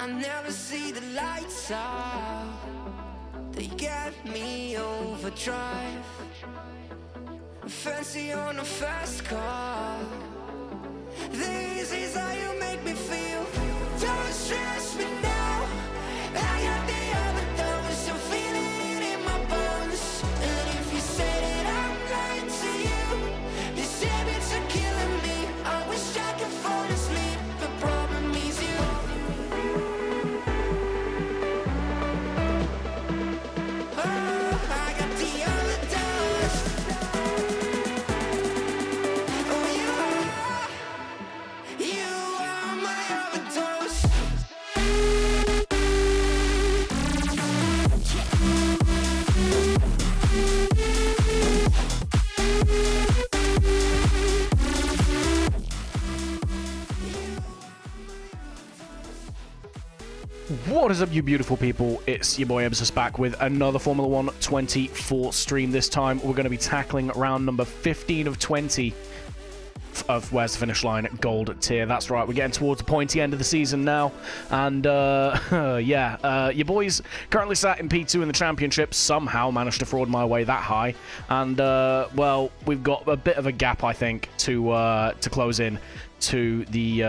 I never see the lights out. They get me overdrive. Fancy on a fast car. This is how you make me feel. Don't stress me now. I got the overdose. I'm feeling it in my bones. And if you say that I'm lying to you, these habits are killing me. I wish I could fall asleep. The problem is you. Oh, I got the overdose. Oh, you are my overdose. What is up, you beautiful people? It's your boy Ebbs back with another Formula 1 24 stream. This time we're going to be tackling round number 15 of 20 of Where's the Finish Line Gold Tier. That's right, we're getting towards the pointy end of the season now. And, your boys currently sat in P2 in the championship, somehow managed to fraud my way that high. And, well, we've got a bit of a gap, I think, to close in to the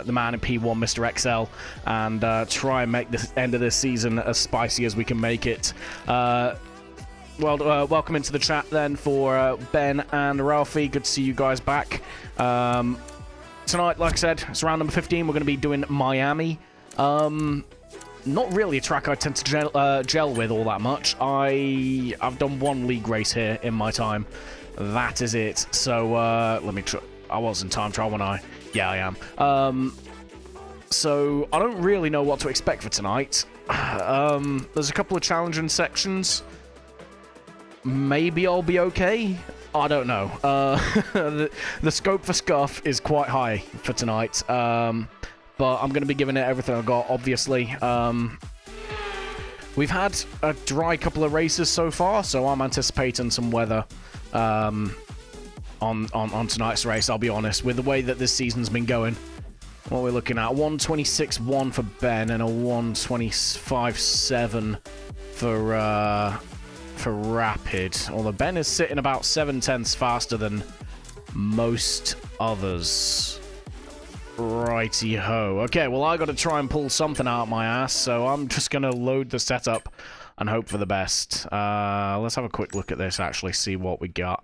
man in P1, Mr. XL, and try and make the end of this season as spicy as we can make it. Welcome into the chat then for Ben and Ralphie. Good to see you guys back. Tonight, like I said, it's round number 15. We're going to be doing Miami. Not really a track I tend to gel with all that much. I've done one league race here in my time. That is it. So let me try. I was in time trial, wasn't I? Yeah, I am. So I don't really know what to expect for tonight. There's a couple of challenging sections. Maybe I'll be okay. I don't know. The scope for scuff is quite high for tonight. But I'm going to be giving it everything I've got, obviously. We've had a dry couple of races so far, so I'm anticipating some weather on tonight's race, I'll be honest. With the way that this season's been going, what we're looking at, 126.1 for Ben and a 125.7 for Rapid. Although Ben is sitting about 7/10ths faster than most others. Righty-ho. Okay, well, I got to try and pull something out of my ass, so I'm just going to load the setup and hope for the best. Let's have a quick look at this, actually, see what we got.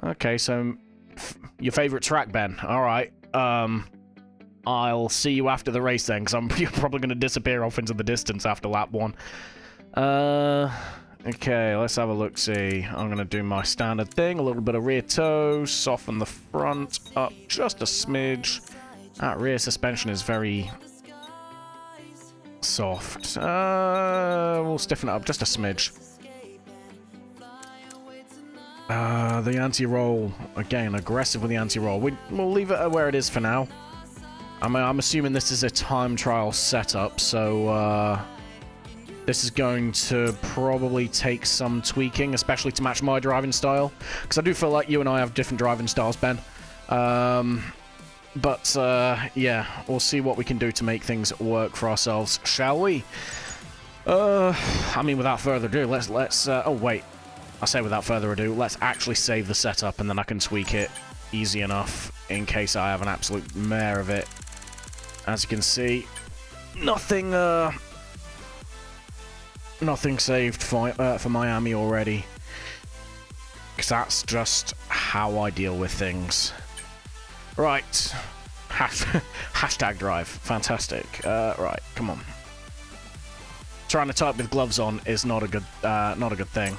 Okay, so your favorite track, Ben. All right. I'll see you after the race then, because you're probably going to disappear off into the distance after lap 1. Okay, let's have a look-see. I'm going to do my standard thing. A little bit of rear toe, soften the front up just a smidge. That rear suspension is very soft. We'll stiffen it up just a smidge. The anti-roll, again, aggressive with the anti-roll. We'll leave it where it is for now. I'm assuming this is a time trial setup, so this is going to probably take some tweaking, especially to match my driving style, because I do feel like you and I have different driving styles, Ben. Yeah, we'll see what we can do to make things work for ourselves, shall we? I mean, without further ado, let's oh, wait. I say without further ado, let's actually save the setup, and then I can tweak it easy enough in case I have an absolute mare of it. As you can see, nothing saved for Miami already, because that's just how I deal with things. Right, hashtag drive, fantastic. Right, come on. Trying to type with gloves on is not a good thing.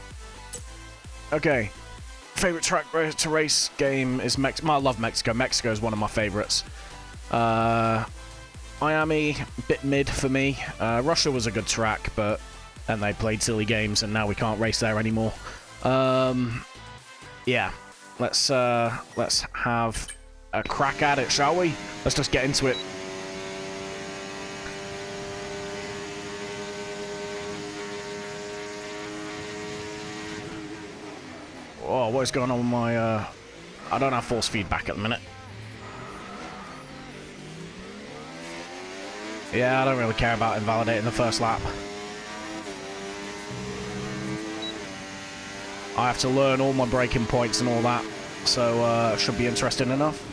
Okay, favorite track to race game is Mexico. I love Mexico. Mexico is one of my favorites. Miami, bit mid for me. Russia was a good track, but then they played silly games, and now we can't race there anymore. Yeah, let's have a crack at it, shall we? Let's just get into it. Oh, what is going on with my, I don't have force feedback at the minute. Yeah, I don't really care about invalidating the first lap. I have to learn all my braking points and all that, so should be interesting enough.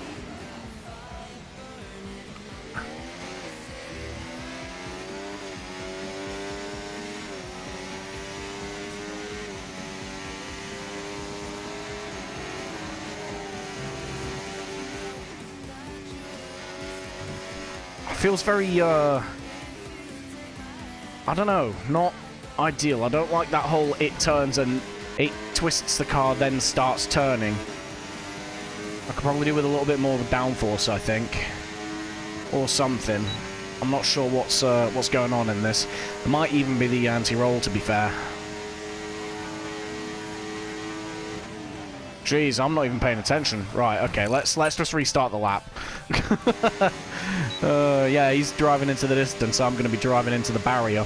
Feels very, I don't know, not ideal. I don't like that whole it turns and it twists the car, then starts turning. I could probably do with a little bit more of a downforce, I think. Or something. I'm not sure what's going on in this. It might even be the anti-roll, to be fair. Jeez, I'm not even paying attention. Right, okay, let's just restart the lap. Yeah, he's driving into the distance. I'm going to be driving into the barrier.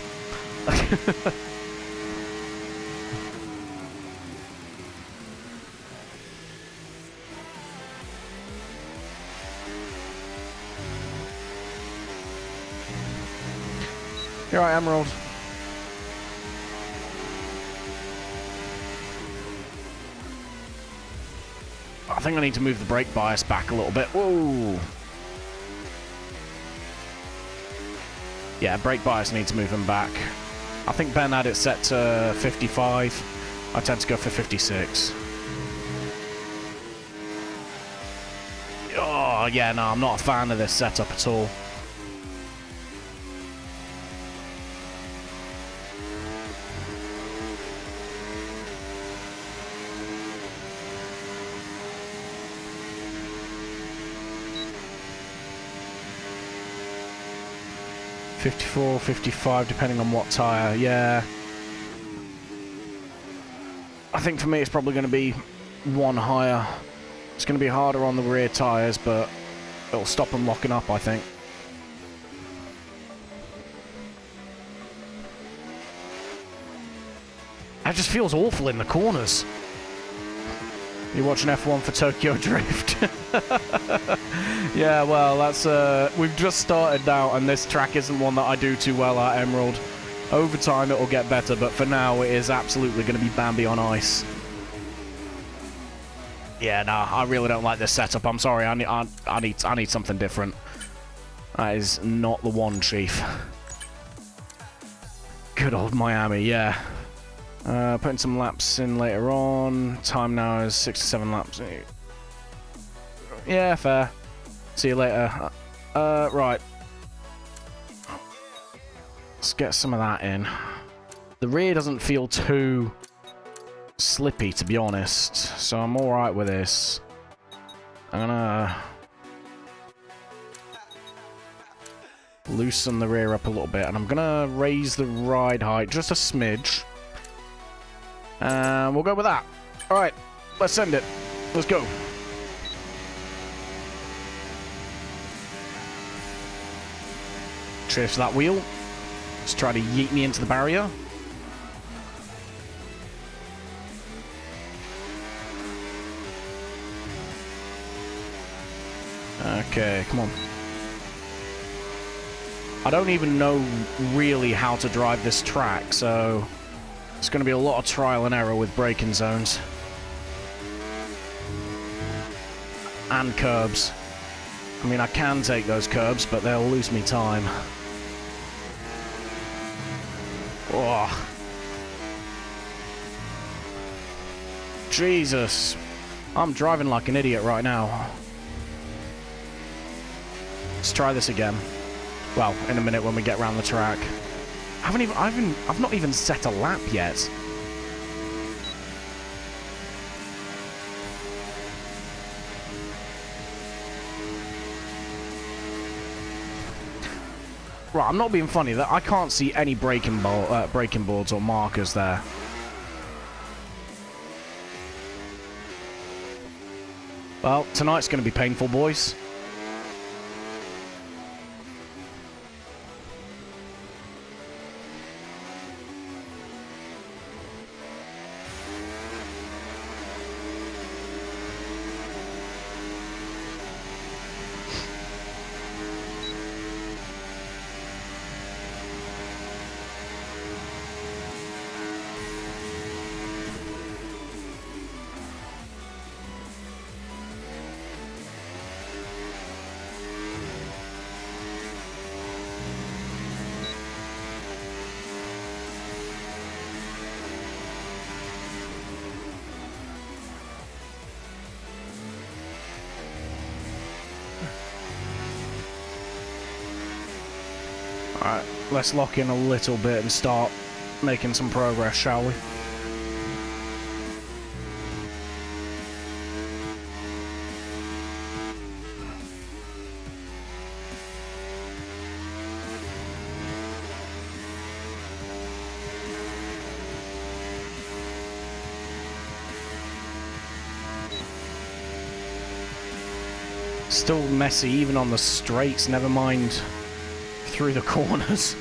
You're right, Emerald. I think I need to move the brake bias back a little bit. Whoa! Yeah, brake bias needs to move them back. I think Ben had it set to 55. I tend to go for 56. Oh, yeah, no, I'm not a fan of this setup at all. $54, $55, depending on what tyre, yeah. I think for me it's probably going to be one higher. It's going to be harder on the rear tyres, but it'll stop them locking up, I think. That just feels awful in the corners. You're watching F1 for Tokyo Drift. Yeah, well, that's we've just started now, and this track isn't one that I do too well at, Emerald. Over time, it'll get better, but for now, it is absolutely going to be Bambi on ice. Yeah, nah, I really don't like this setup. I'm sorry, I need something different. That is not the one, Chief. Good old Miami, yeah. Putting some laps in later on. Time now is 67 laps. Yeah, fair. See you later. Right. Let's get some of that in. The rear doesn't feel too slippy, to be honest, so I'm alright with this. I'm gonna loosen the rear up a little bit, and I'm gonna raise the ride height just a smidge. And we'll go with that. Alright, let's send it. Let's go. Cheers for that wheel. Let's try to yeet me into the barrier. Okay, come on. I don't even know really how to drive this track, so it's going to be a lot of trial and error with braking zones. And curbs. I mean, I can take those curbs, but they'll lose me time. Oh. Jesus. I'm driving like an idiot right now. Let's try this again. Well, in a minute when we get around the track. I've not even set a lap yet. Right, I'm not being funny. That I can't see any braking boards or markers there. Well, tonight's going to be painful, boys. Alright, let's lock in a little bit and start making some progress, shall we? Still messy even on the straights, never mind through the corners.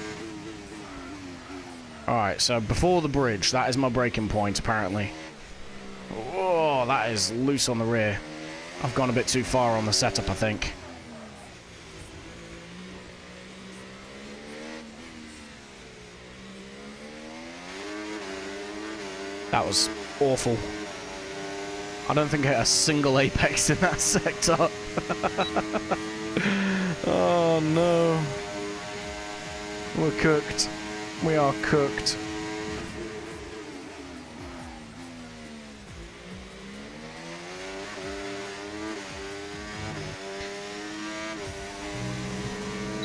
Alright, so before the bridge, that is my braking point, apparently. Oh, that is loose on the rear. I've gone a bit too far on the setup, I think. That was awful. I don't think I hit a single apex in that sector. Oh no. We're cooked. We are cooked.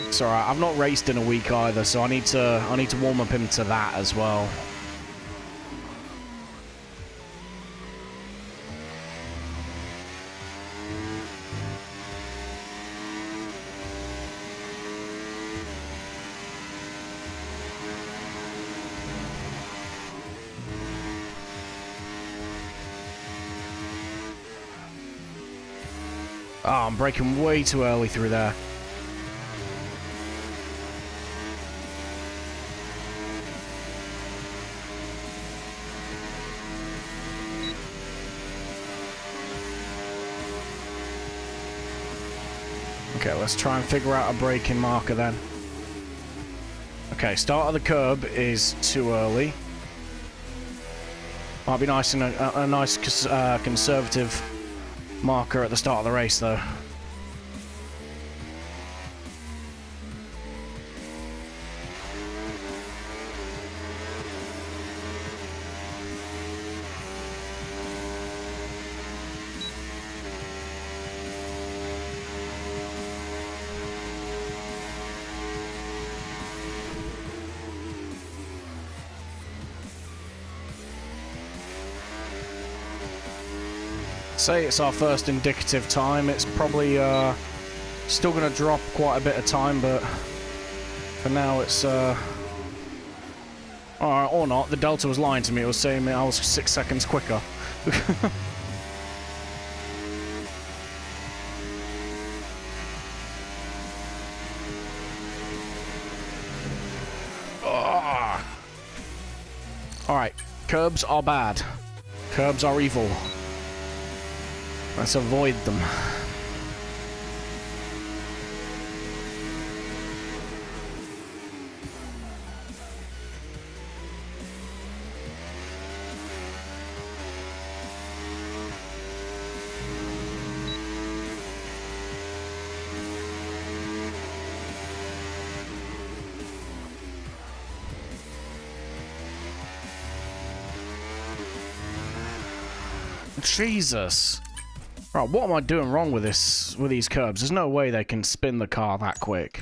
It's alright, I've not raced in a week either, so I need to warm up into that as well. Oh, I'm braking way too early through there. Okay, let's try and figure out a braking marker then. Okay, start of the curb is too early. Might be nice and a nice conservative marker at the start of the race, though. Say it's our first indicative time. It's probably still going to drop quite a bit of time, but for now it's alright, or not. The Delta was lying to me. It was saying I was 6 seconds quicker. Alright, curbs are bad. Curbs are evil. Let's avoid them. Jesus. Right, what am I doing wrong with these curbs? There's no way they can spin the car that quick.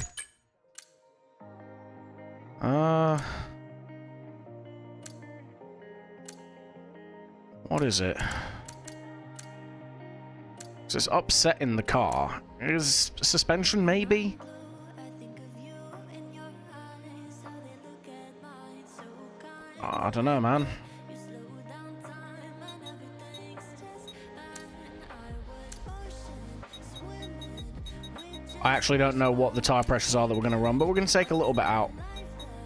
What is it? Is this upsetting the car? Is suspension maybe? I don't know, man. I actually don't know what the tyre pressures are that we're going to run, but we're going to take a little bit out.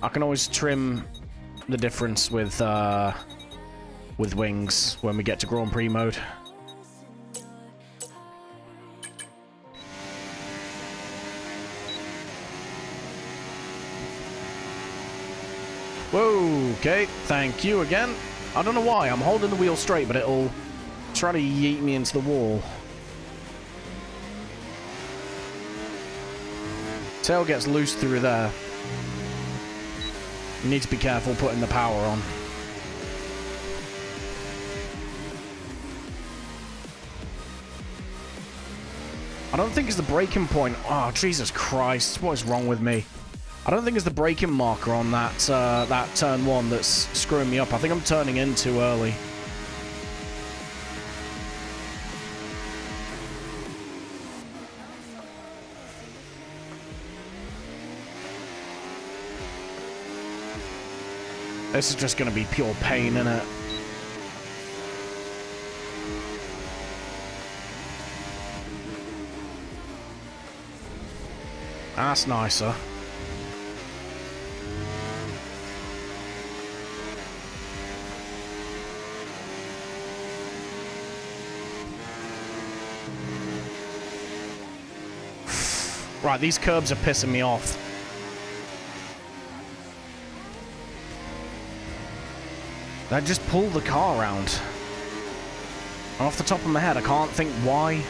I can always trim the difference with wings when we get to Grand Prix mode. Whoa, okay, thank you again. I don't know why, I'm holding the wheel straight, but it'll try to yeet me into the wall. Tail gets loose through there. You need to be careful putting the power on. I don't think it's the braking point. Oh, Jesus Christ. What is wrong with me? I don't think it's the braking marker on that that turn 1 that's screwing me up. I think I'm turning in too early. This is just going to be pure pain, isn't it? That's nicer. Right, these curbs are pissing me off. They just pull the car around. And off the top of my head, I can't think why.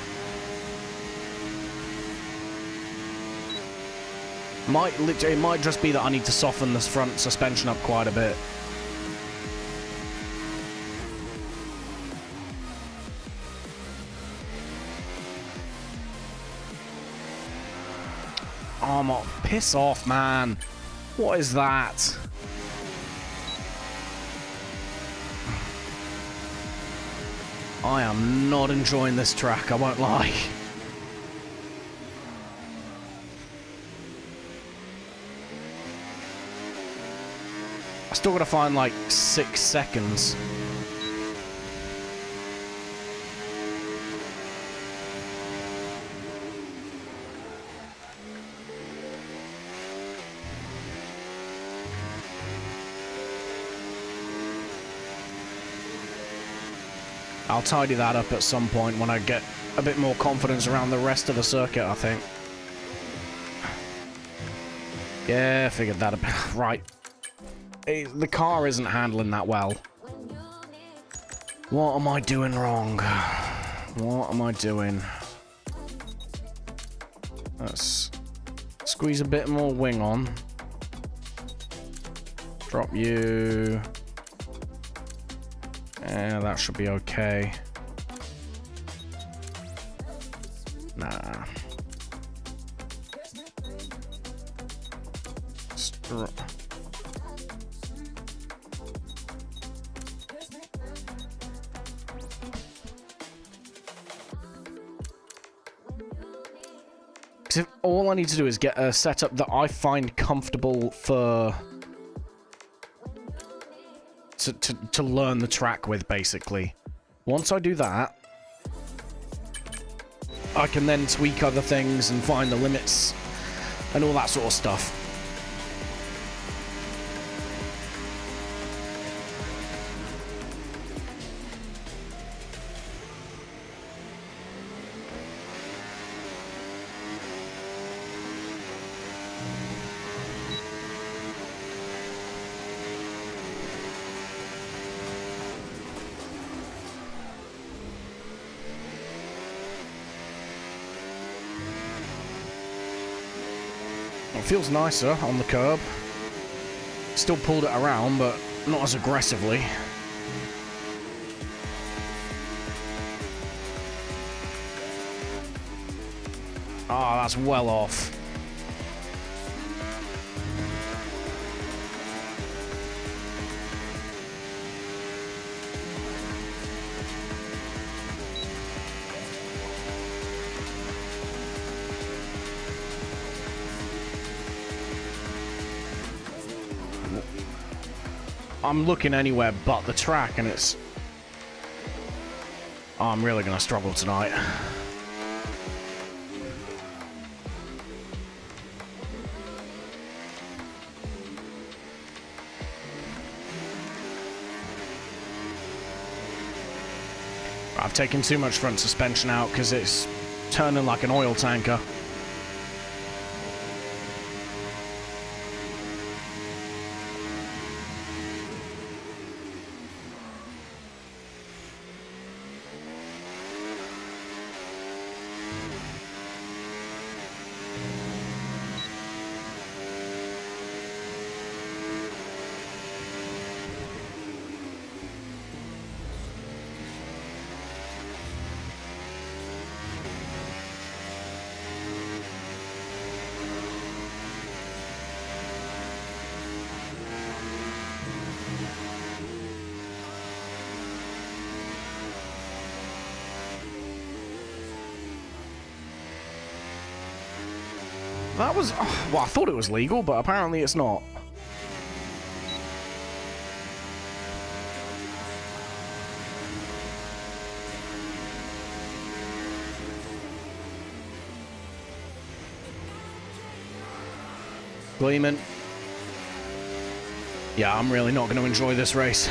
It might just be that I need to soften this front suspension up quite a bit. Oh, piss off, man. What is that? I am not enjoying this track, I won't lie. I still gotta find like 6 seconds. I'll tidy that up at some point when I get a bit more confidence around the rest of the circuit, I think. Yeah, figured that out. Right. The car isn't handling that well. What am I doing wrong? What am I doing? Let's squeeze a bit more wing on. Drop you. Yeah, that should be okay. Nah. Because all I need to do is get a setup that I find comfortable for... To learn the track with, basically. Once I do that, I can then tweak other things and find the limits and all that sort of stuff. It feels nicer on the curb. Still pulled it around, but not as aggressively. Ah, that's well off. I'm looking anywhere but the track, and it's... Oh, I'm really going to struggle tonight. I've taken too much front suspension out because it's turning like an oil tanker. That was... Oh, well, I thought it was legal, but apparently it's not. Gleeman. Yeah, I'm really not going to enjoy this race.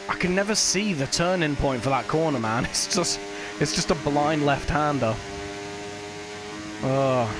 I can never see the turning point for that corner, man. It's just a blind left-hander. Ugh.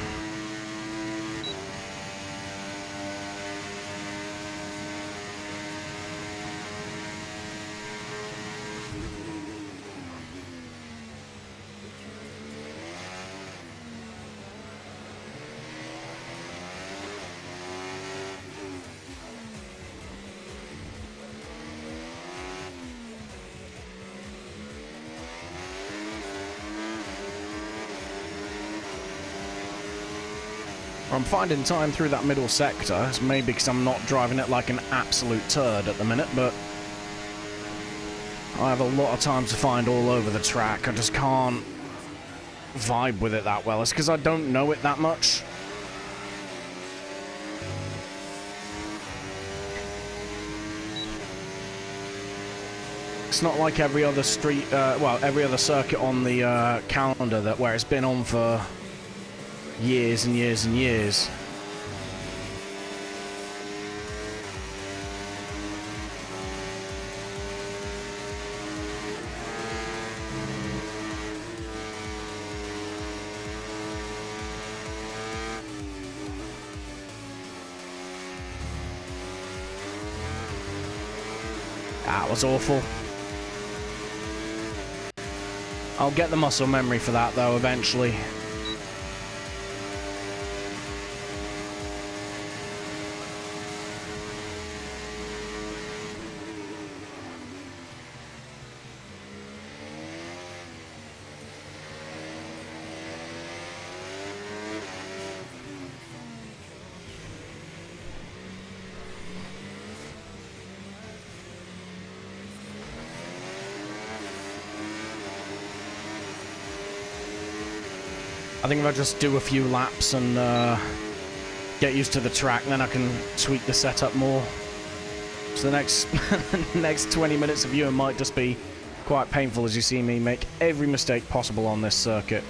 I'm finding time through that middle sector. It's maybe because I'm not driving it like an absolute turd at the minute, but I have a lot of time to find all over the track. I just can't vibe with it that well. It's because I don't know it that much. It's not like every other street, well, every other circuit on the calendar where it's been on for years and years and years. That was awful. I'll get the muscle memory for that though eventually. I think if I just do a few laps and get used to the track, then I can tweak the setup more. So the next 20 minutes of viewing might just be quite painful as you see me make every mistake possible on this circuit.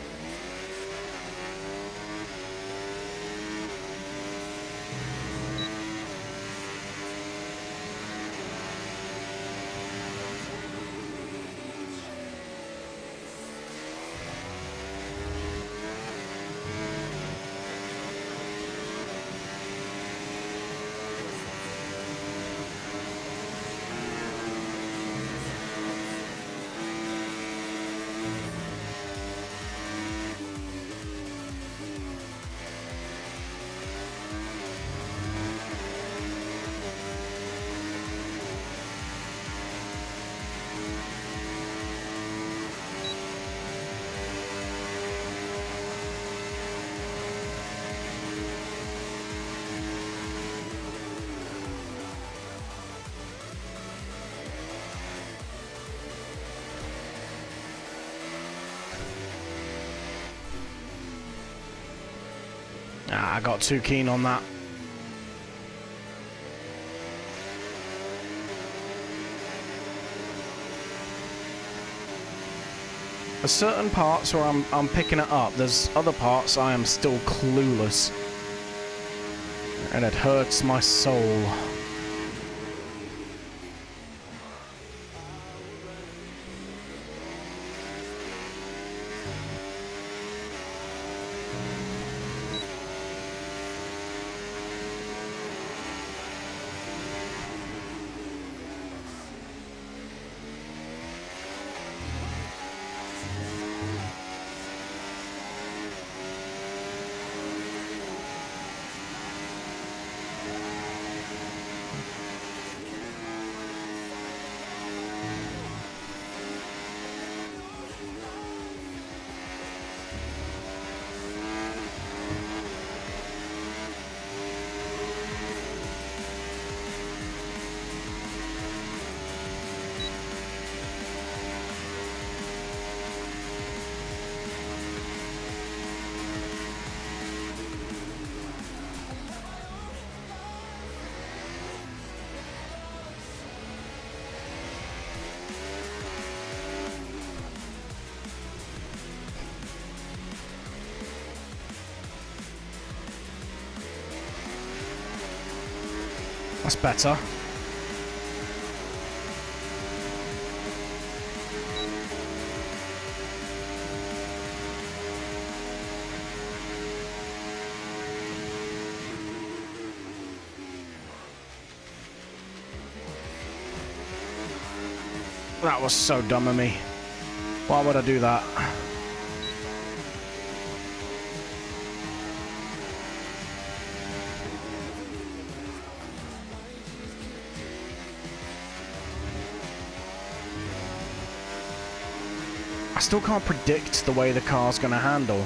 I got too keen on that. There's certain parts where I'm picking it up. There's other parts I am still clueless. And it hurts my soul. That's better. That was so dumb of me. Why would I do that? I still can't predict the way the car's gonna handle.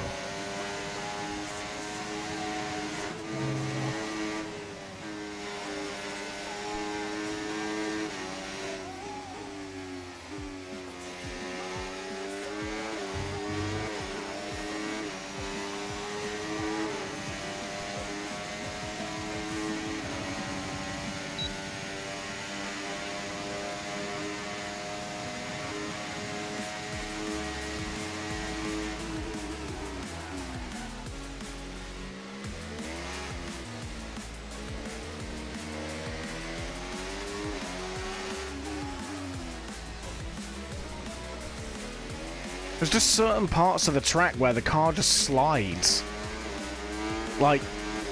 There's just certain parts of the track where the car just slides. Like,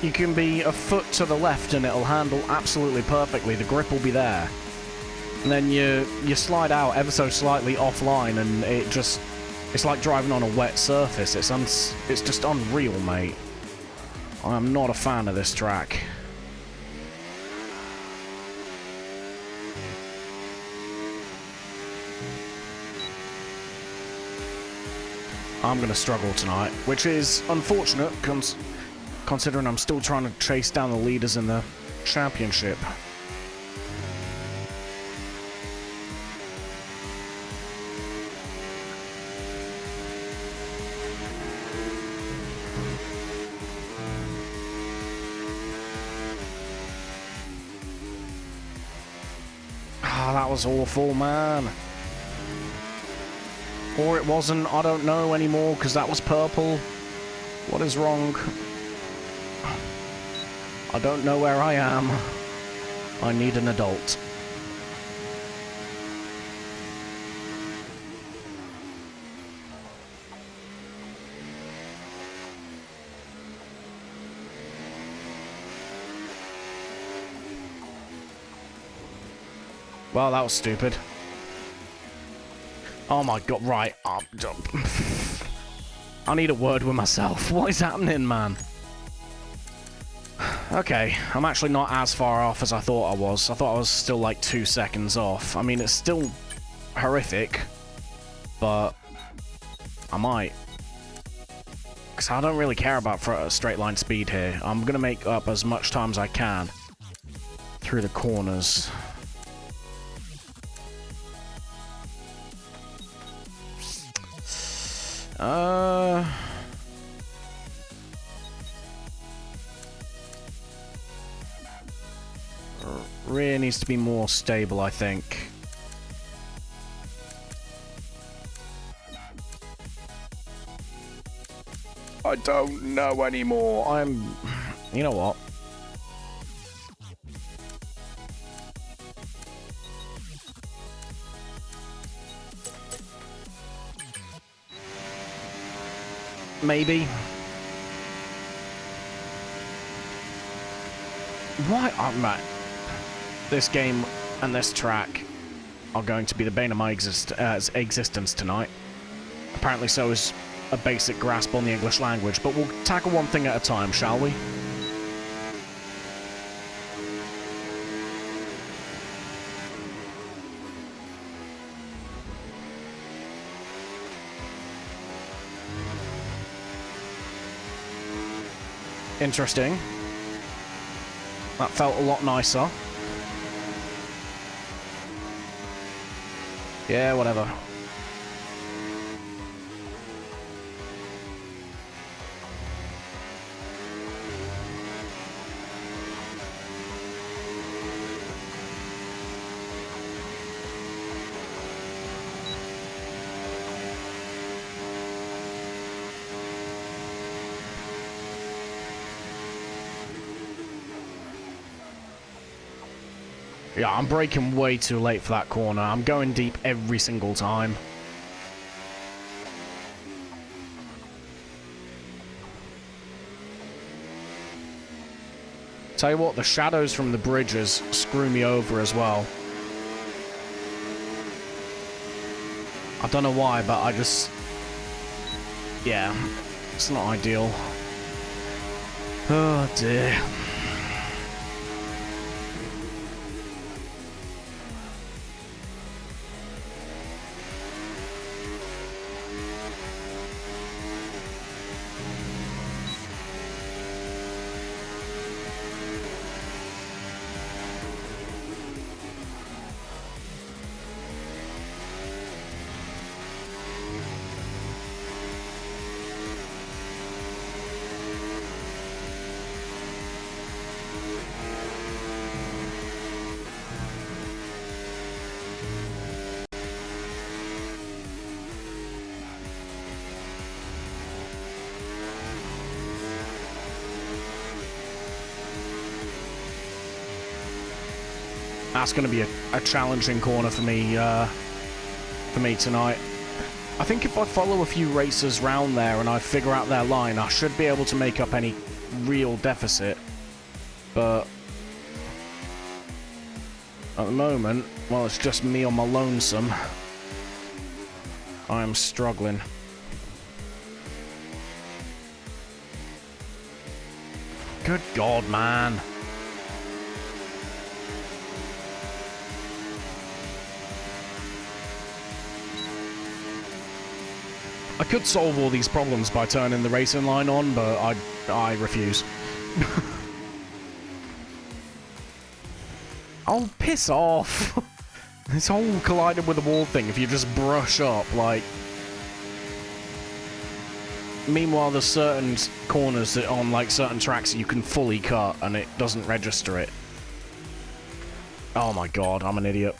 you can be a foot to the left and it'll handle absolutely perfectly. The grip will be there. And then you slide out ever so slightly offline and it just... It's like driving on a wet surface. It's just unreal, mate. I'm not a fan of this track. I'm going to struggle tonight, which is unfortunate, considering I'm still trying to chase down the leaders in the championship. Ah, that was awful, man. Or it wasn't, I don't know anymore, because that was purple. What is wrong? I don't know where I am. I need an adult. Well, that was stupid. Oh my god, right. I need a word with myself. What is happening, man? Okay, I'm actually not as far off as I thought I was. I thought I was still like 2 seconds off. I mean, it's still horrific, but I might. Because I don't really care about straight line speed here. I'm going to make up as much time as I can through the corners. Rear needs to be more stable, I think. I don't know anymore. You know what? Maybe. Why? Oh, man. This game and this track are going to be the bane of my existence tonight. Apparently so is a basic grasp on the English language, but we'll tackle one thing at a time, shall we? Interesting. That felt a lot nicer. Yeah, whatever. Yeah, I'm braking way too late for that corner. I'm going deep every single time. Tell you what, the shadows from the bridges screw me over as well. I don't know why, but I just... yeah, it's not ideal. Oh dear. That's going to be a challenging corner for me tonight. I think if I follow a few racers round there and I figure out their line, I should be able to make up any real deficit. But at the moment, well, it's just me on my lonesome. I am struggling. Good God, man. I could solve all these problems by turning the racing line on, but I refuse. Oh, piss off. This whole colliding with the wall thing, if you just brush up, like... Meanwhile, there's certain corners that on, like, certain tracks you can fully cut, and it doesn't register it. Oh my god, I'm an idiot.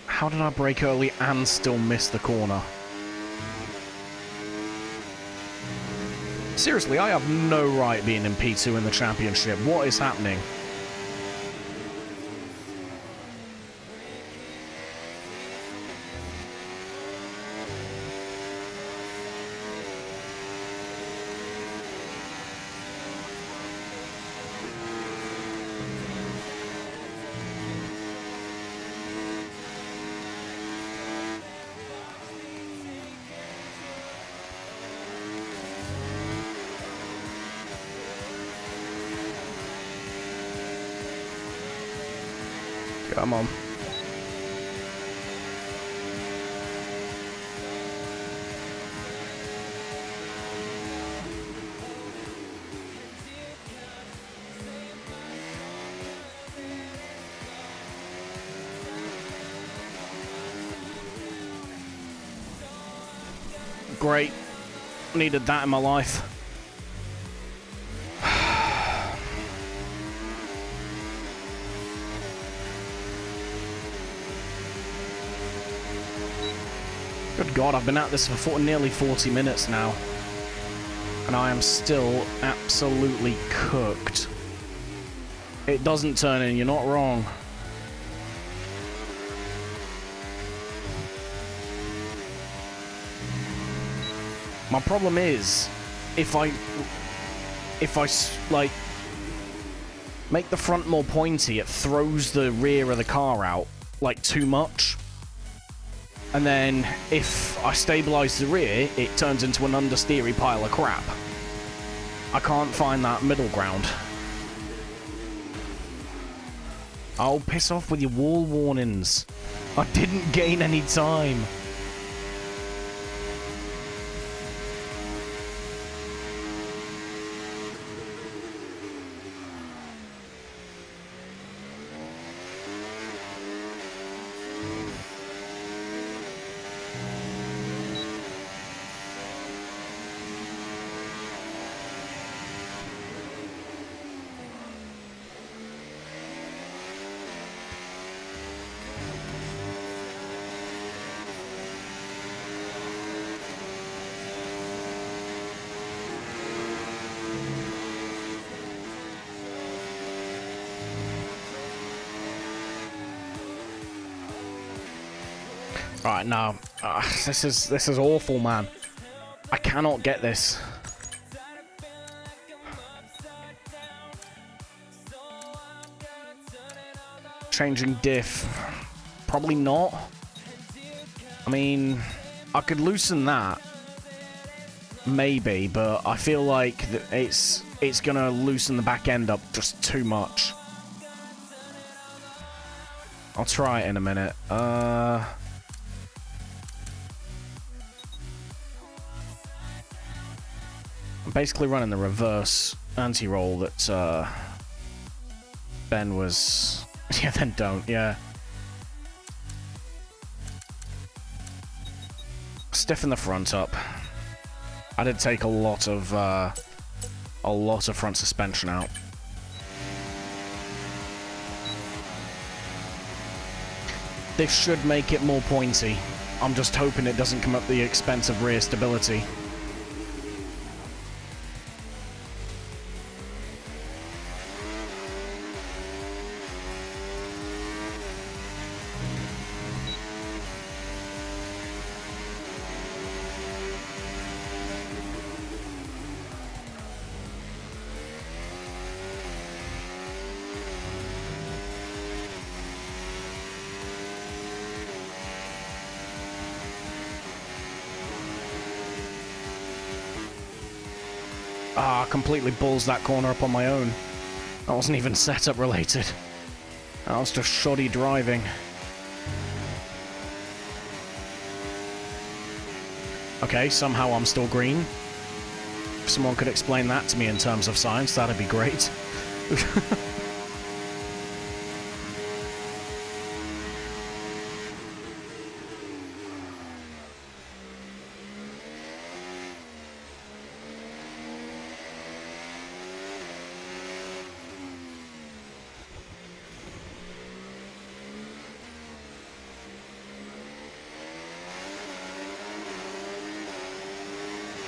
How did I brake early and still miss the corner? Seriously, I have no right being in P2 in the championship. What is happening? Come on. great. Needed that in my life. Good God, I've been at this for nearly 40 minutes now. And I am still absolutely cooked. It doesn't turn in, you're not wrong. My problem is, if I like make the front more pointy, it throws the rear of the car out like too much. And then if I stabilize the rear, it turns into an understeery pile of crap. I can't find that middle ground. Oh, piss off with your wall warnings. I didn't gain any time. Right, no. This is awful, man. I cannot get this. Changing diff. Probably not. I mean, I could loosen that. Maybe, but I feel like it's gonna loosen the back end up just too much. I'll try it in a minute. I'm basically running the reverse anti-roll that Ben was... Yeah, then don't, yeah. Stiffen the front up. I did take a lot of front suspension out. This should make it more pointy. I'm just hoping it doesn't come at the expense of rear stability. Completely balls that corner up on my own. That wasn't even setup related. That was just shoddy driving. Okay, somehow I'm still green. If someone could explain that to me in terms of science, that'd be great.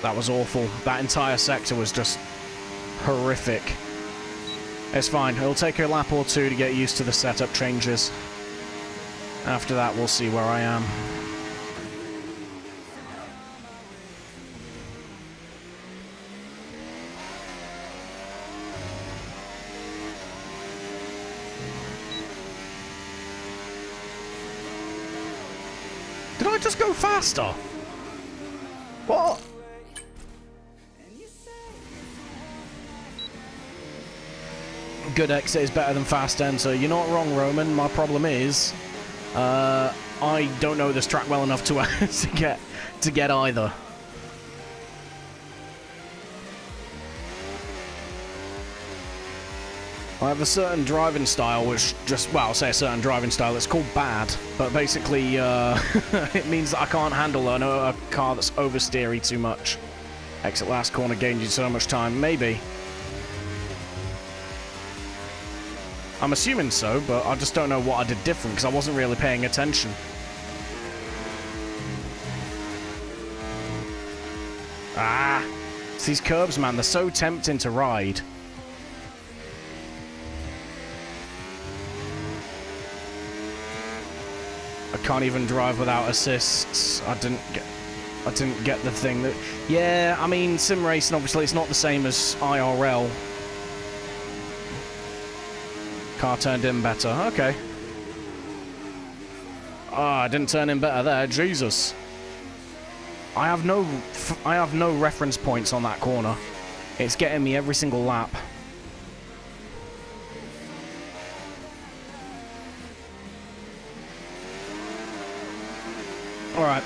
That was awful. That entire sector was just horrific. It's fine. It'll take a lap or two to get used to the setup changes. After that, we'll see where I am. Did I just go faster? What? Good exit is better than fast enter. You're not wrong, Roman. My problem is, I don't know this track well enough to to get either. I have a certain driving style, which just, well, I'll say a certain driving style. It's called bad, but basically it means that I can't handle a car that's oversteery too much. Exit last corner gained you so much time. Maybe. I'm assuming so, but I just don't know what I did different because I wasn't really paying attention. Ah! It's these curbs, man. They're so tempting to ride. I can't even drive without assists. I didn't get the thing that... Yeah, I mean, sim racing, obviously, it's not the same as IRL. Car turned in better. Okay. Ah, I didn't turn in better there. Jesus. I have no reference points on that corner. It's getting me every single lap. Alright,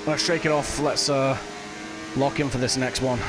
let's shake it off. Let's lock in for this next one.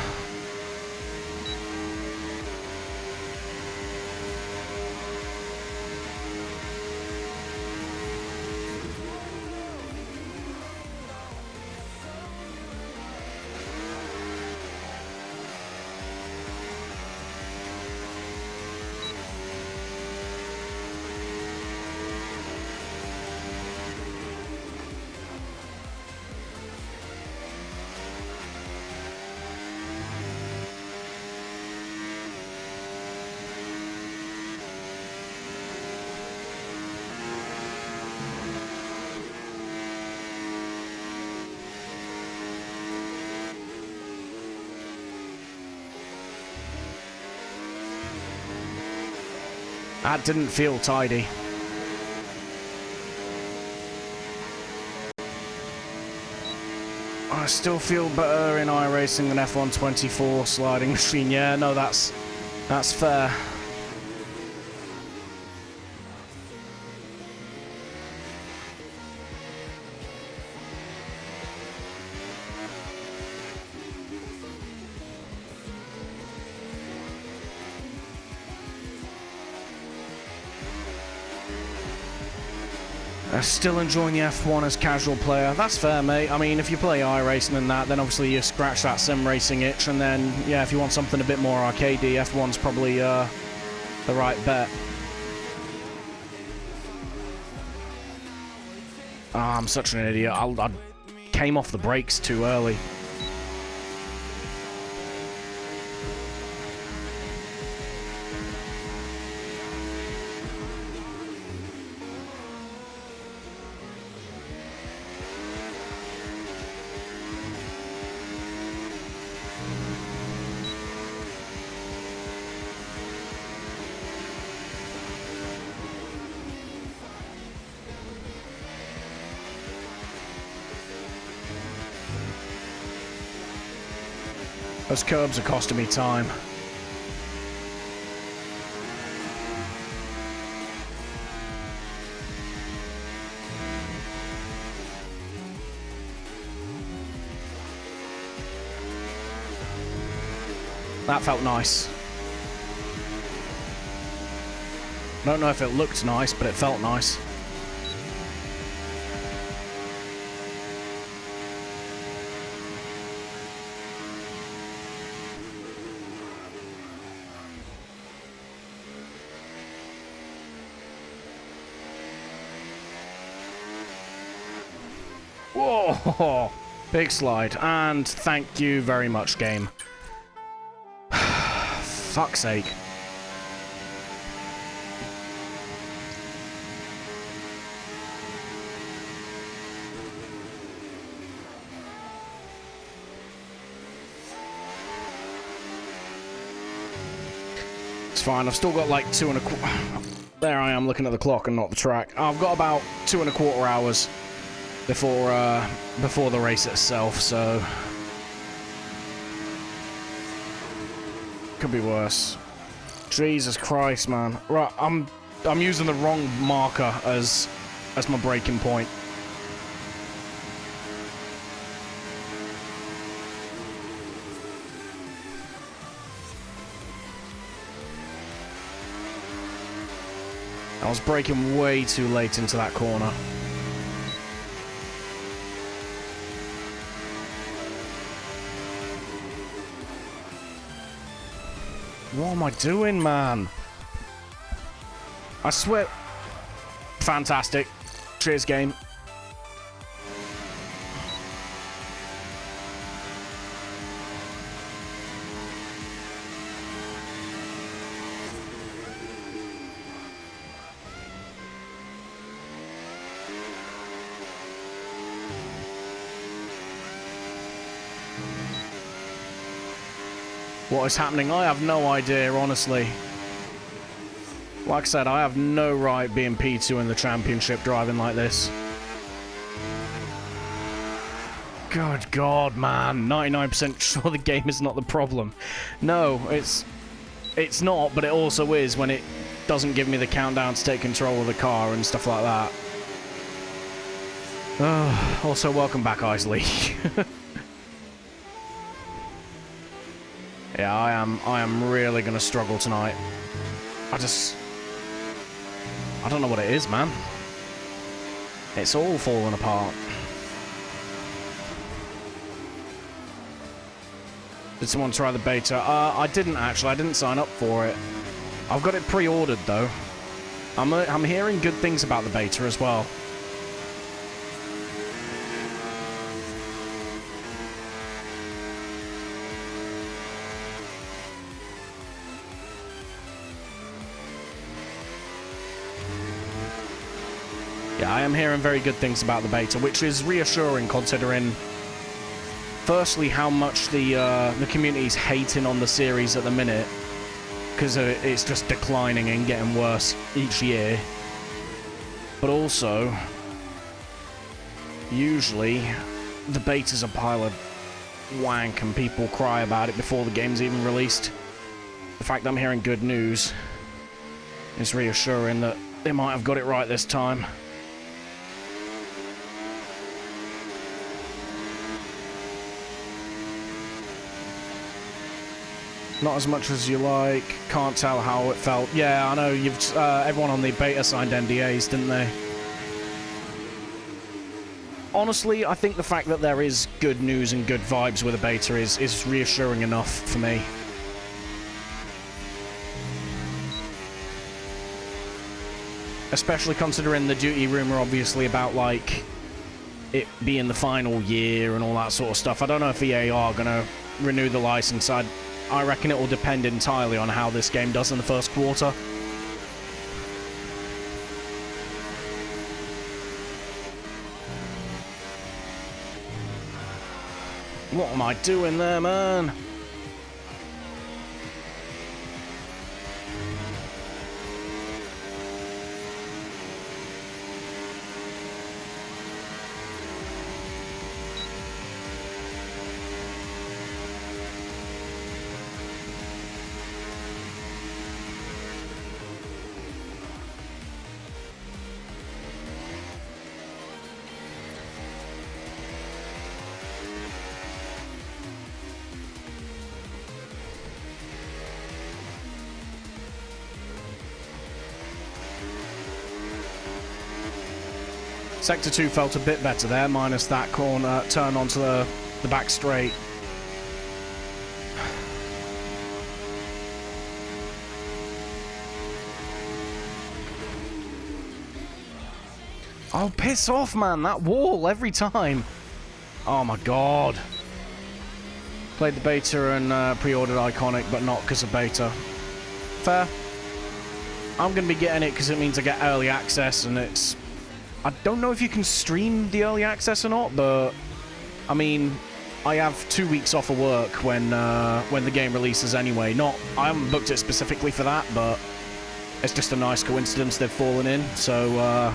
That didn't feel tidy. I still feel better in iRacing than F124 sliding machine. Yeah, no, that's fair. Still enjoying the F1 as casual player. That's fair, mate. I mean, if you play iRacing and that, then obviously you scratch that sim racing itch, and then, yeah, if you want something a bit more arcadey, F1's probably the right bet. Ah, I'm such an idiot. I came off the brakes too early. Those curbs are costing me time. That felt nice. I don't know if it looked nice, but it felt nice. Whoa! Big slide. And thank you very much, game. Fuck's sake. It's fine. I've still got like 2 1/4... There I am looking at the clock and not the track. I've got about 2 1/4 hours before the race itself, so could be worse. Jesus Christ, man. Right, I'm using the wrong marker as my braking point. I was braking way too late into that corner. What am I doing, man? I swear. Fantastic. Cheers, game. What is happening? I have no idea, honestly. Like I said, I have no right being P2 in the championship driving like this. Good God, man. 99% sure the game is not the problem. No, it's not, but it also is when it doesn't give me the countdown to take control of the car and stuff like that. Also, welcome back, Isley. Yeah, I am really gonna struggle tonight. I don't know what it is, man. It's all falling apart. Did someone try the beta? I didn't actually. I didn't sign up for it. I've got it pre-ordered though. I'm hearing good things about the beta as well. Yeah, I am hearing very good things about the beta, which is reassuring considering, firstly, how much the community's hating on the series at the minute, because it's just declining and getting worse each year. But also, usually, the beta's a pile of wank and people cry about it before the game's even released. The fact that I'm hearing good news is reassuring that they might have got it right this time. Not as much as you like. Can't tell how it felt. Yeah, I know. Everyone on the beta signed NDAs, didn't they? Honestly, I think the fact that there is good news and good vibes with a beta is reassuring enough for me. Especially considering the duty rumor, obviously, about, like, it being the final year and all that sort of stuff. I don't know if EA are going to renew the license. I reckon it will depend entirely on how this game does in the first quarter. What am I doing there, man? Sector 2 felt a bit better there, minus that corner turn onto the back straight. Oh, piss off, man. That wall every time. Oh, my God. Played the beta and pre-ordered Iconic, but not because of beta. Fair. I'm going to be getting it because it means I get early access, and it's... I don't know if you can stream the early access or not, but... I mean, I have 2 weeks off of work when the game releases anyway. I haven't booked it specifically for that, but... It's just a nice coincidence they've fallen in, so...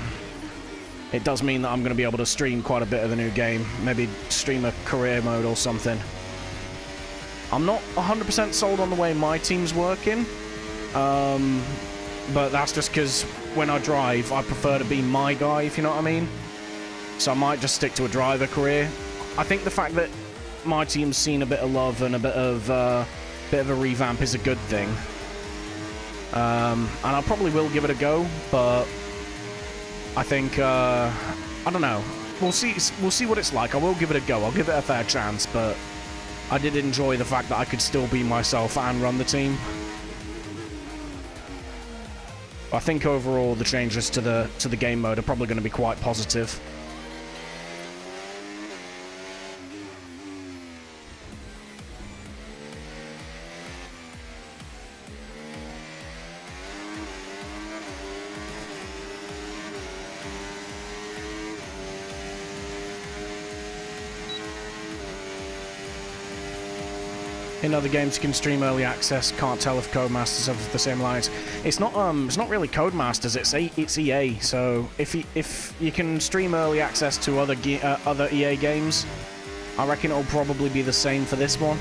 It does mean that I'm going to be able to stream quite a bit of the new game. Maybe stream a career mode or something. I'm not 100% sold on the way my team's working. But that's just because when I drive, I prefer to be my guy, if you know what I mean. So I might just stick to a driver career. I think the fact that my team's seen a bit of love and a bit of a revamp is a good thing. And I probably will give it a go, but I think, I don't know. We'll see what it's like. I will give it a go. I'll give it a fair chance, but I did enjoy the fact that I could still be myself and run the team. I think overall the changes to the game mode are probably going to be quite positive. In other games, you can stream early access. Can't tell if Codemasters have the same lines. It's not really Codemasters. It's EA. So if you can stream early access to other EA games, I reckon it'll probably be the same for this one.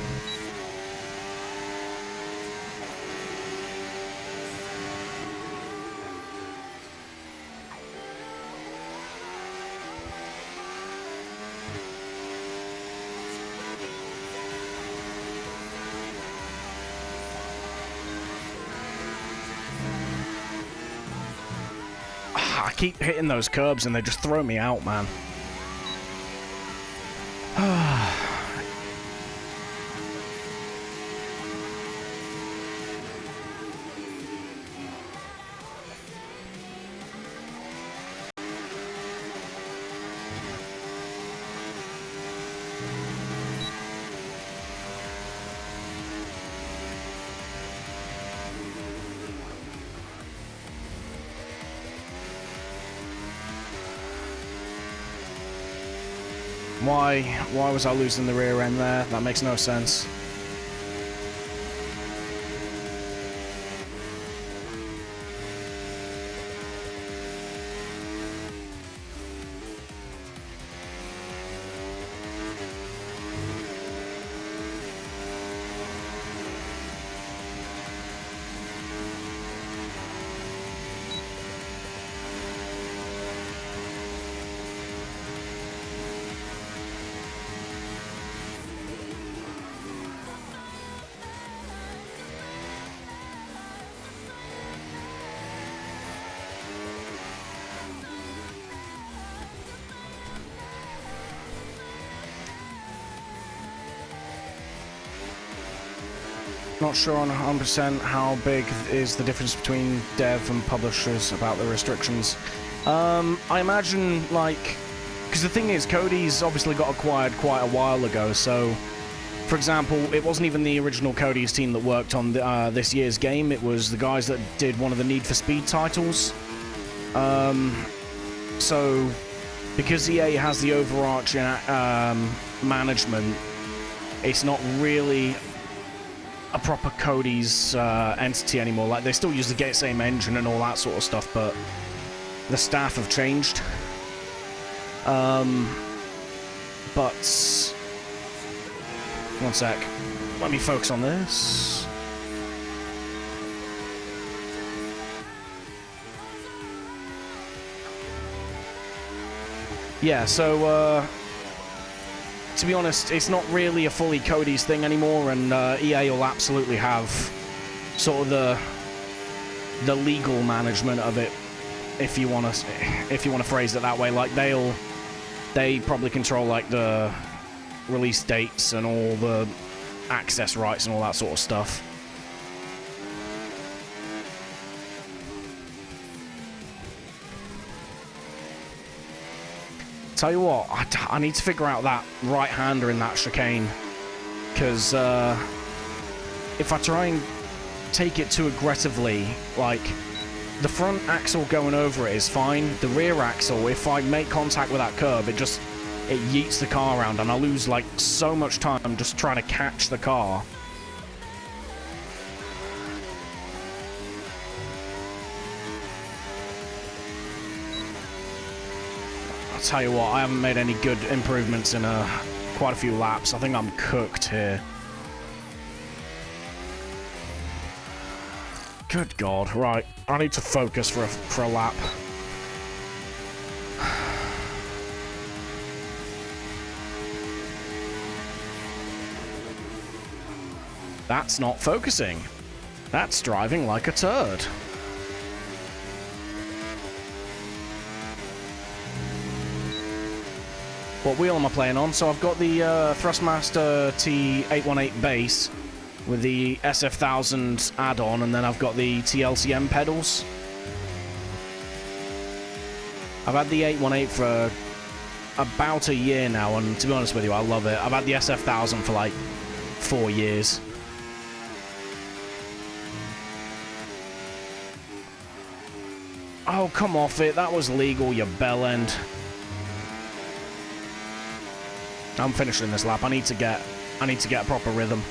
I keep hitting those curbs and they just throw me out, man. Why was I losing the rear end there? That makes no sense. Not sure on 100% how big is the difference between dev and publishers about the restrictions. I imagine, like, because the thing is, Cody's obviously got acquired quite a while ago, so, for example, it wasn't even the original Cody's team that worked on this year's game, it was the guys that did one of the Need for Speed titles. So, because EA has the overarching management, it's not really a proper Cody's entity anymore. Like, they still use the same engine and all that sort of stuff, but the staff have changed. But one sec, let me focus on this. Yeah, so to be honest, it's not really a fully Cody's thing anymore, and EA will absolutely have sort of the legal management of it, if you want to phrase it that way. Like, they probably control, like, the release dates and all the access rights and all that sort of stuff. Tell you what, I need to figure out that right-hander in that chicane, because if I try and take it too aggressively, like, the front axle going over it is fine. The rear axle, if I make contact with that curb, it yeets the car around, and I lose, like, so much time just trying to catch the car. Tell you what, I haven't made any good improvements in quite a few laps. I think I'm cooked here. Good God, right. I need to focus for a lap. That's not focusing. That's driving like a turd. What wheel am I playing on? So I've got the Thrustmaster T818 base with the SF1000 add-on, and then I've got the TLCM pedals. I've had the 818 for about a year now, and to be honest with you, I love it. I've had the SF1000 for like 4 years. Oh, come off it. That was legal, you bellend. I'm finishing this lap. I need to get a proper rhythm.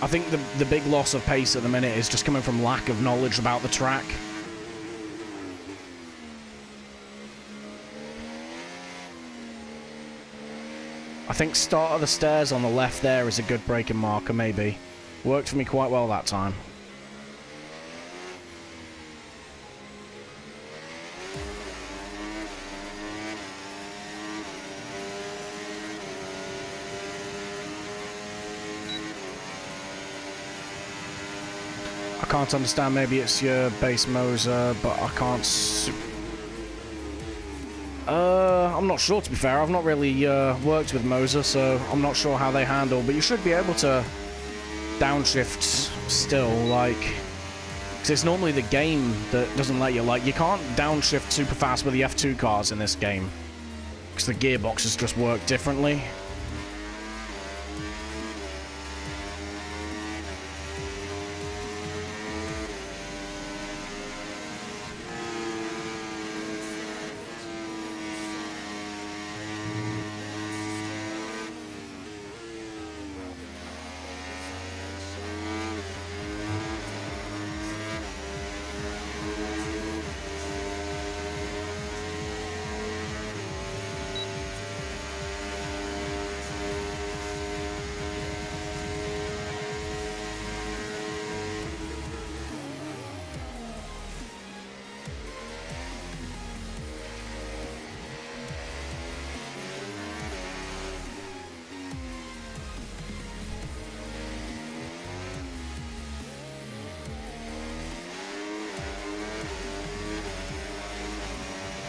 I think the big loss of pace at the minute is just coming from lack of knowledge about the track. I think start of the stairs on the left there is a good braking marker, maybe. Worked for me quite well that time. I can't understand, maybe it's your base Moser, but I can't... I'm not sure, to be fair. I've not really worked with Moser, so I'm not sure how they handle, but you should be able to downshift still, like... Because it's normally the game that doesn't let you, like, you can't downshift super fast with the F2 cars in this game. Because the gearboxes just work differently.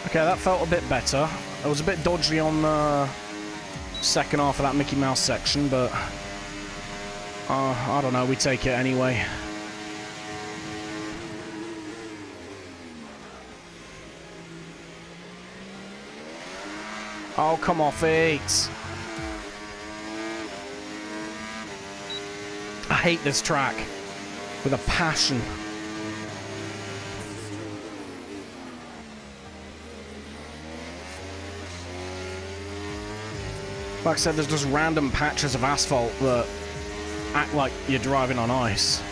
Okay, that felt a bit better. It was a bit dodgy on the second half of that Mickey Mouse section, but I don't know, we take it anyway. Oh, come off it. I hate this track with a passion. Like I said, there's just random patches of asphalt that act like you're driving on ice.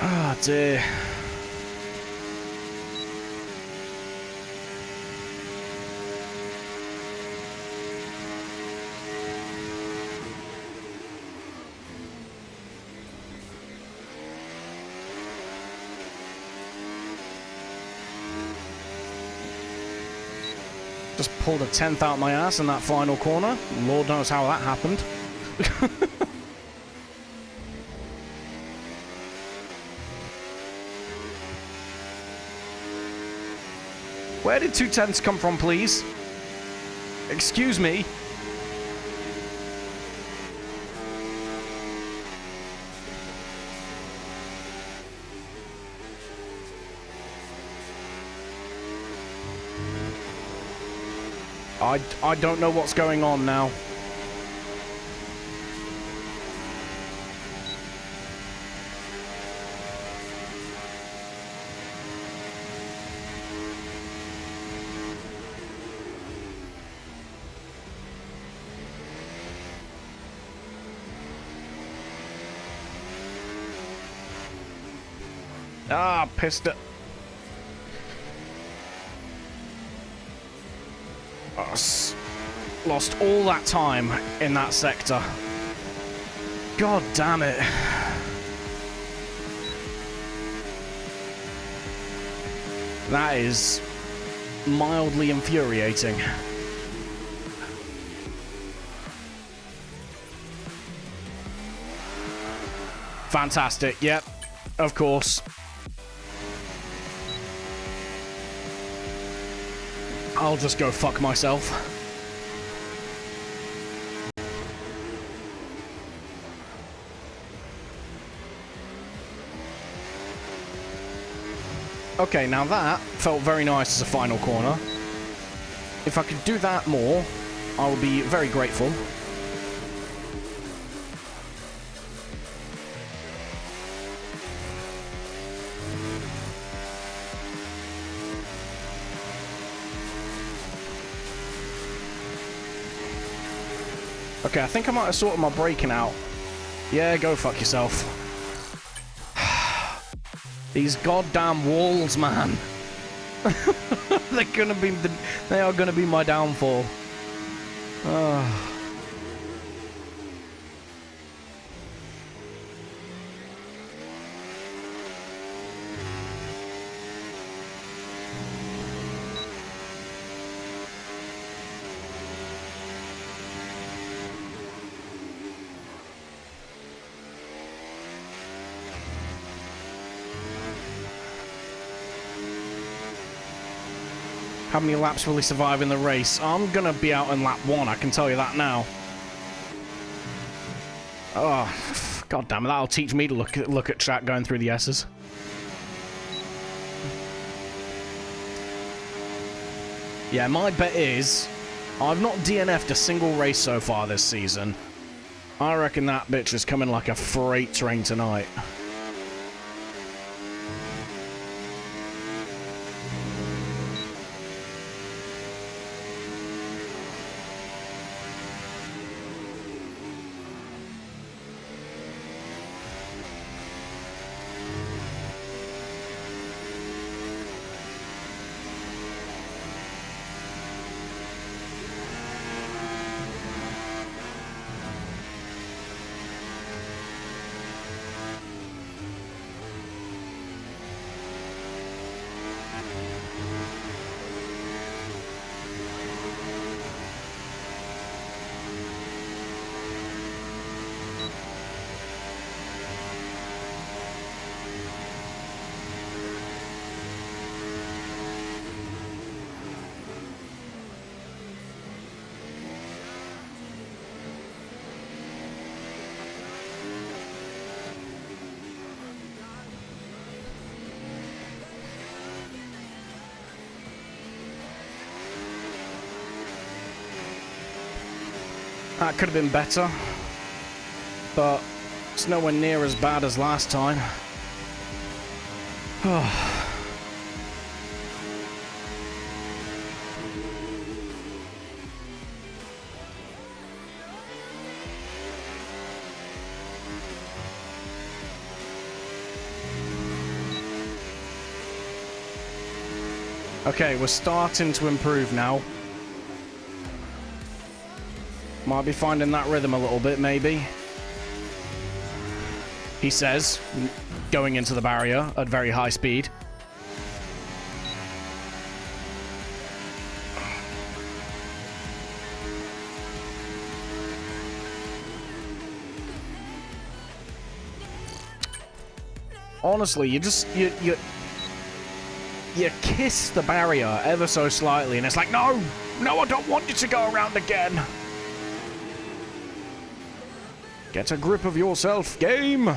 Ah, dear. Just pulled a 10th out my ass in that final corner. Lord knows how that happened. Where did 2/10 come from, please? Excuse me. I don't know what's going on now. Ah, pissed it. Lost all that time in that sector. God damn it. That is mildly infuriating. Fantastic. Yep, of course. I'll just go fuck myself. Okay, now that felt very nice as a final corner. If I could do that more, I would be very grateful. Okay, I think I might have sorted my braking out. Yeah, go fuck yourself. These goddamn walls, man. They are gonna be my downfall. How many laps will he survive in the race? I'm gonna be out in lap 1, I can tell you that now. Oh, god damn it, that'll teach me to look at chat going through the S's. Yeah, my bet is I've not DNF'd a single race so far this season. I reckon that bitch is coming like a freight train tonight. That could have been better, but it's nowhere near as bad as last time. Okay, we're starting to improve now. Might be finding that rhythm a little bit, maybe. He says, going into the barrier at very high speed. Honestly, you kiss the barrier ever so slightly, and it's like, no, I don't want you to go around again. Get a grip of yourself, game!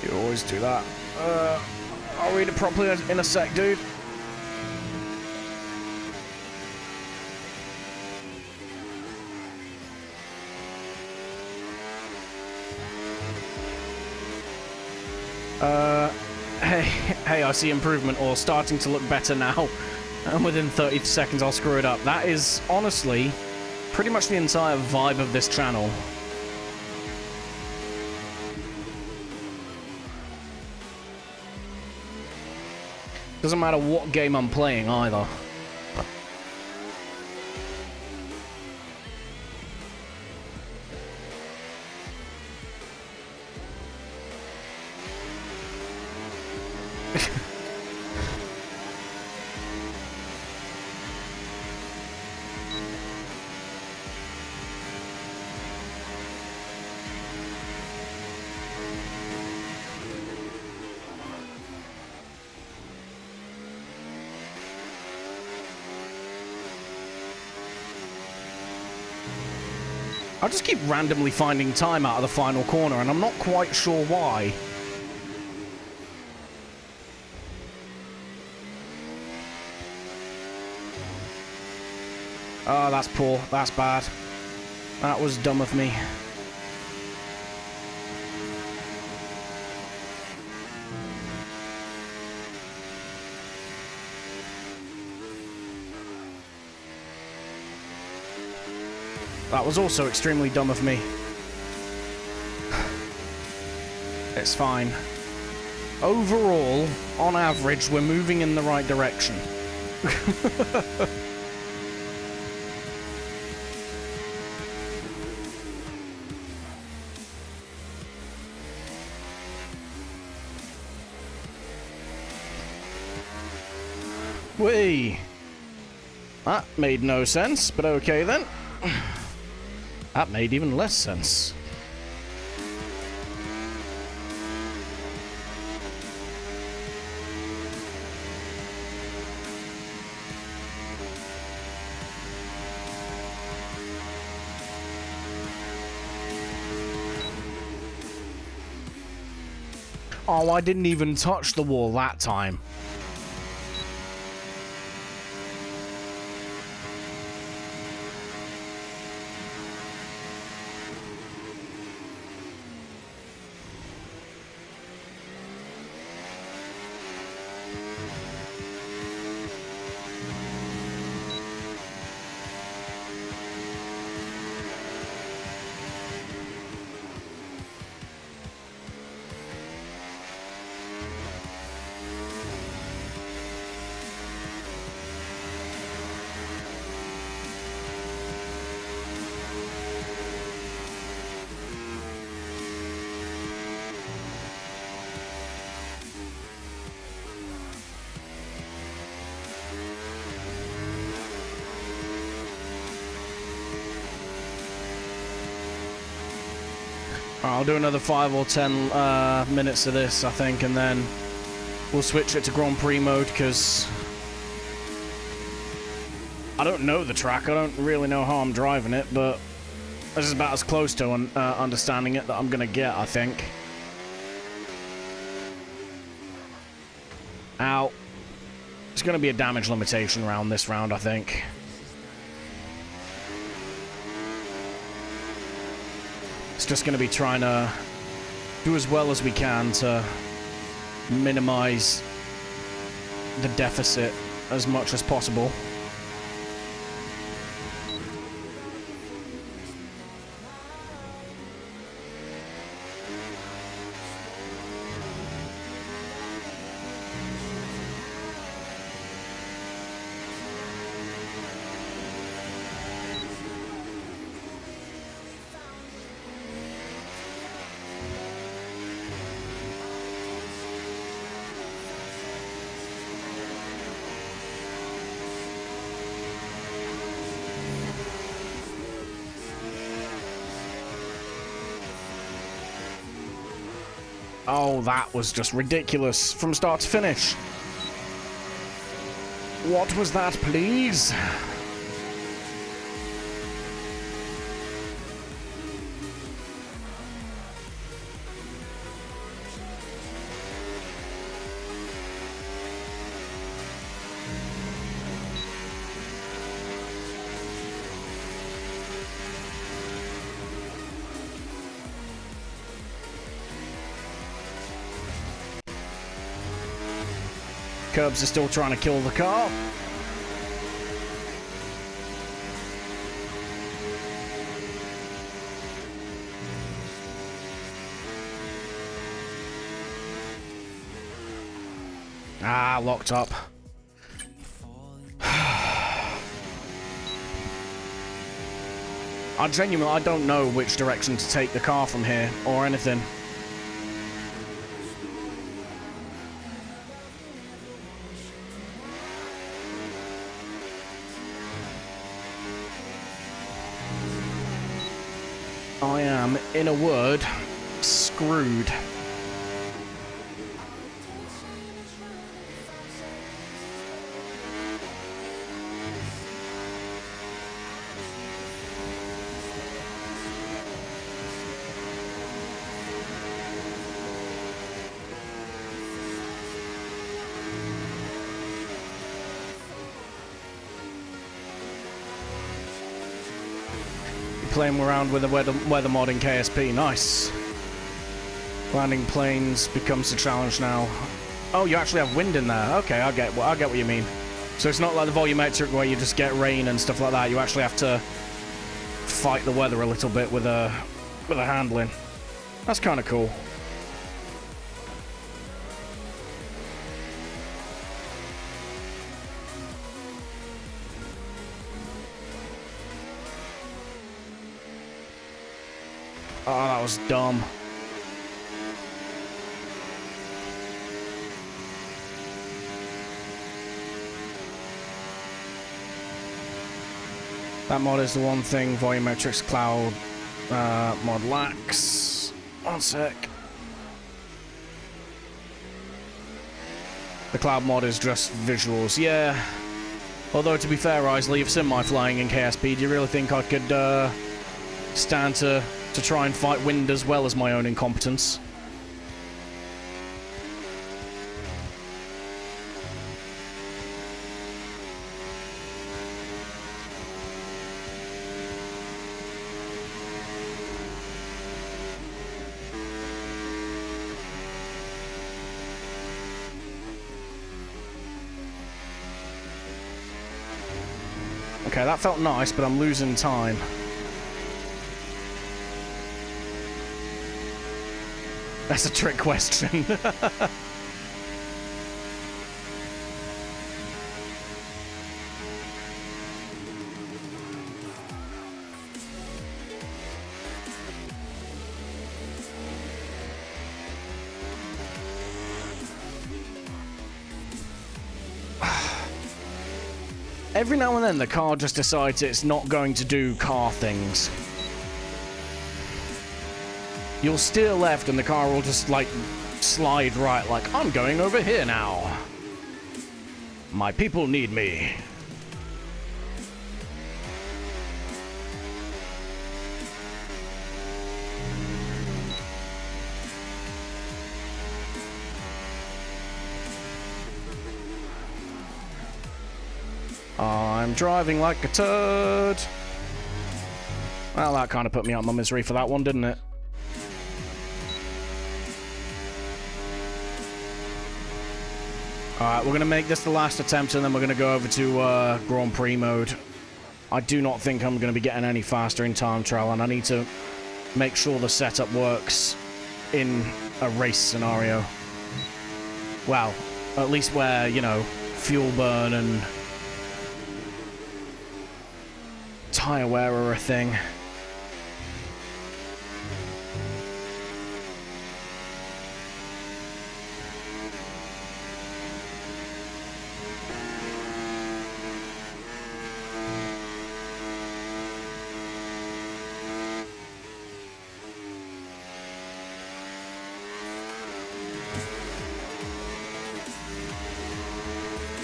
You always do that. I'll read it properly in a sec, dude. Hey, I see improvement, or starting to look better now. And within 30 seconds, I'll screw it up. That is, honestly, pretty much the entire vibe of this channel. Doesn't matter what game I'm playing, either. I just keep randomly finding time out of the final corner, and I'm not quite sure why. Oh, that's poor. That's bad. That was dumb of me. That was also extremely dumb of me. It's fine. Overall, on average, we're moving in the right direction. Whee! That made no sense, but okay then. That made even less sense. Oh, I didn't even touch the wall that time. I'll do another 5 or 10 minutes of this, I think, and then we'll switch it to Grand Prix mode, because I don't know the track. I don't really know how I'm driving it, but this is about as close to understanding it that I'm going to get, I think. Ow. There's going to be a damage limitation around this round, I think. It's just going to be trying to do as well as we can to minimize the deficit as much as possible. Oh, that was just ridiculous from start to finish. What was that, please? Curbs are still trying to kill the car. Ah, locked up. I don't know which direction to take the car from here or anything. I am, in a word, screwed. Playing around with the weather mod in KSP. Nice. Landing planes becomes a challenge now. Oh, you actually have wind in there. Okay, I get what you mean. So it's not like the volumetric where you just get rain and stuff like that. You actually have to fight the weather a little bit with a handling. That's kind of cool. Oh, that was dumb. That mod is the one thing Volumetrics Cloud mod lacks. One sec. The Cloud mod is just visuals, yeah. Although, to be fair, Isley, you've seen my flying in KSP. Do you really think I could stand to try and fight wind as well as my own incompetence? Okay, that felt nice, but I'm losing time. That's a trick question. Every now and then the car just decides it's not going to do car things. You'll steer left and the car will just, like, slide right, like, I'm going over here now. My people need me. I'm driving like a turd. Well, that kind of put me out of my misery for that one, didn't it? Alright, we're going to make this the last attempt, and then we're going to go over to Grand Prix mode. I do not think I'm going to be getting any faster in time trial, and I need to make sure the setup works in a race scenario. Well, at least where, you know, fuel burn and tire wear are a thing.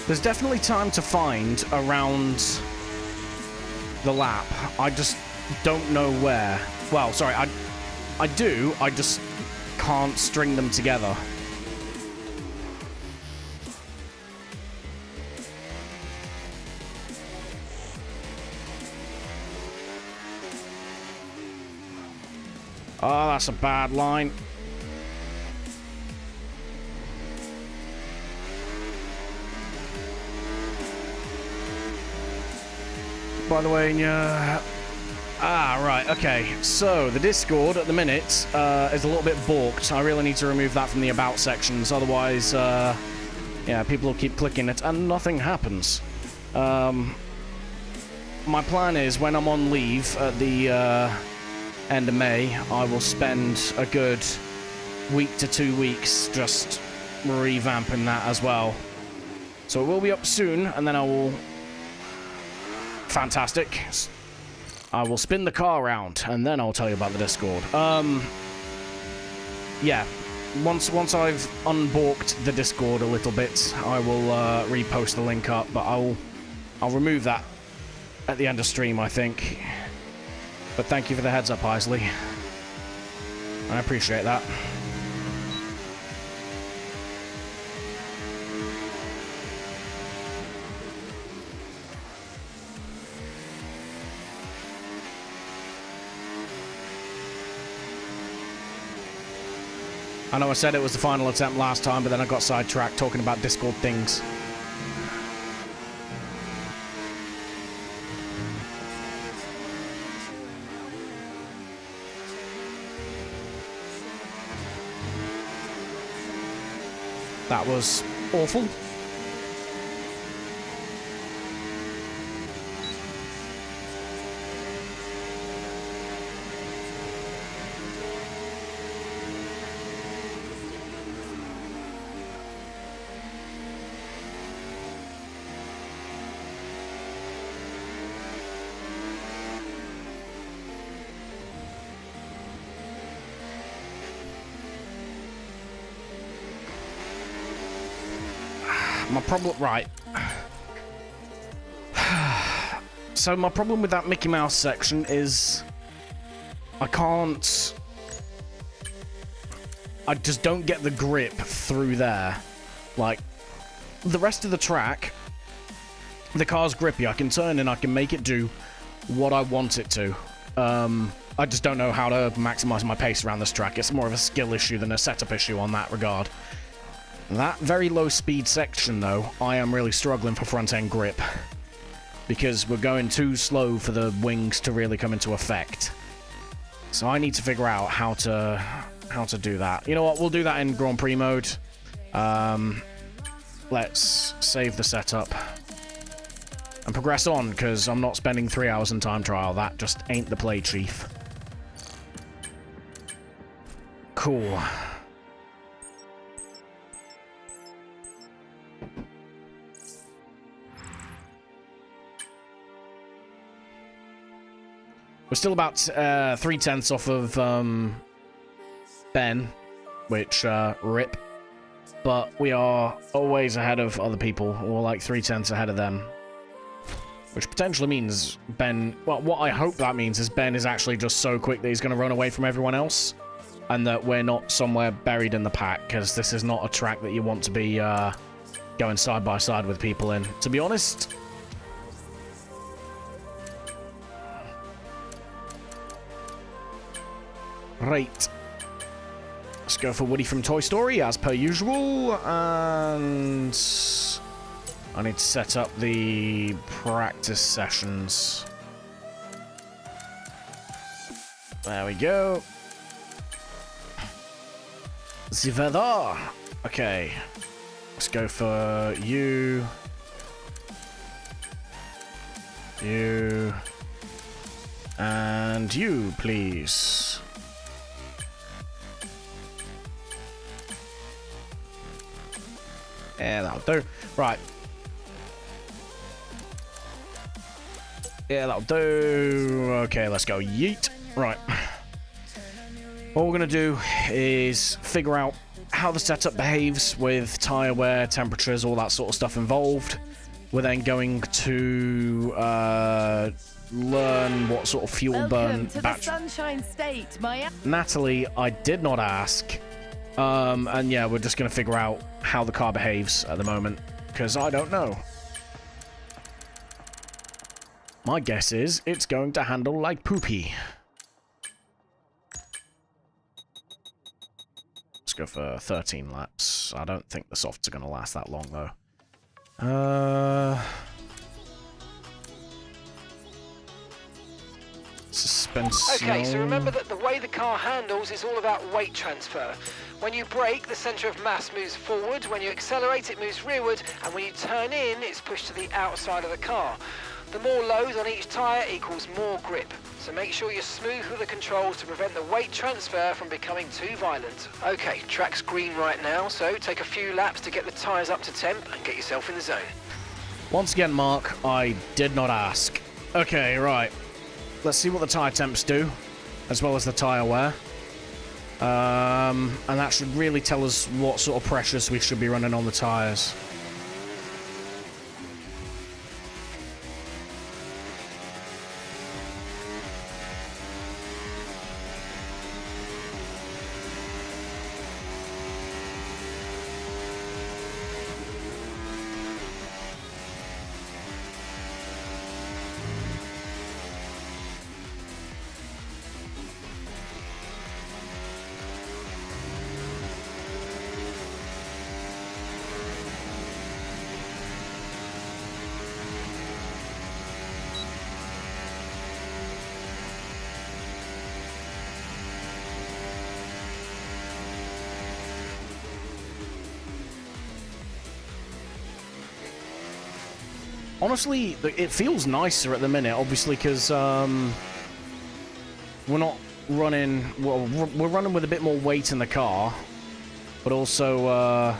There's definitely time to find around the lap. I just don't know where. Well, sorry, I do. I just can't string them together. Oh, that's a bad line. by the way, in your... Ah, right, okay. So, the Discord at the minute is a little bit balked. I really need to remove that from the About sections, otherwise, yeah, people will keep clicking it and nothing happens. My plan is, when I'm on leave at the end of May, I will spend a good week to 2 weeks just revamping that as well. So it will be up soon, and then I will... Fantastic. I will spin the car around, and then I'll tell you about the Discord. Yeah. Once I've unbalked the Discord a little bit, I will repost the link up, but I'll remove that at the end of stream, I think. But thank you for the heads up, Isley. I appreciate that. I know I said it was the final attempt last time, but then I got sidetracked talking about Discord things. That was awful. My problem... Right. So my problem with that Mickey Mouse section is... I can't... I just don't get the grip through there. Like, the rest of the track, the car's grippy. I can turn and I can make it do what I want it to. I just don't know how to maximize my pace around this track. It's more of a skill issue than a setup issue on that regard. That very low speed section, though, I am really struggling for front-end grip. Because we're going too slow for the wings to really come into effect. So I need to figure out how to do that. You know what, we'll do that in Grand Prix mode. Let's save the setup. And progress on, because I'm not spending 3 hours in time trial. That just ain't the play, Chief. Cool. We're still about 3/10 off of Ben, which, rip. But we are always ahead of other people, or like 3/10 ahead of them. Which potentially means Ben... Well, what I hope that means is Ben is actually just so quick that he's going to run away from everyone else. And that we're not somewhere buried in the pack, because this is not a track that you want to be going side by side with people in. To be honest... Right. Let's go for Woody from Toy Story, as per usual. And... I need to set up the practice sessions. There we go. The weather. Okay. Let's go for you. You. And you, please. Yeah, that'll do. Right. Yeah, that'll do. Okay, let's go. Yeet. Right. What we're going to do is figure out how the setup behaves with tyre wear, temperatures, all that sort of stuff involved. We're then going to learn what sort of fuel burn to batch. the Sunshine State, Natalie, I did not ask. And yeah, we're just going to figure out how the car behaves at the moment, because I don't know. My guess is it's going to handle like poopy. Let's go for 13 laps. I don't think the softs are going to last that long, though. Suspension. Okay, so remember that the way the car handles is all about weight transfer. When you brake, the centre of mass moves forward. When you accelerate, it moves rearward. And when you turn in, it's pushed to the outside of the car. The more load on each tyre equals more grip. So make sure you're smooth with the controls to prevent the weight transfer from becoming too violent. Okay, track's green right now, so take a few laps to get the tyres up to temp and get yourself in the zone. Once again, Mark, I did not ask. Okay, right. Let's see what the tyre temps do, as well as the tyre wear. And that should really tell us what sort of pressures we should be running on the tyres. Honestly, it feels nicer at the minute, obviously, because we're not running... Well, we're running with a bit more weight in the car, but also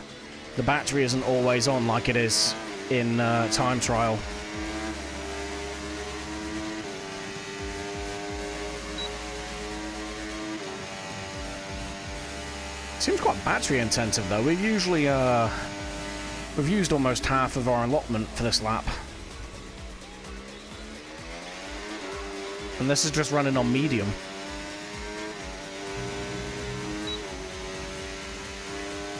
the battery isn't always on like it is in time trial. Seems quite battery intensive, though. We've usually... we've used almost half of our allotment for this lap. And this is just running on medium.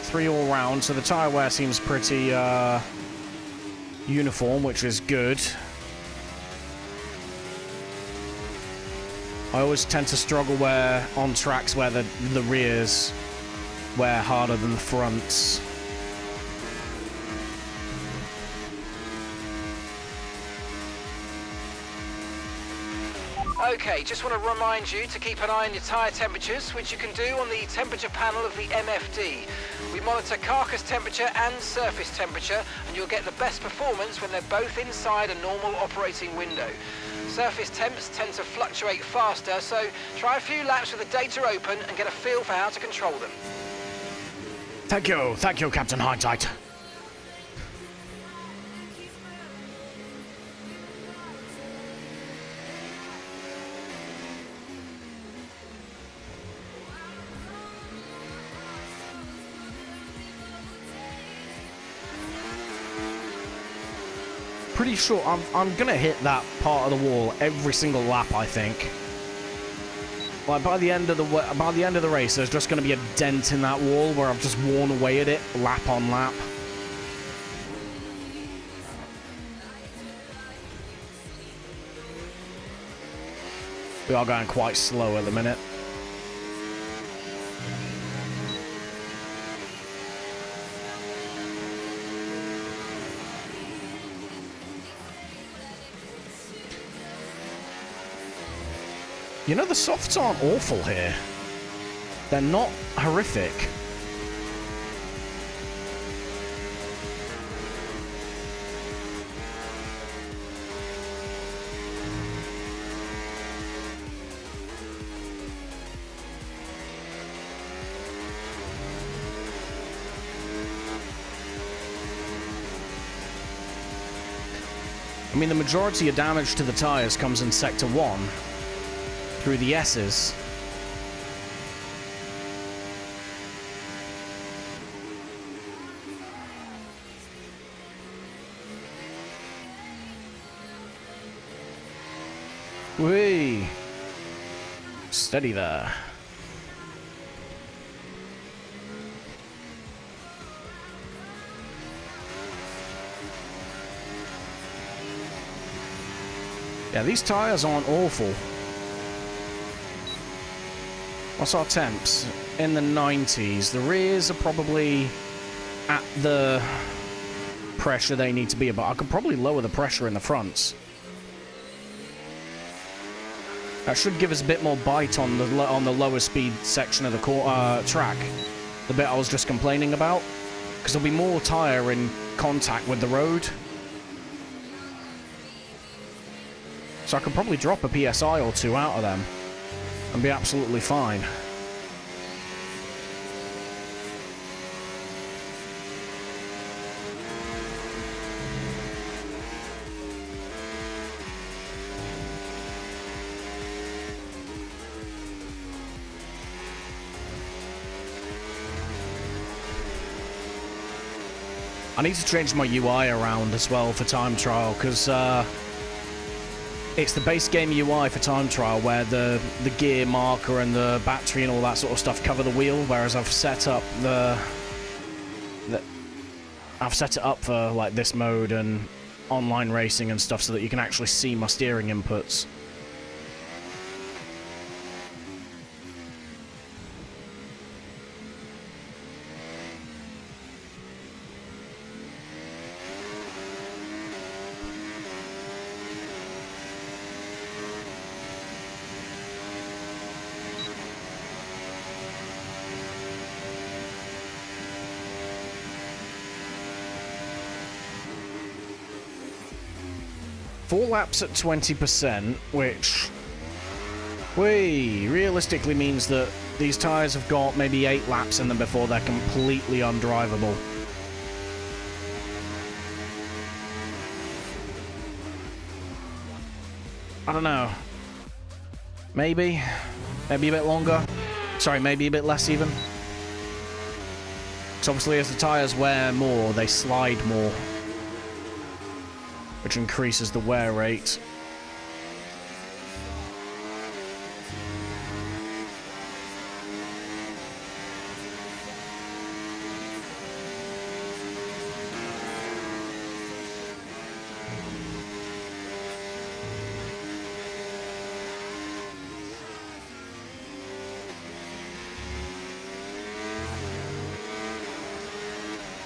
Three all round, so the tyre wear seems pretty uniform, which is good. I always tend to struggle where on tracks where the rears wear harder than the fronts. Okay, just want to remind you to keep an eye on your tyre temperatures, which you can do on the temperature panel of the MFD. We monitor carcass temperature and surface temperature, and you'll get the best performance when they're both inside a normal operating window. Surface temps tend to fluctuate faster, so try a few laps with the data open and get a feel for how to control them. Thank you, Captain Hindsight. Pretty sure I'm gonna hit that part of the wall every single lap, I think. Like by the end of the race, there's just gonna be a dent in that wall where I've just worn away at it lap on lap. We are going quite slow at the minute. You know, the softs aren't awful here. They're not horrific. I mean, the majority of damage to the tires comes in Sector 1. Through the S's. Whee! Steady there. Yeah, these tires aren't awful. What's our temps? In the 90s. The rears are probably at the pressure they need to be, but I could probably lower the pressure in the fronts. That should give us a bit more bite on the lower speed section of the track. The bit I was just complaining about. Because there'll be more tyre in contact with the road. So I could probably drop a PSI or two out of them and be absolutely fine. I need to change my UI around as well for time trial, because it's the base game UI for time trial where the gear marker and the battery and all that sort of stuff cover the wheel, whereas I've set up I've set it up for like this mode and online racing and stuff so that you can actually see my steering inputs. Four laps at 20%, which realistically means that these tyres have got maybe 8 laps in them before they're completely undrivable. I don't know. Maybe a bit longer. Sorry, maybe a bit less even. Because obviously as the tyres wear more, they slide more, which increases the wear rate.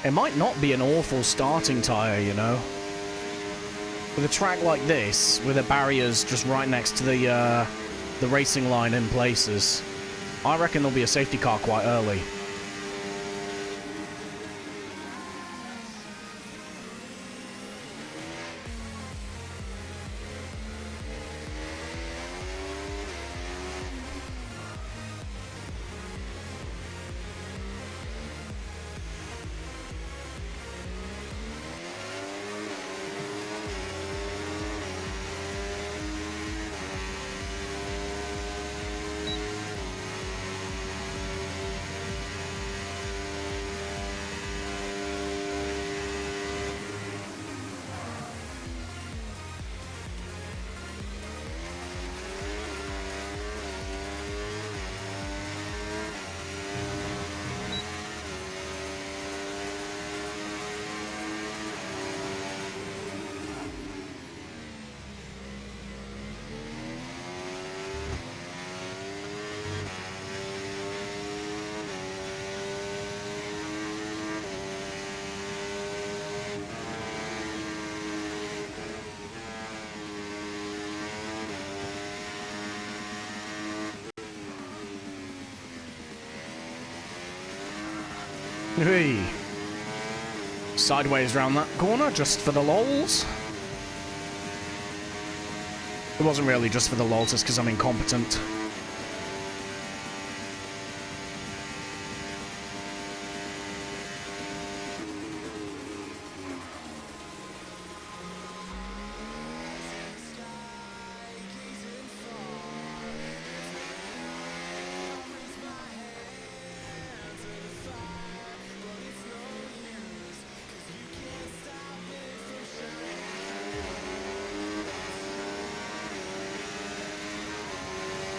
It might not be an awful starting tyre, you know. With a track like this, with the barriers just right next to the racing line in places, I reckon there'll be a safety car quite early. Hey. Sideways round that corner, just for the lols. It wasn't really just for the lols, it's because I'm incompetent.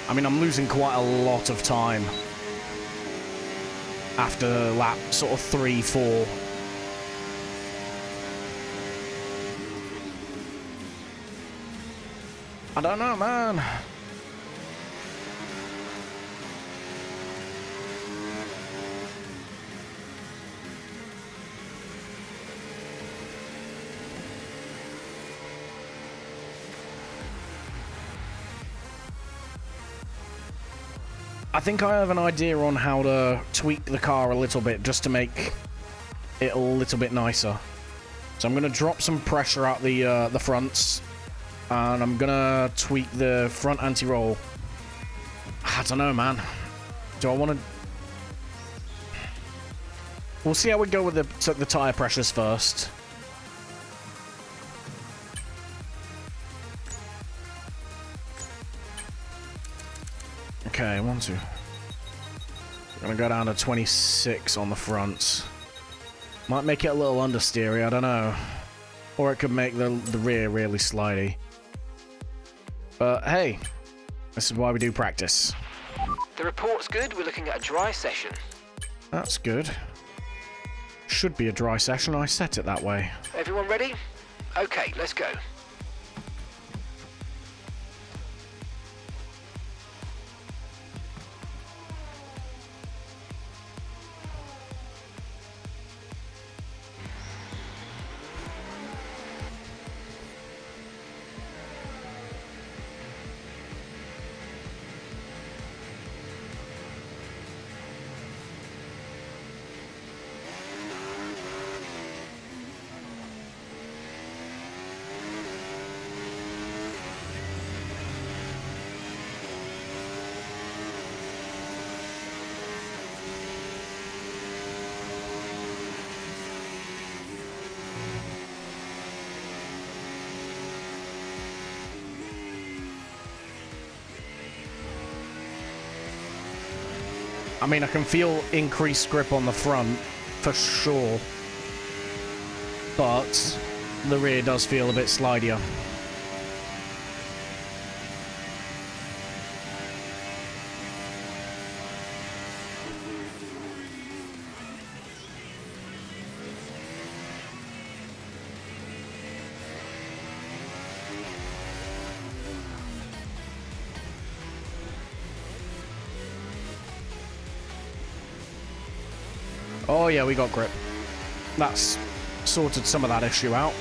I mean, I'm losing quite a lot of time after lap sort of 3, 4. I don't know, man. I think I have an idea on how to tweak the car a little bit just to make it a little bit nicer. So I'm going to drop some pressure out the fronts, and I'm going to tweak the front anti-roll. I don't know, man. Do I want to... We'll see how we go with the tire pressures first. Okay, 1, 2. I'm gonna go down to 26 on the fronts. Might make it a little understeery, I don't know. Or it could make the rear really slidey. But hey, this is why we do practice. The report's good. We're looking at a dry session. That's good. Should be a dry session. I set it that way. Everyone ready? Okay, let's go. I mean, I can feel increased grip on the front, for sure. But the rear does feel a bit slidier. Oh yeah, we got grip. That's sorted some of that issue out.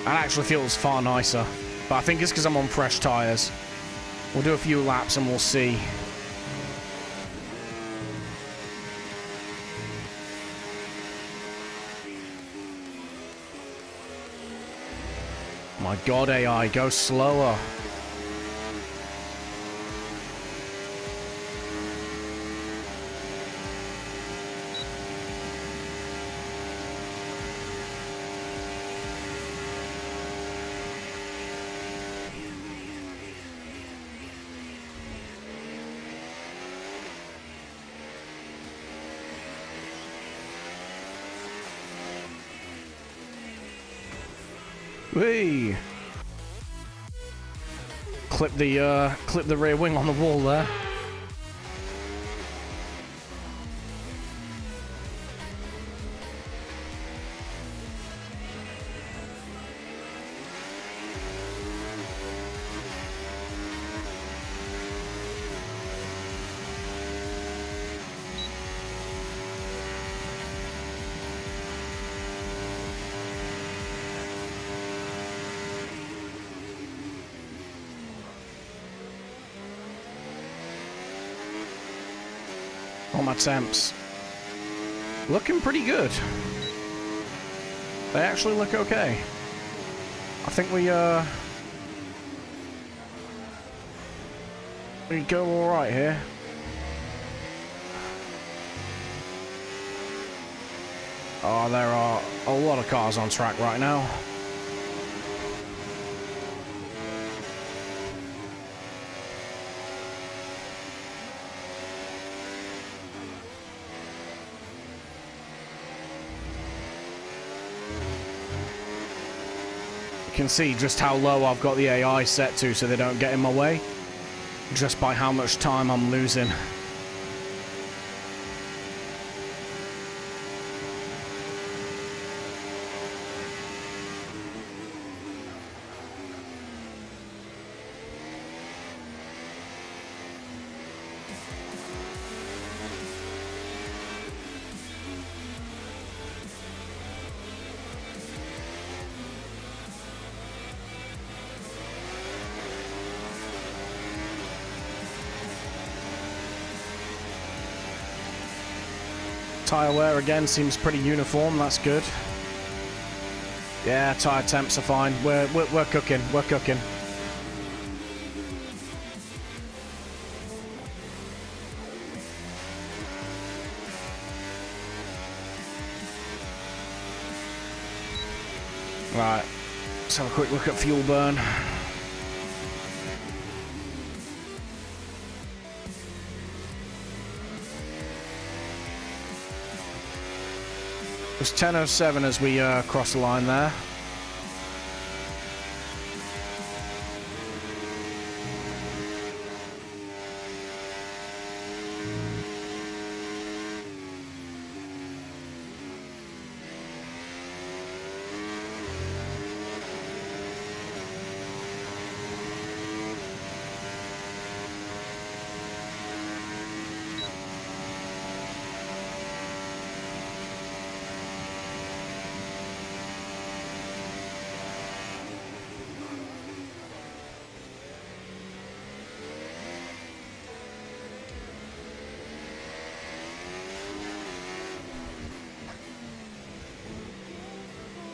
That actually feels far nicer, but I think it's because I'm on fresh tyres. We'll do a few laps and we'll see. My God, AI, go slower. Whee! Clip the rear wing on the wall there. On my temps. Looking pretty good. They actually look okay. I think we go alright here. Oh, there are a lot of cars on track right now. can see just how low I've got the AI set to so they don't get in my way, just by how much time I'm losing. Tyre wear again seems pretty uniform, that's good. Yeah, tyre temps are fine. We're cooking, we're cooking. Right, let's have a quick look at fuel burn. It was 10:07 as we crossed the line there.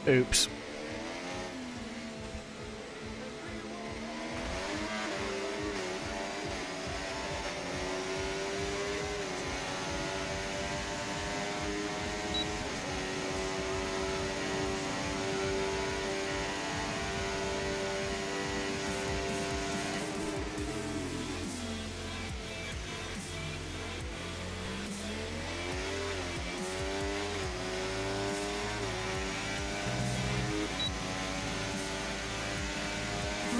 Oops.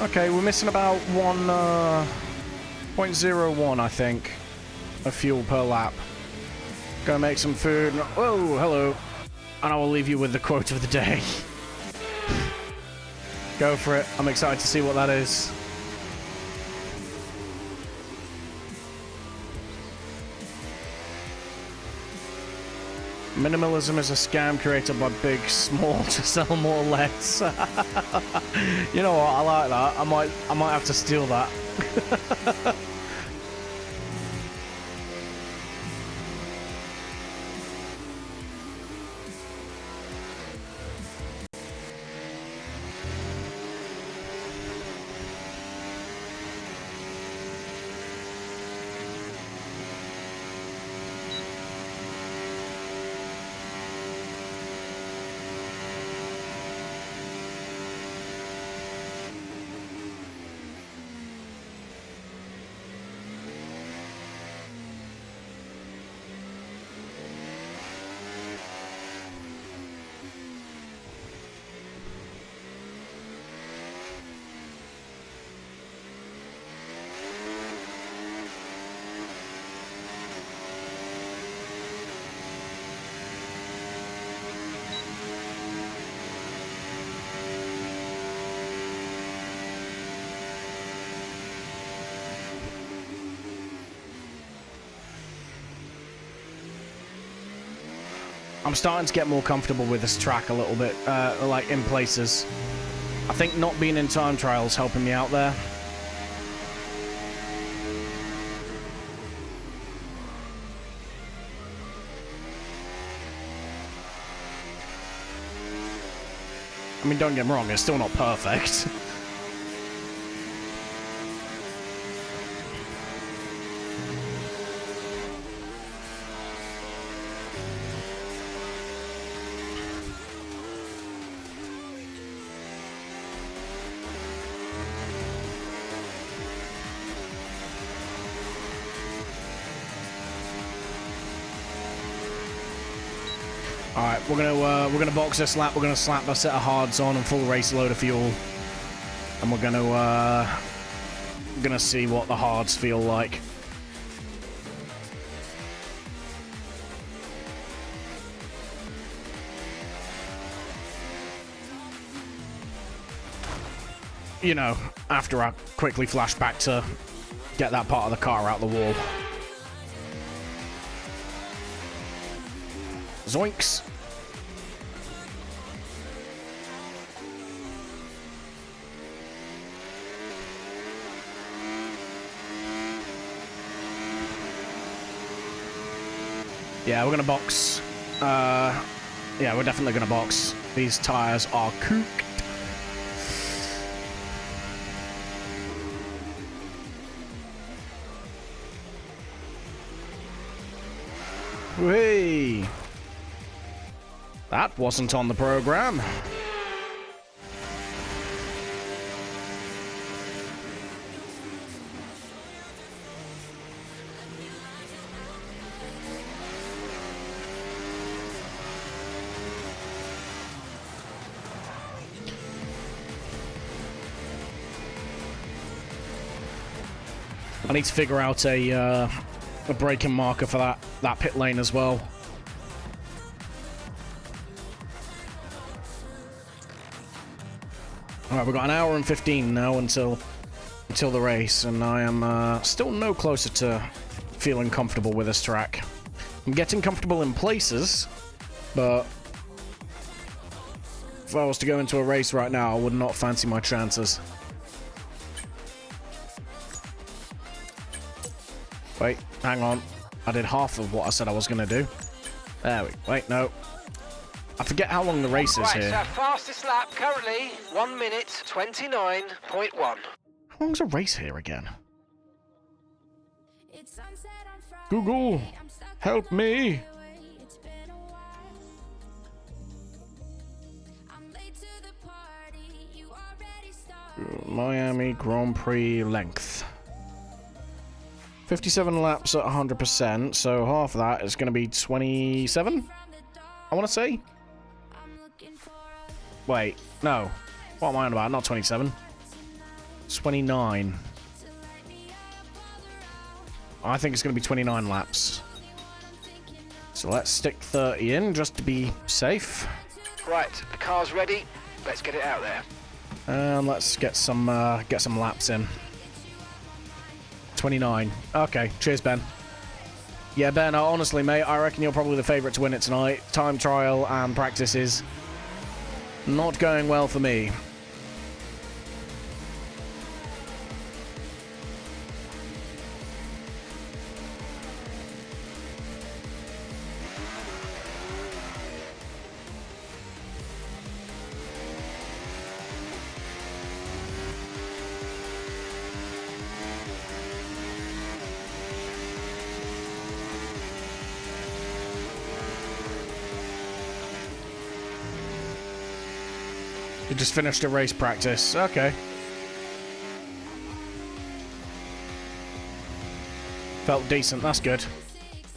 Okay, we're missing about 1.01, I think, of fuel per lap. Gonna make some food. Whoa, hello. And I will leave you with the quote of the day. Go for it. I'm excited to see what that is. Minimalism is a scam created by big, small to sell more less. You know what? I like that. I might have to steal that. I'm starting to get more comfortable with this track a little bit, like in places. I think not being in time trials helping me out there. I mean, don't get me wrong, it's still not perfect. Alright, we're gonna box this lap, we're gonna slap a set of hards on and full race load of fuel. And we're gonna see what the hards feel like. You know, after I quickly flash back to get that part of the car out the wall. Zoinks. Yeah, we're gonna box. Yeah, we're definitely gonna box. These tires are cooked. Hey, that wasn't on the program. I need to figure out a braking marker for that pit lane as well. Alright, we've got an hour and 15 now until the race, and I am still no closer to feeling comfortable with this track. I'm getting comfortable in places, but if I was to go into a race right now, I would not fancy my chances. Wait, hang on. I did half of what I said I was going to do. There we go. Wait, no. I forget how long the race is here. Right, so fastest lap currently 1 minute 29.1. How long's a race here again? Google, help me. Miami Grand Prix length. 57 laps at 100%, so half of that is going to be 27, I want to say. Wait, no. What am I on about? Not 27. 29. I think it's going to be 29 laps. So let's stick 30 in just to be safe. Right, the car's ready. Let's get it out there. And let's get some laps in. 29. Okay, cheers, Ben. Yeah, Ben, honestly, mate, I reckon you're probably the favourite to win it tonight. Time trial and practice is not going well for me. You just finished a race practice. Okay. Felt decent. That's good.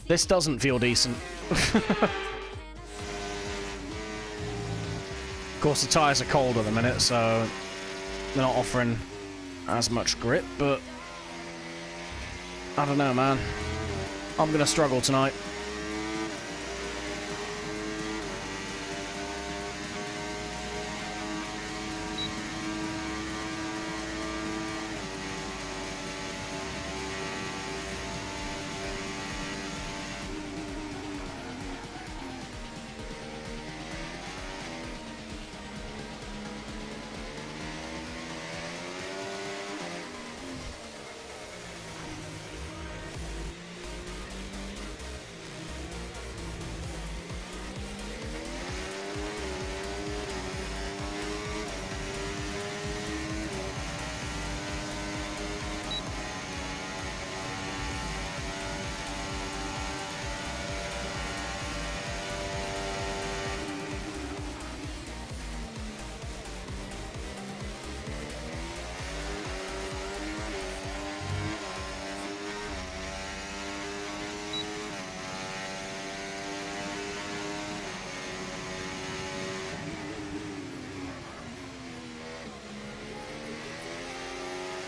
This doesn't feel decent. Of course, the tyres are cold at the minute, so they're not offering as much grip, but I don't know, man. I'm going to struggle tonight.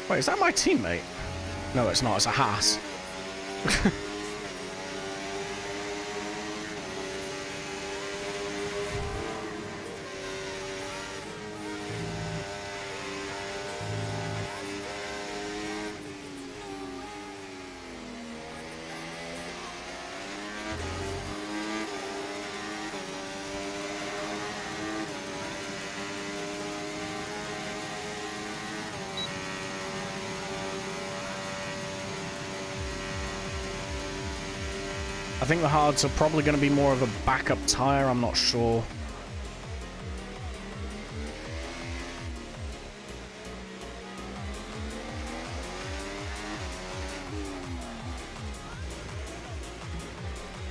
Wait, is that my teammate? No, it's not. It's a Haas. I think the hards are probably going to be more of a backup tire. I'm not sure.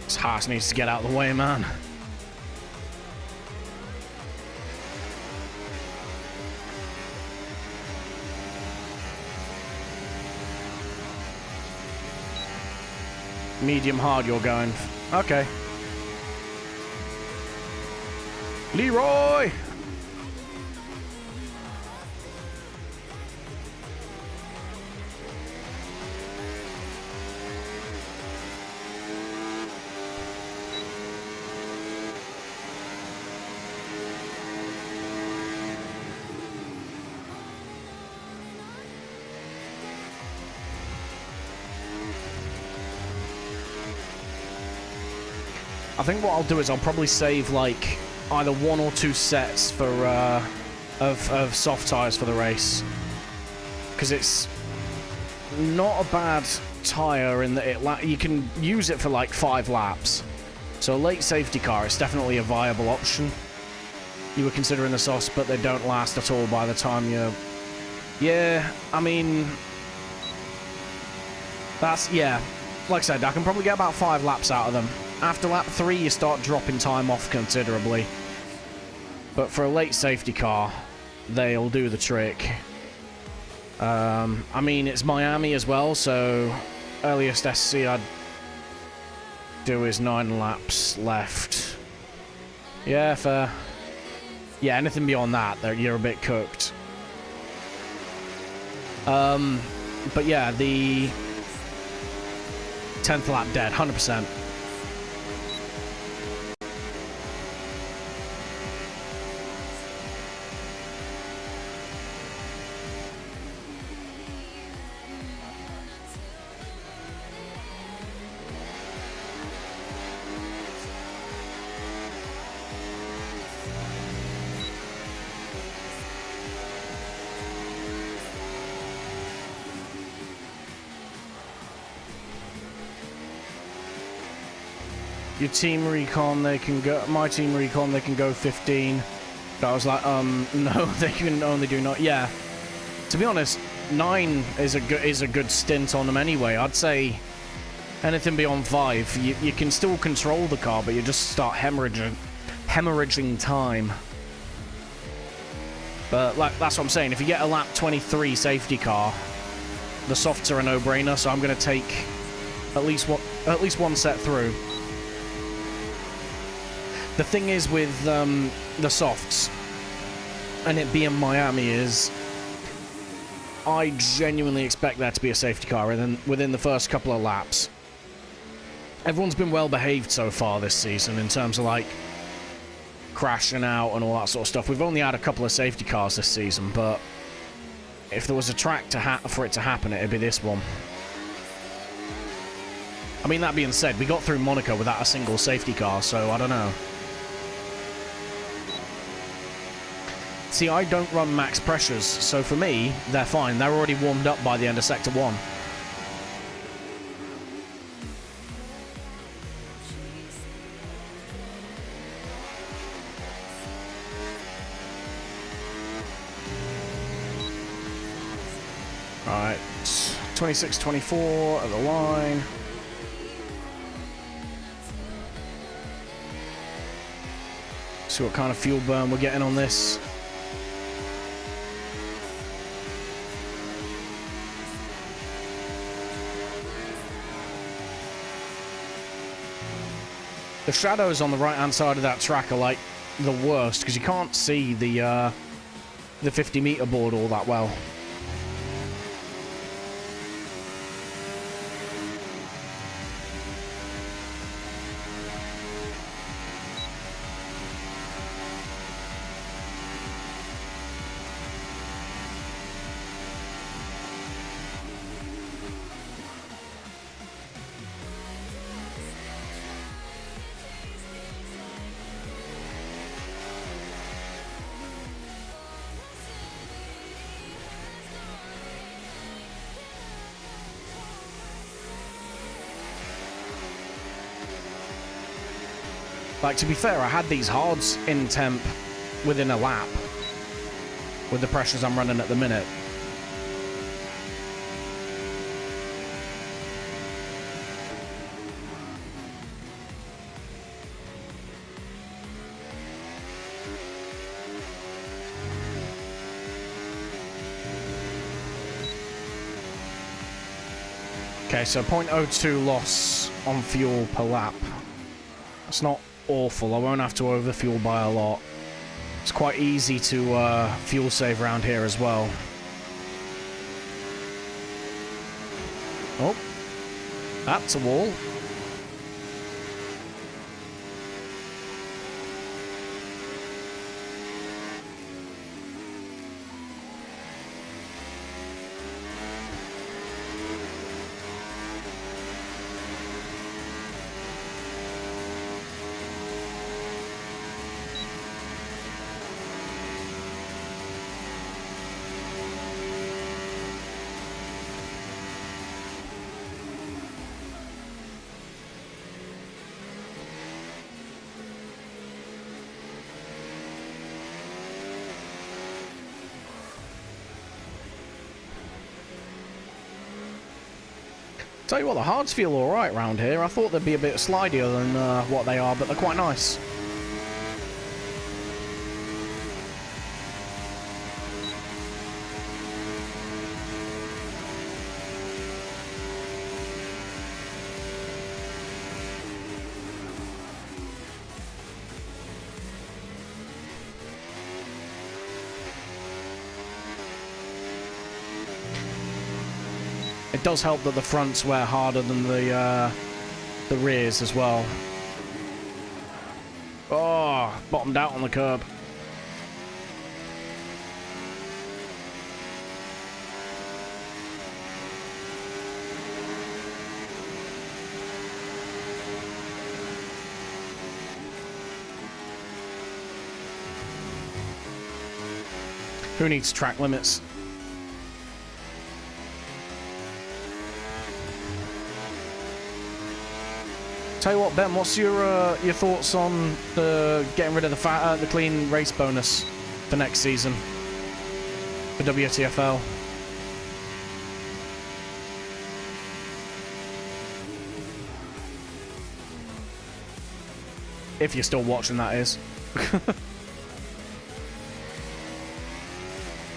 This Haas needs to get out of the way, man. Medium hard you're going. Okay. Leroy! I think what I'll do is I'll probably save like either 1 or 2 sets for of soft tires for the race, because it's not a bad tire in that you can use it for like 5 laps. So a late safety car is definitely a viable option. You were considering the softs, but they don't last at all by the time you're... Yeah, I mean... That's... Yeah. Like I said, I can probably get about 5 laps out of them. After lap 3, you start dropping time off considerably. But for a late safety car, they'll do the trick. I mean, it's Miami as well, so earliest SC I'd do is 9 laps left. Yeah, fair. Yeah, anything beyond that, you're a bit cooked. But yeah, the 10th lap dead, 100%. Your team recon, they can go. My team recon, they can go 15. But I was like, no, they can only do not. Yeah, to be honest, 9 is a good stint on them anyway. I'd say anything beyond 5, you can still control the car, but you just start hemorrhaging time. But like that's what I'm saying. If you get a lap 23 safety car, the softs are a no-brainer. So I'm going to take at least one set through. The thing is with the softs, and it being Miami, is I genuinely expect there to be a safety car within the first couple of laps. Everyone's been well behaved so far this season in terms of like crashing out and all that sort of stuff. We've only had a couple of safety cars this season, but if there was a track for it to happen, it'd be this one. I mean, that being said, we got through Monaco without a single safety car, so I don't know. See, I don't run max pressures, so for me, they're fine. They're already warmed up by the end of Sector 1. Alright, 26-24 at the line. See what kind of fuel burn we're getting on this. The shadows on the right-hand side of that track are like the worst because you can't see the 50-meter board all that well. Like, to be fair, I had these hards in temp within a lap with the pressures I'm running at the minute. Okay, so 0.02 loss on fuel per lap. It's not awful. I won't have to overfuel by a lot. It's quite easy to fuel save around here as well. Oh, that's a wall. Tell you what, the hards feel alright around here. I thought they'd be a bit slidier than what they are, but they're quite nice. It does help that the fronts wear harder than the rears as well. Oh, bottomed out on the curb. Who needs track limits? Tell you what, Ben, what's your thoughts on the getting rid of the clean race bonus for next season for WTFL? If you're still watching, that is.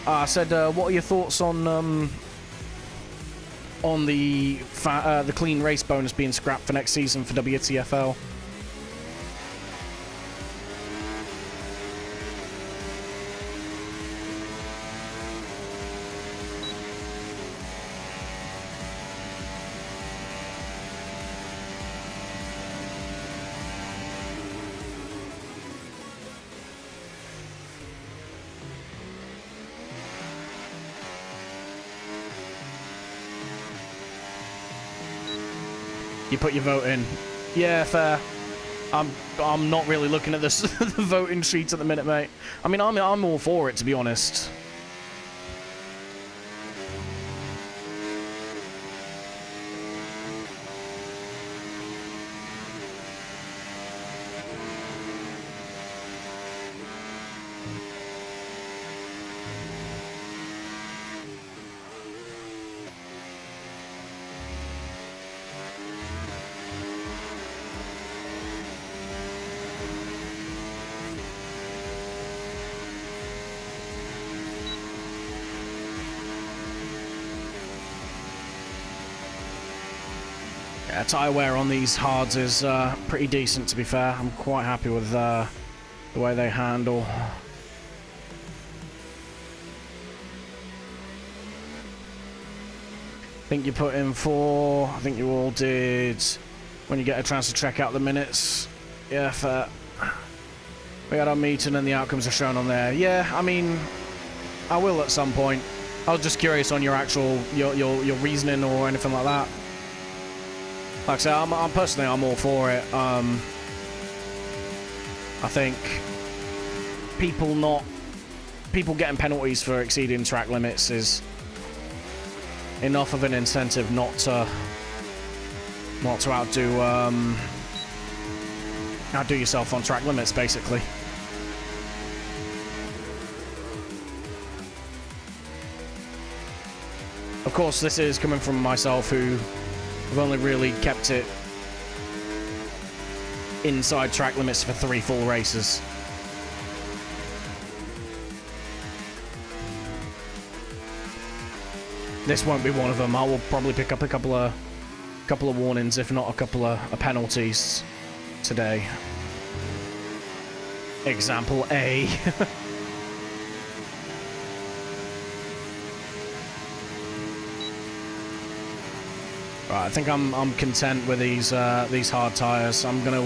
I said, what are your thoughts on the clean race bonus being scrapped for next season for WTFL? You put your vote in. Yeah, fair. I'm not really looking at this the voting sheet at the minute, mate. I mean, I'm all for it, to be honest. Yeah, tyre wear on these hards is pretty decent, to be fair. I'm quite happy with the way they handle. I think you put in 4. I think you all did. When you get a chance to check out the minutes. Yeah, fair. We had our meeting and the outcomes are shown on there. Yeah, I mean, I will at some point. I was just curious on your actual, your reasoning or anything like that. Like I say, I'm personally, I'm all for it. I think people getting penalties for exceeding track limits is enough of an incentive not to outdo outdo yourself on track limits, basically. Of course, this is coming from myself, who have only really kept it inside track limits for 3 full races. This won't be one of them. I will probably pick up a couple of warnings, if not a couple of penalties today. Example A. Right, I think I'm content with these hard tires. I'm gonna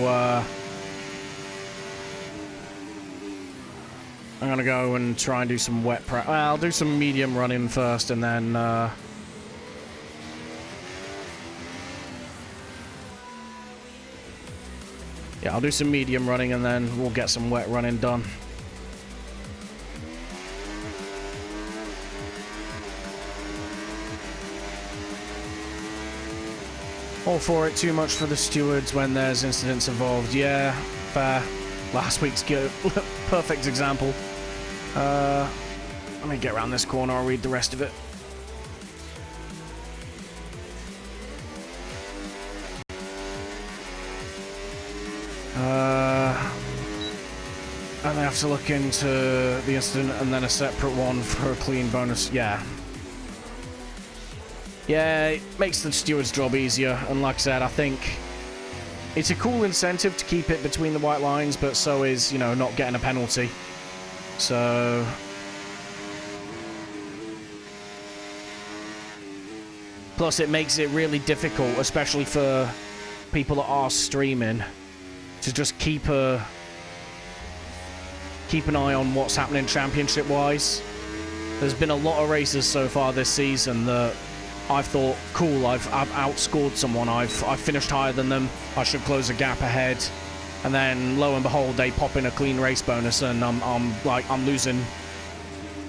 go and try and do some wet prep. Well, I'll do some medium running first, and then yeah, I'll do some medium running, and then we'll get some wet running done. All for it, too much for the stewards when there's incidents involved. Yeah, fair. Last week's perfect example. Let me get around this corner, I'll read the rest of it. And I have to look into the incident and then a separate one for a clean bonus. Yeah. Yeah, it makes the steward's job easier, and like I said, I think it's a cool incentive to keep it between the white lines, but so is, you know, not getting a penalty. So plus it makes it really difficult, especially for people that are streaming, to just keep an eye on what's happening championship-wise. There's been a lot of races so far this season that I've thought, cool, I've outscored someone, I've finished higher than them, I should close a gap ahead, and then lo and behold, they pop in a clean race bonus, and I'm losing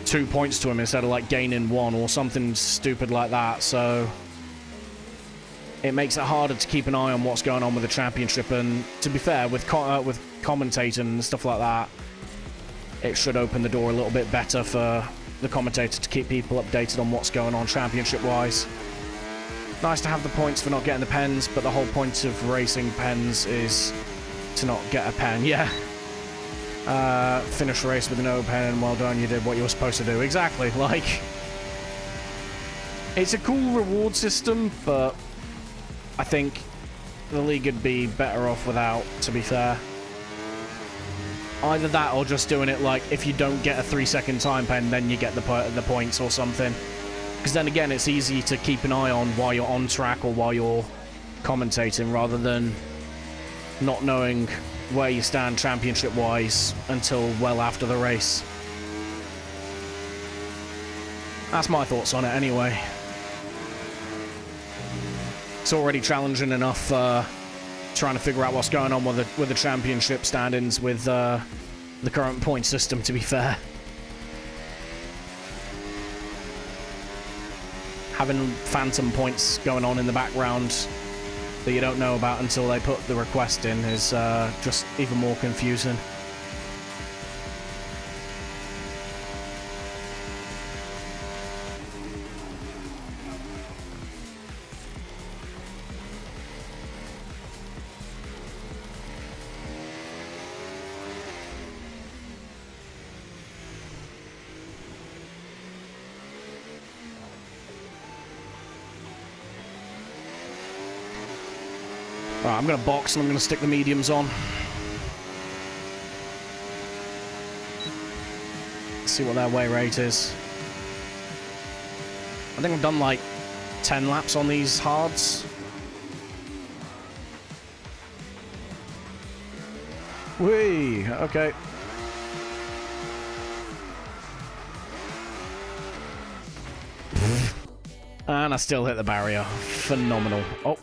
2 points to him instead of like gaining 1 or something stupid like that. So it makes it harder to keep an eye on what's going on with the championship. And to be fair, with commentating and stuff like that, it should open the door a little bit better for the commentator to keep people updated on what's going on championship-wise. Nice to have the points for not getting the pens, but the whole point of racing pens is to not get a pen. Yeah. Finish a race with no pen, well done, you did what you were supposed to do. Exactly, like... It's a cool reward system, but I think the league would be better off without, to be fair. Either that or just doing it like, if you don't get a 3-second time pen, then you get the points or something. Because then again, it's easy to keep an eye on while you're on track or while you're commentating, rather than not knowing where you stand championship-wise until well after the race. That's my thoughts on it anyway. It's already challenging enough trying to figure out what's going on with the championship standings with the current point system, to be fair. Having phantom points going on in the background that you don't know about until they put the request in is just even more confusing. Alright, I'm going to box and I'm going to stick the mediums on. See what their weigh rate is. I think I've done like 10 laps on these hards. Whee! Okay. And I still hit the barrier. Phenomenal. Oh.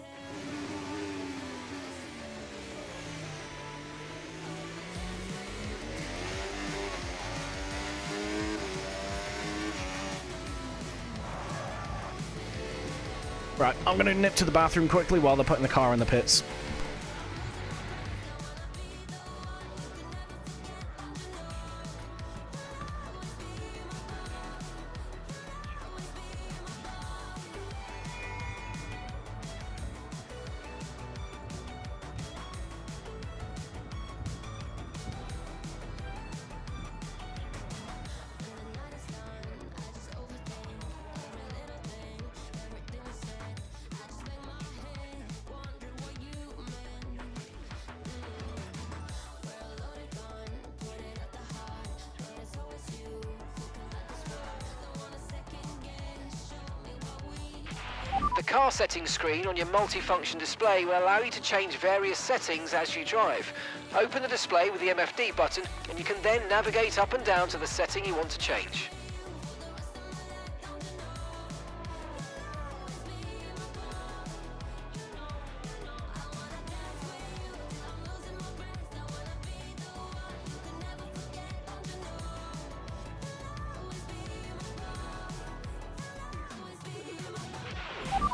Right, I'm going to nip to the bathroom quickly while they're putting the car in the pits. car settings screen on your multifunction display will allow you to change various settings as you drive. Open the display with the MFD button and you can then navigate up and down to the setting you want to change.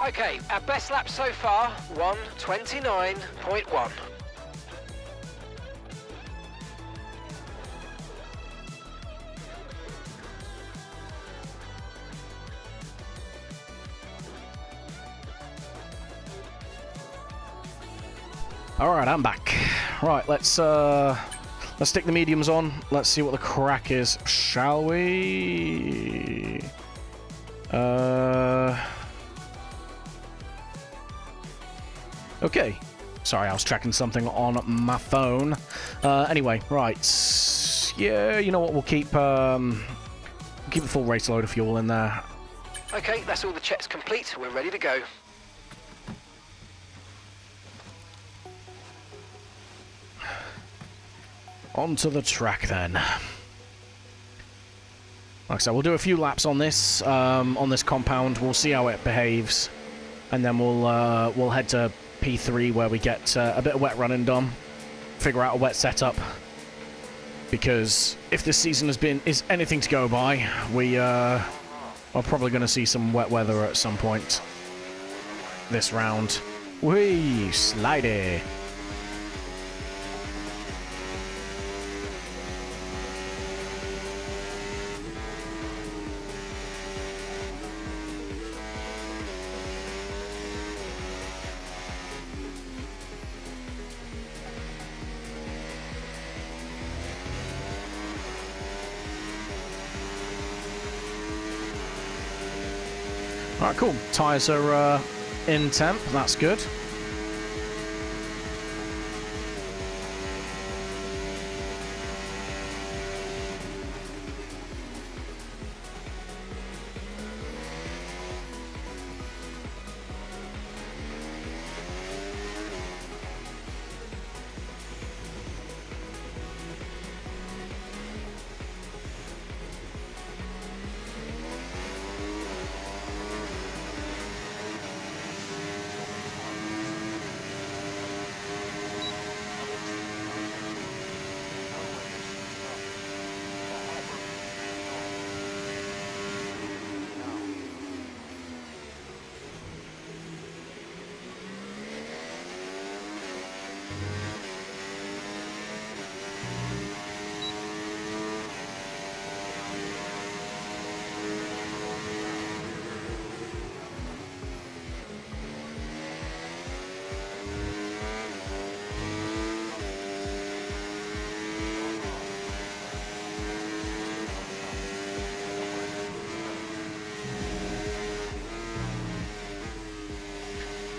Okay, our best lap so far, 1:29.1. All right, I'm back. Right, let's stick the mediums on. Let's see what the crack is, shall we? Okay. Sorry, I was tracking something on my phone. Anyway, right. Yeah, you know what? We'll keep a full race load of fuel in there. Okay, that's all the checks complete. We're ready to go. Onto the track then. Like I said, we'll do a few laps on this compound. We'll see how it behaves, and then we'll head to P3 where we get a bit of wet running done, figure out a wet setup. Because if this season is anything to go by, we are probably going to see some wet weather at some point this round. Whee, slidey. Alright, cool. Tyres are in temp. That's good.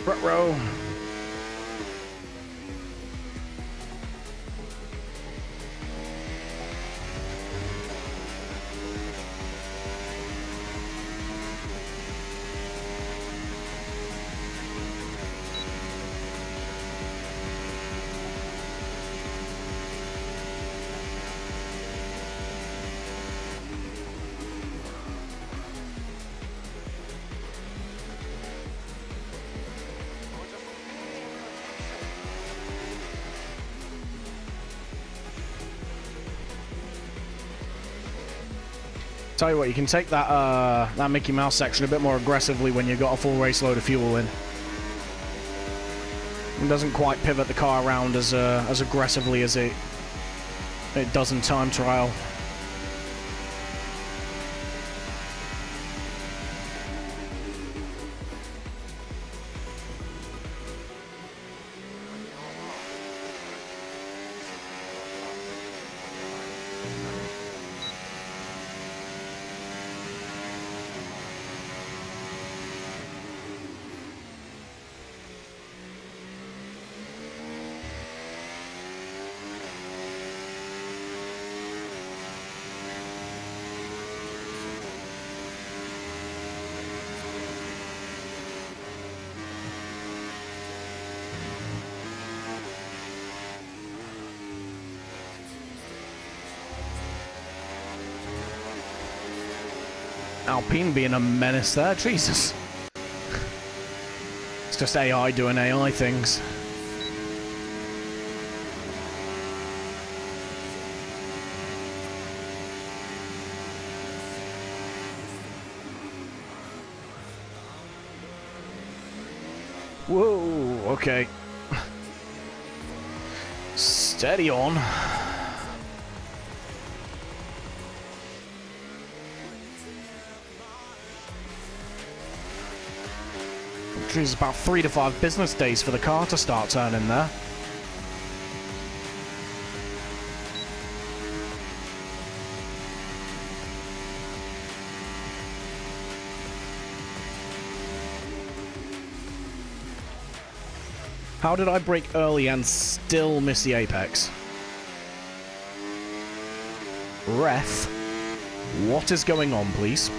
Front row. Tell you what, you can take that Mickey Mouse section a bit more aggressively when you've got a full race load of fuel in. It doesn't quite pivot the car around as aggressively as it does in time trial. Alpine being a menace there. Jesus. It's just AI doing AI things. Whoa, okay. Steady on. It's about 3 to 5 business days for the car to start turning there. How did I brake early and still miss the apex? Ref, what is going on, please?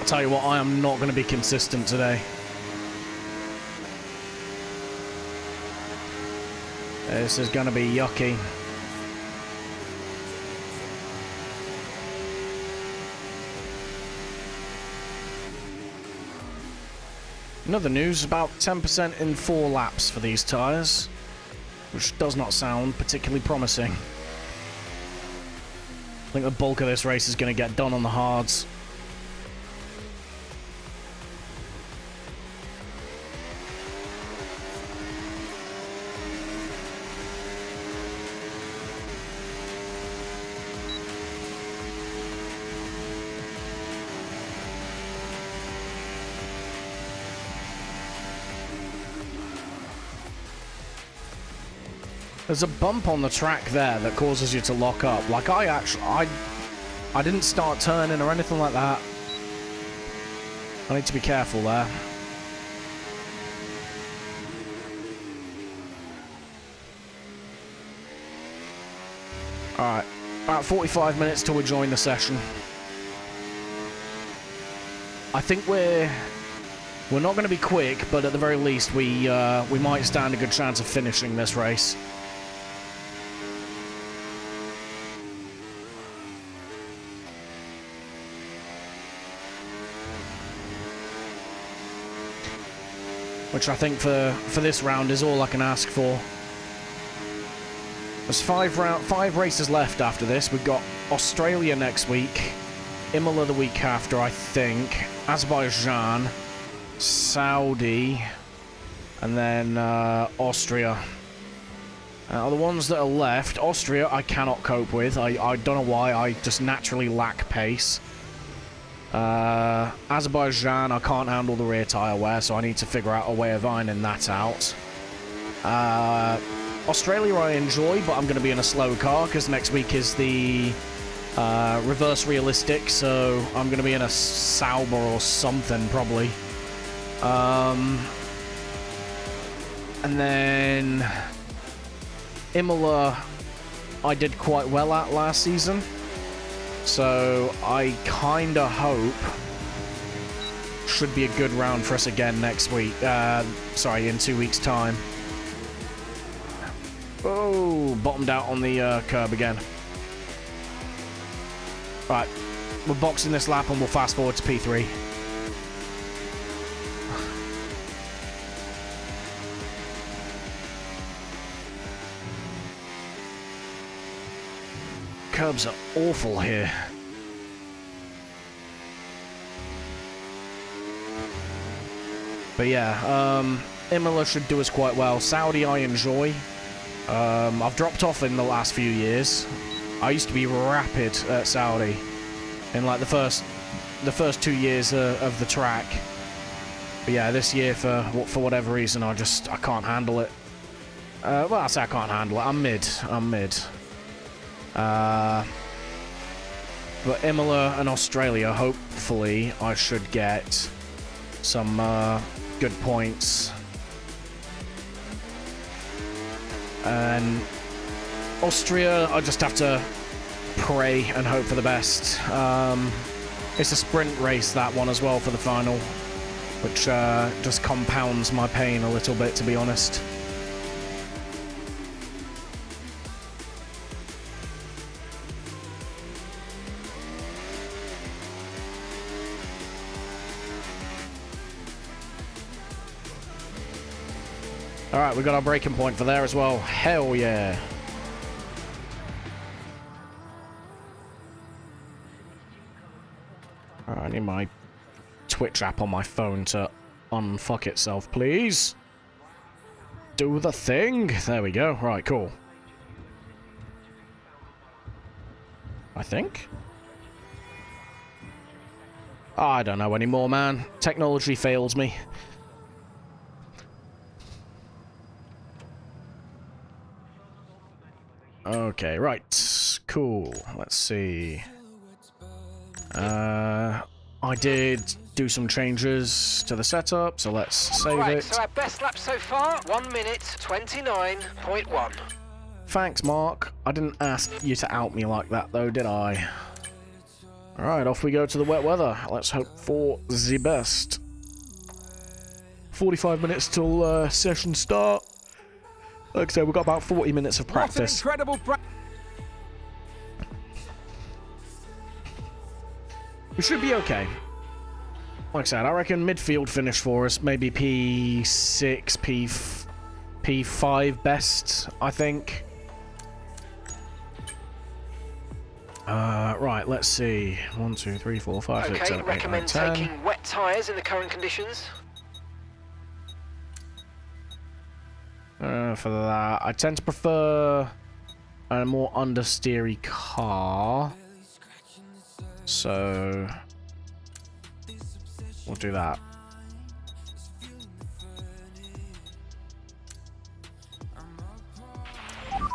Tell you what, I am not going to be consistent today. This is going to be yucky. In other news, about 10% in 4 laps for these tyres, which does not sound particularly promising. I think the bulk of this race is going to get done on the hards. There's a bump on the track there that causes you to lock up. Like, I didn't start turning or anything like that. I need to be careful there. Alright, about 45 minutes till we join the session. I think we're not going to be quick, but at the very least we might stand a good chance of finishing this race. Which I think for this round is all I can ask for. There's 5 races left after this. We've got Australia next week, Imola the week after, I think, Azerbaijan, Saudi, and then Austria. The ones that are left, Austria I cannot cope with. I don't know why, I just naturally lack pace. Azerbaijan, I can't handle the rear tyre wear, so I need to figure out a way of ironing that out. Australia I enjoy, but I'm going to be in a slow car, because next week is the reverse realistic, so I'm going to be in a Sauber or something, probably. And then Imola I did quite well at last season. So I kind of hope should be a good round for us again next week. Sorry, in 2 weeks' time. Oh, bottomed out on the curb again. Right, we're boxing this lap and we'll fast forward to P3. Curbs are awful here. But yeah, Imola should do us quite well. Saudi I enjoy. I've dropped off in the last few years. I used to be rapid at Saudi in like the first 2 years of the track. But yeah, this year for whatever reason I can't handle it. Well, I say I can't handle it. I'm mid. But Imola and Australia, hopefully, I should get some good points. And Austria, I just have to pray and hope for the best. It's a sprint race, that one as well, for the final, which just compounds my pain a little bit, to be honest. Alright, we got our breaking point for there as well. Hell yeah. Alright, I need my Twitch app on my phone to unfuck itself, please. Do the thing. There we go. Right, cool. I think. I don't know anymore, man. Technology fails me. Okay, right. Cool. Let's see. I did do some changes to the setup, so let's save it. So our best lap so far, 1 minute 29.1. Thanks, Mark. I didn't ask you to out me like that, though, did I? Alright, off we go to the wet weather. Let's hope for the best. 45 minutes till session start. Like I said, we've got about 40 minutes of practice. What an incredible We should be okay. Like I said, I reckon midfield finish for us. Maybe P6, P5 best, I think. Right, let's see. 1, 2, 3, 4, 5, 6, 7, 8, 9, 10. Okay, recommend taking wet tyres in the current conditions. For that, I tend to prefer a more understeery car. So we'll do that.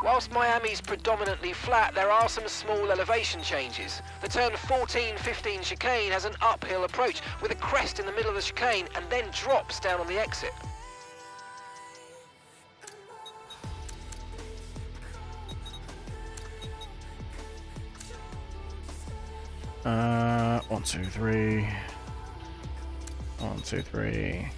Whilst Miami's predominantly flat, there are some small elevation changes. The turn 14-15 chicane has an uphill approach with a crest in the middle of the chicane and then drops down on the exit. 1, 2, 3. 1, 2, 3.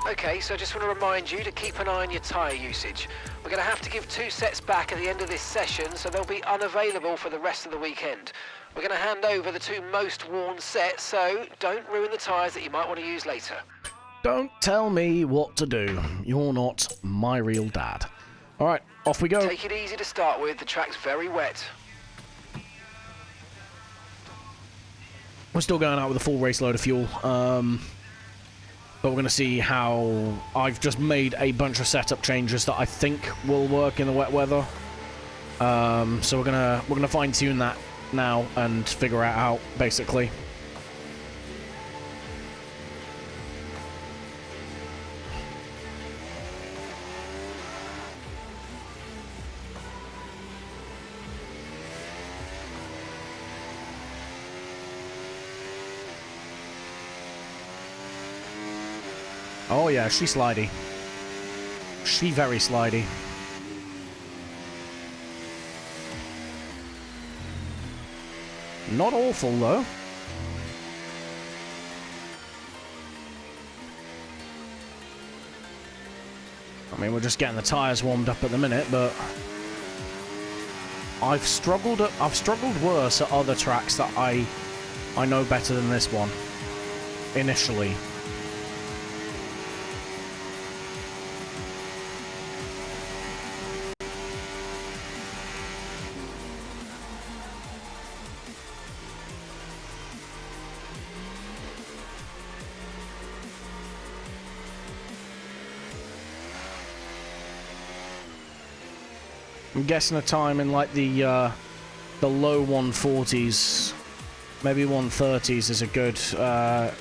Okay, so I just want to remind you to keep an eye on your tyre usage. We're going to have to give 2 sets back at the end of this session, so they'll be unavailable for the rest of the weekend. We're going to hand over the 2 most worn sets, so don't ruin the tyres that you might want to use later. Don't tell me what to do. You're not my real dad. Alright, off we go. Take it easy to start with, the track's very wet. We're still going out with a full race load of fuel. But we're going to see how I've just made a bunch of setup changes that I think will work in the wet weather. So we're gonna fine tune that now and figure it out basically. Oh yeah, she's slidey. She very slidey. Not awful though. I mean, we're just getting the tyres warmed up at the minute, but I've struggled worse at other tracks that I know better than this one initially. I'm guessing a time in like the low 140s, maybe 130s is a good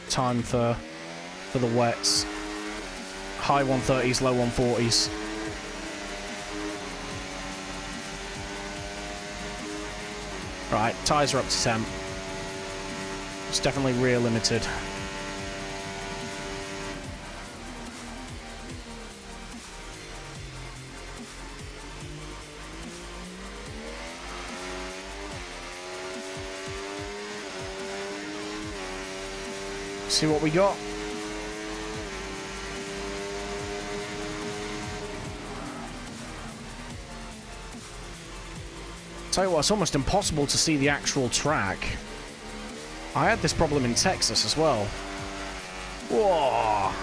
time for the wets. High 130s, low 140s. Right, tyres are up to 10. It's definitely rear limited. See what we got. Tell you what, it's almost impossible to see the actual track. I had this problem in Texas as well. Whoa!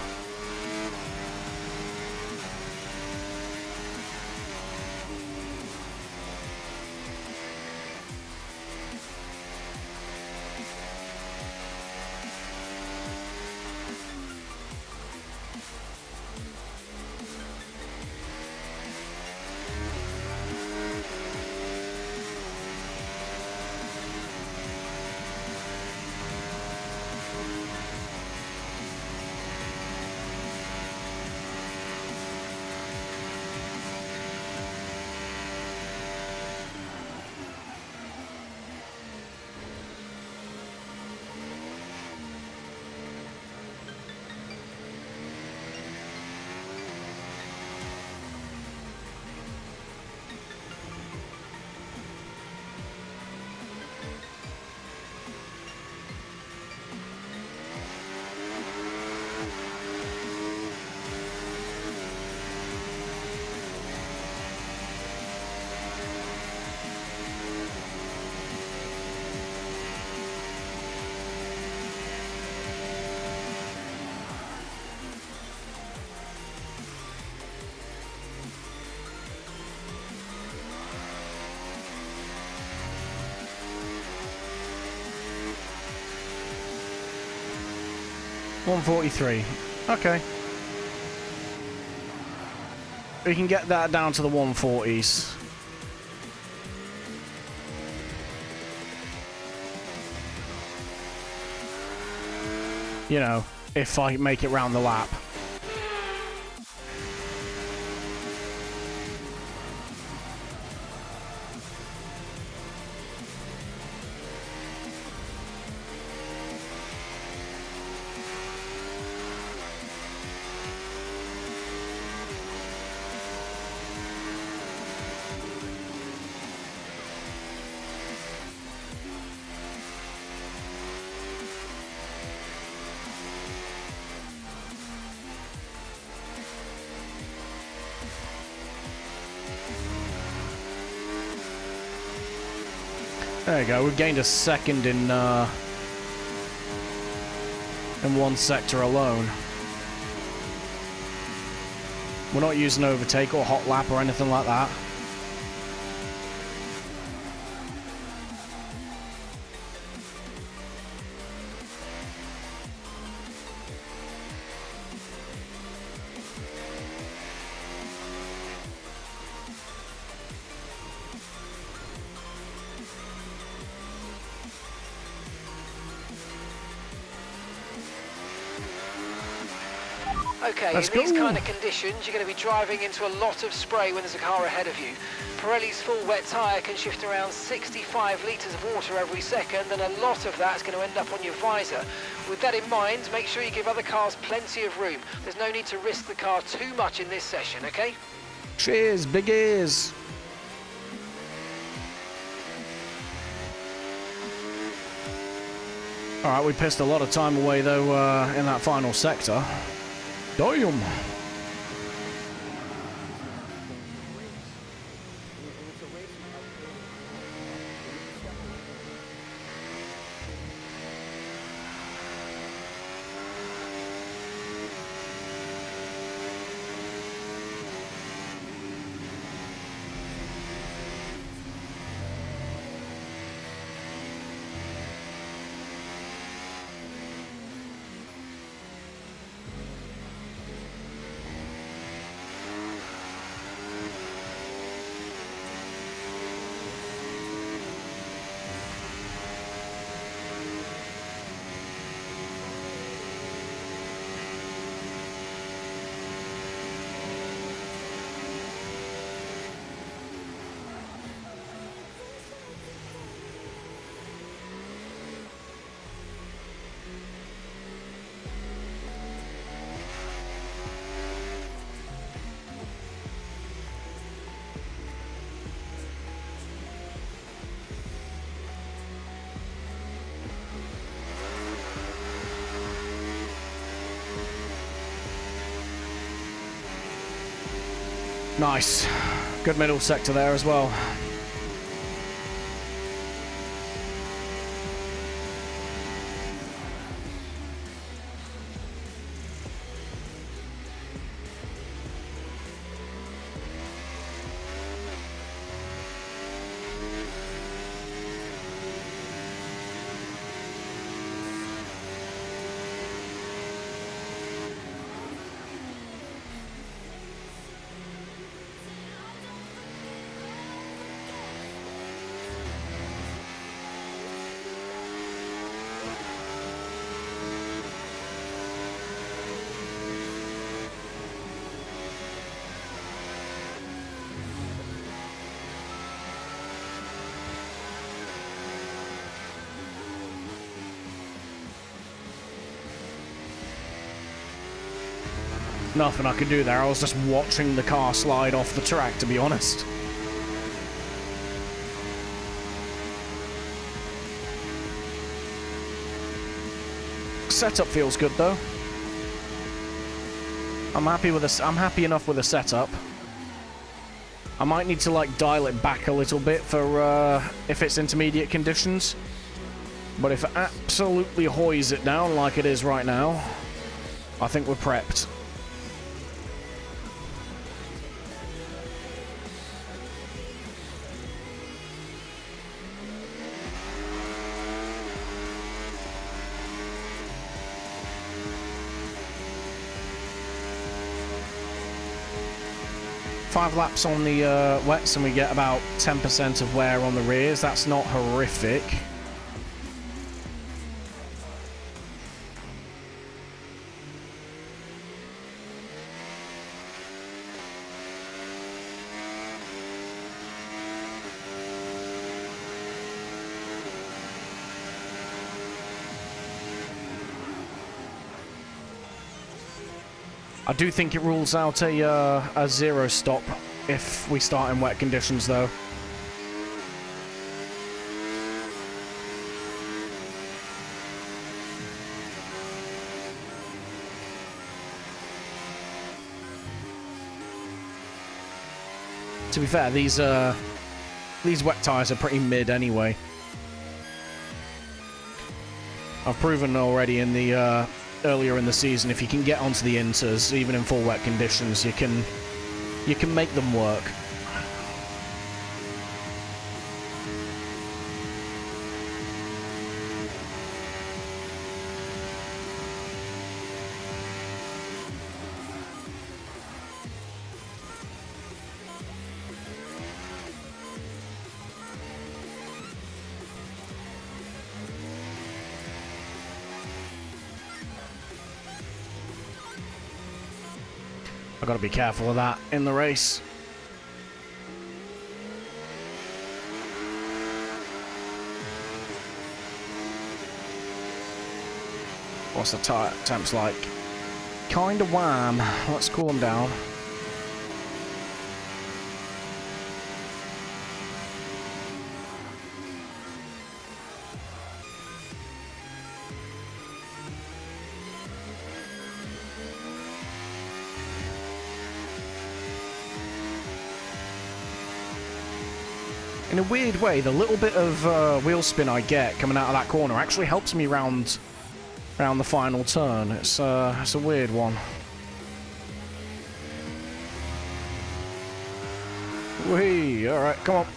$143. Okay. We can get that down to the 140s. You know, if I make it round the lap. There you go, we've gained a second in one sector alone. We're not using overtake or hot lap or anything like that. Okay, Let's in these go. kind of conditions, you're going to be driving into a lot of spray when there's a car ahead of you. Pirelli's full wet tyre can shift around 65 litres of water every second, and a lot of that's going to end up on your visor. With that in mind, make sure you give other cars plenty of room. There's no need to risk the car too much in this session, okay? Cheers, big ears. Alright, we pissed a lot of time away though in that final sector. Damn! Nice. Good middle sector there as well. Nothing I could do there. I was just watching the car slide off the track, to be honest. Setup feels good though. I'm happy with this. I'm happy enough with the setup. I might need to like dial it back a little bit for if it's intermediate conditions. But if it absolutely hoys it down like it is right now, I think we're prepped. Five laps on the wets and we get about 10% of wear on the rears. That's not horrific. I do think it rules out a zero stop if we start in wet conditions, though. To be fair, these wet tyres are pretty mid anyway. I've proven already in the earlier in the season, if you can get onto the inters, even in full wet conditions, you can make them work. I've got to be careful of that in the race. What's the tyre temps like? Kinda wham. Let's cool them down. In a weird way, the little bit of wheel spin I get coming out of that corner actually helps me round the final turn. It's a weird one. Whee! All right, come on.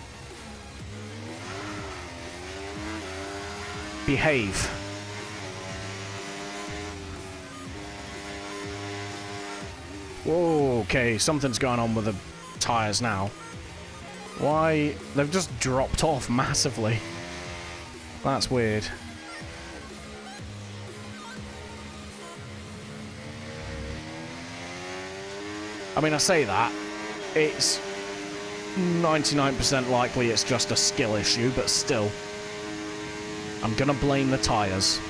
Behave. Whoa, okay, something's going on with the tyres now. Why? They've just dropped off massively. That's weird. I mean, I say that. It's 99% likely it's just a skill issue, but still. I'm gonna blame the tyres.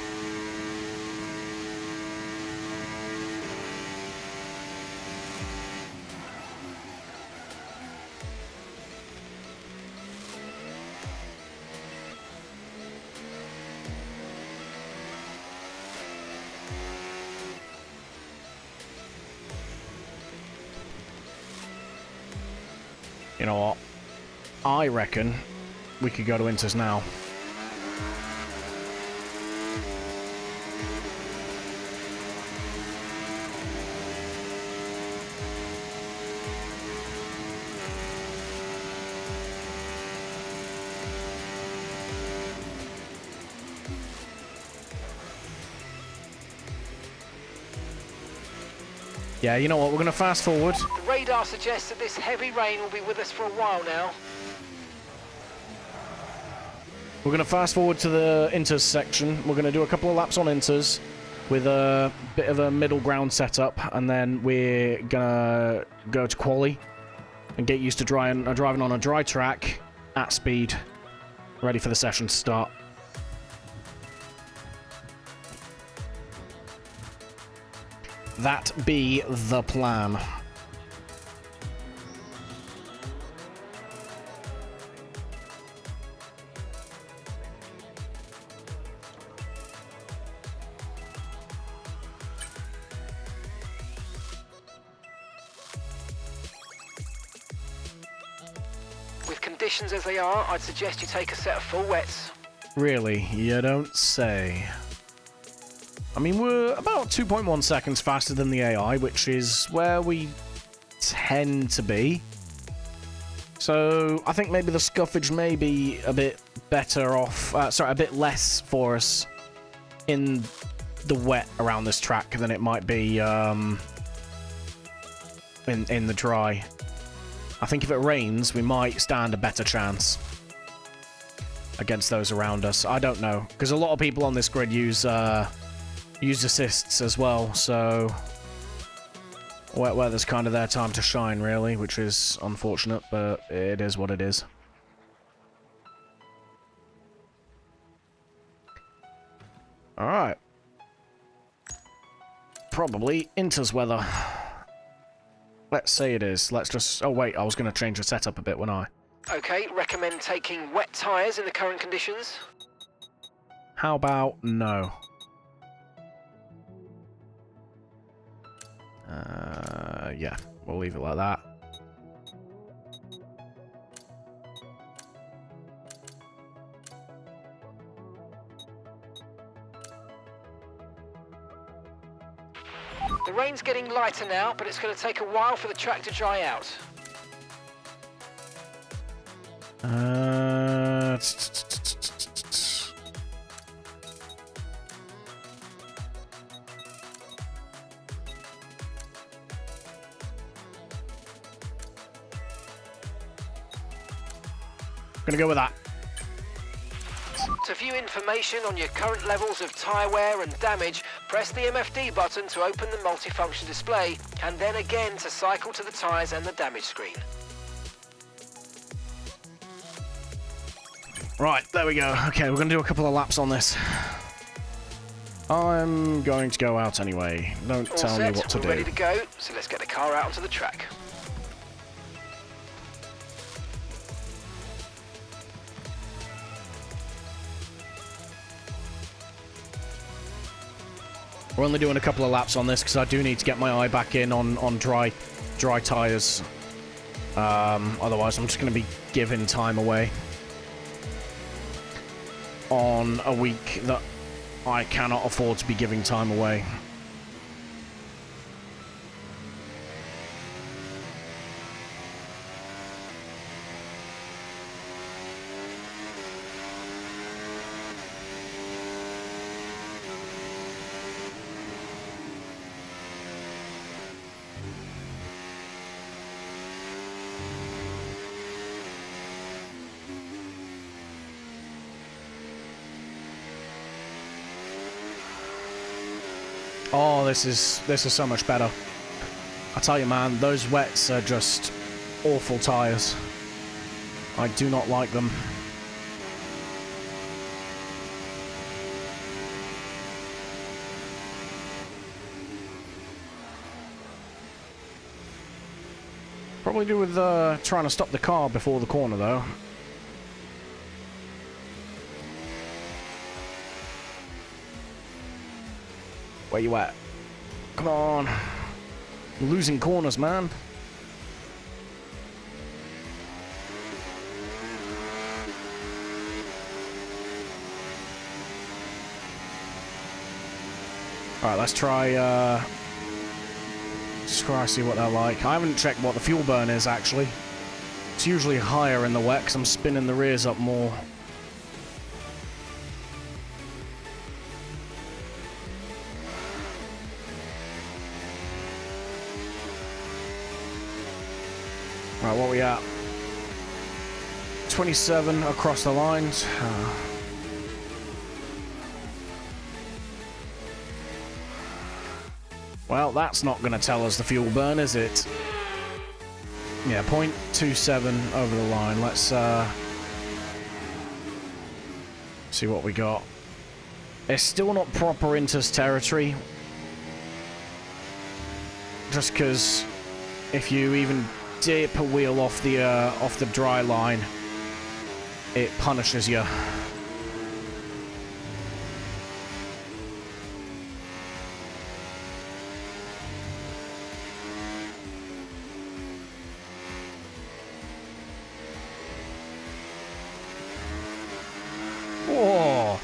You know what? I reckon we could go to Inters now. Yeah, you know what? We're going to fast forward. The radar suggests that this heavy rain will be with us for a while now. We're going to fast forward to the Inters section. We're going to do a couple of laps on Inters with a bit of a middle ground setup, and then we're going to go to quali and get used to driving on a dry track at speed, ready for the session to start. That be the plan. With conditions as they are, I'd suggest you take a set of full wets. Really? You don't say. I mean, we're about 2.1 seconds faster than the AI, which is where we tend to be. So I think maybe the scuffage may be a bit better off, a bit less for us in the wet around this track than it might be in the dry. I think if it rains, we might stand a better chance against those around us. I don't know, because a lot of people on this grid use assists as well, so wet weather's kind of their time to shine, really, which is unfortunate, but it is what it is. Alright. Probably Inters weather. Let's say it is. Let's just... Oh, wait, I was going to change the setup a bit, wasn't I? Okay, recommend taking wet tyres in the current conditions. How about no? Yeah, we'll leave it like that. The rain's getting lighter now, but it's going to take a while for the track to dry out. Gonna go with that. To view information on your current levels of tyre wear and damage, press the MFD button to open the multifunction display, and then again to cycle to the tyres and the damage screen. Right, there we go. Okay, we're gonna do a couple of laps on this. I'm going to go out anyway. Don't All tell set, me what to we're do. ready to go, so let's get the car out onto the track. We're only doing a couple of laps on this because I do need to get my eye back in on dry tyres. Otherwise, I'm just going to be giving time away on a week that I cannot afford to be giving time away. Oh, this is so much better. I tell you, man, those wets are just awful tyres. I do not like them. Probably do with trying to stop the car before the corner, though. Where you at? Come on. You're losing corners, man. Alright, let's try see what they're like. I haven't checked what the fuel burn is, actually. It's usually higher in the wet, because I'm spinning the rears up more. Right, what are we at? 27 across the lines. Well, that's not going to tell us the fuel burn, is it? Yeah, 0.27 over the line. Let's see what we got. It's still not proper Inters territory. Just because if you even dip a wheel off the dry line, it punishes you. Whoa!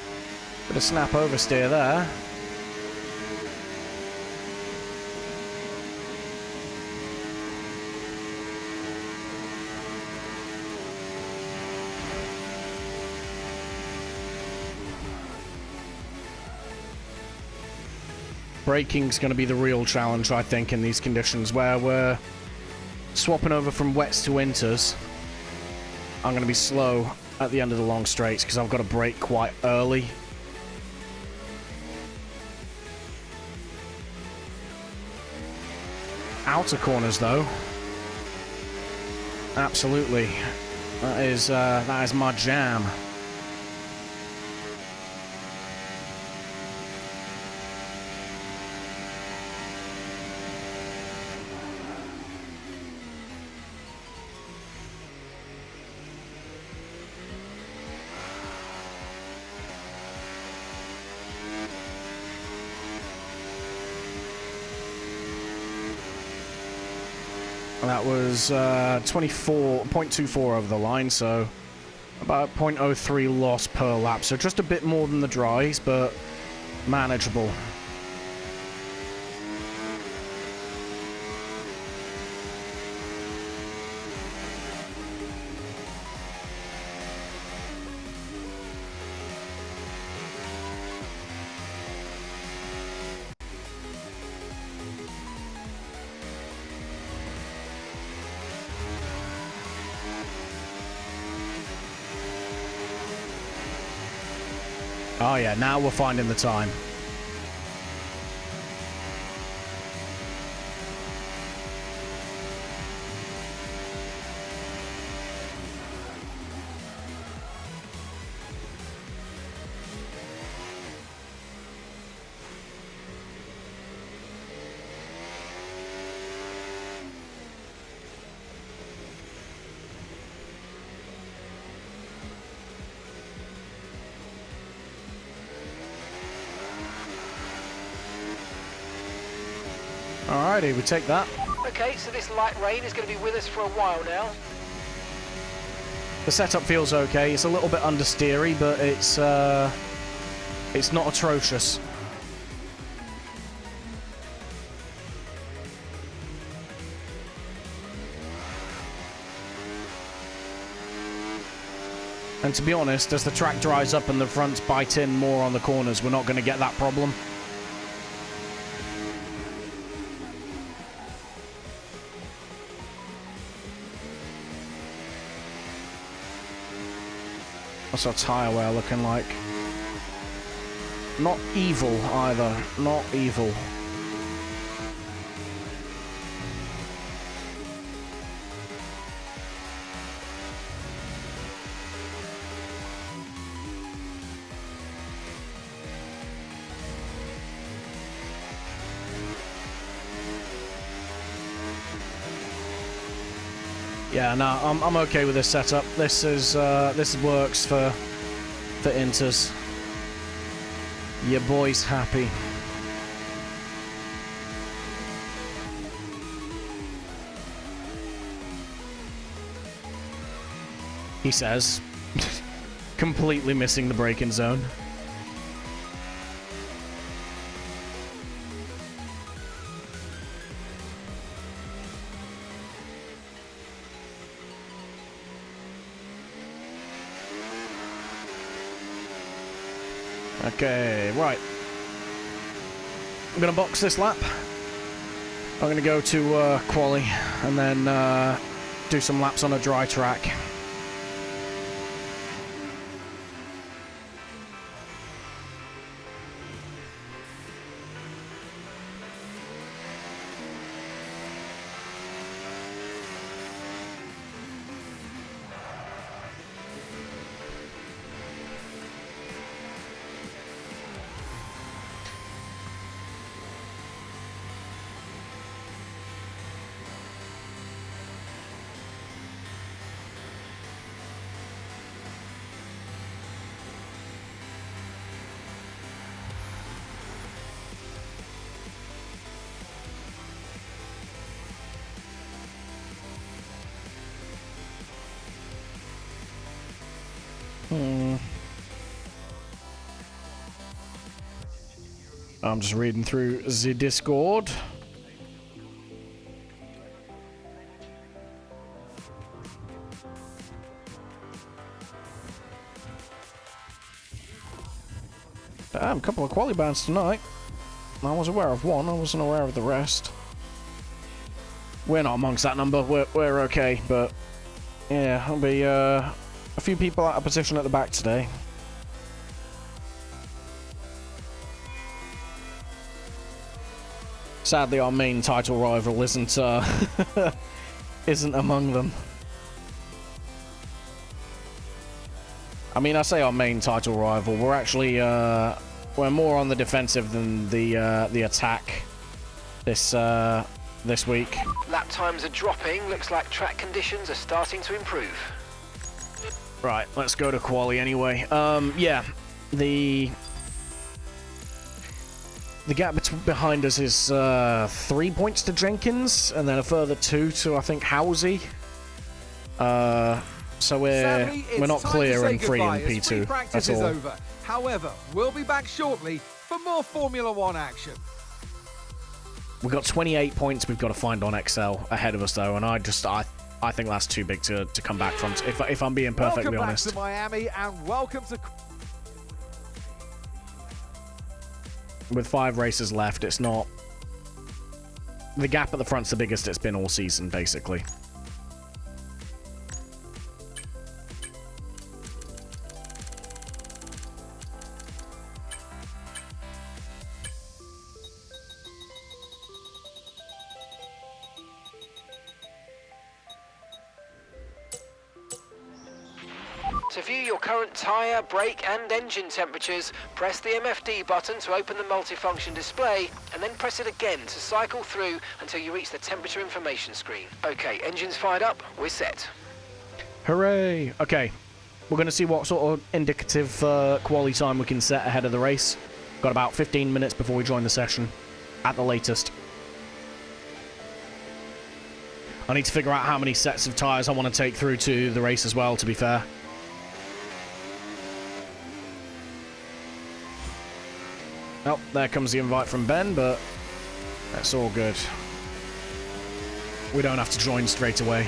Bit of snap oversteer there. Braking's going to be the real challenge, I think, in these conditions where we're swapping over from wets to winters. I'm going to be slow at the end of the long straights because I've got to brake quite early. Outer corners, though. Absolutely. That is my jam. That was 24.24 over the line, so about 0.03 loss per lap. So just a bit more than the dries, but manageable. Oh yeah, now we're finding the time. Alrighty, we take that. Okay, so this light rain is going to be with us for a while now. The setup feels okay. It's a little bit understeery, but it's not atrocious. And to be honest, as the track dries up and the fronts bite in more on the corners, we're not going to get that problem. What's our tyre wear looking like? Not evil either. Not evil. Yeah, no, I'm okay with this setup. This works for Inters. Your boy's happy. He says, completely missing the braking zone. Okay, right. I'm going to box this lap. I'm going to go to quali and then do some laps on a dry track. I'm just reading through the Discord. Damn, a couple of quali bans tonight. I was aware of one, I wasn't aware of the rest. We're not amongst that number, we're okay, but yeah, there'll be a few people out of position at the back today. Sadly, our main title rival isn't isn't among them. I mean, I say our main title rival. We're actually we're more on the defensive than the attack this week. Lap times are dropping. Looks like track conditions are starting to improve. Right, let's go to quali anyway. Yeah, the gap behind us is 3 points to Jenkins, and then a further 2 to, I think, Housie. So we're not clear and free in P2. That's all. Over. However, we'll be back shortly for more Formula One action. We've got 28 points we've got to find on XL ahead of us, though, and I think that's too big to come back from, if I'm being perfectly honest. Welcome back to Miami, and welcome to... With 5 races left, it's not... The gap at the front's the biggest it's been all season, basically. To view your current tyre, brake and engine temperatures, press the MFD button to open the multifunction display, and then press it again to cycle through until you reach the temperature information screen. Okay, engines fired up, we're set. Hooray! Okay, we're going to see what sort of indicative quali time we can set ahead of the race. Got about 15 minutes before we join the session, at the latest. I need to figure out how many sets of tyres I want to take through to the race as well, to be fair. Oh, there comes the invite from Ben, but that's all good. We don't have to join straight away.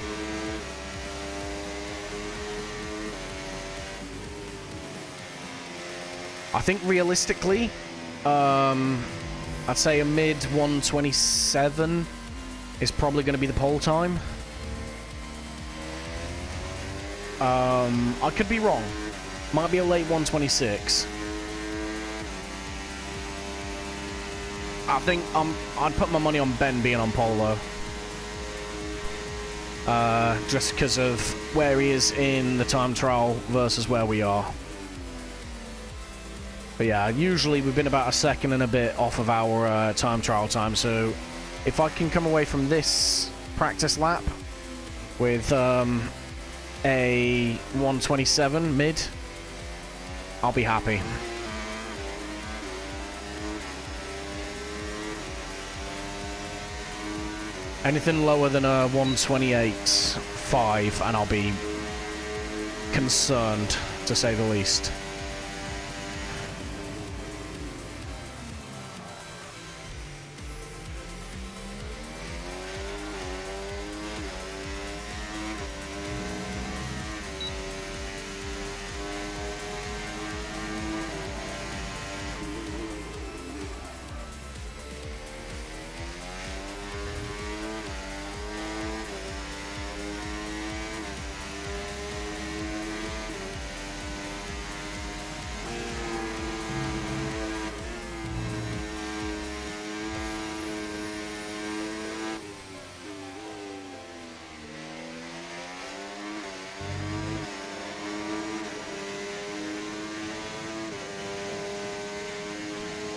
I think realistically, I'd say a mid 127 is probably going to be the pole time. I could be wrong. Might be a late 126. I think I'd put my money on Ben being on pole, though. Just because of where he is in the time trial versus where we are. But yeah, usually we've been about a second and a bit off of our time trial time, so if I can come away from this practice lap with a 127 mid, I'll be happy. Anything lower than a 128.5 and I'll be concerned, to say the least.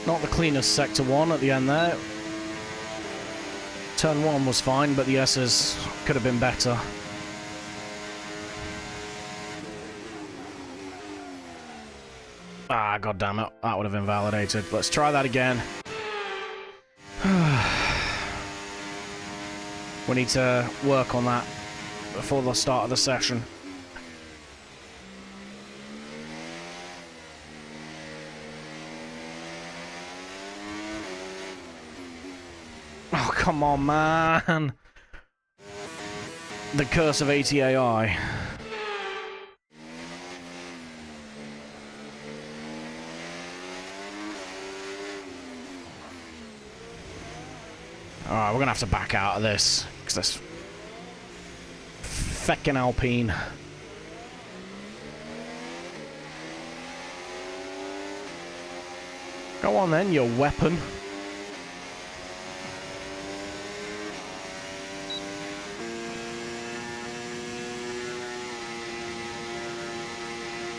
Not the cleanest sector 1 at the end there. Turn 1 was fine, but the S's could have been better. Ah, god damn it. That would have invalidated. Let's try that again. We need to work on that before the start of the session. Oh, come on, man. The curse of ATAI. Alright, we're gonna have to back out of this, because this feckin' Alpine. Go on then, your weapon.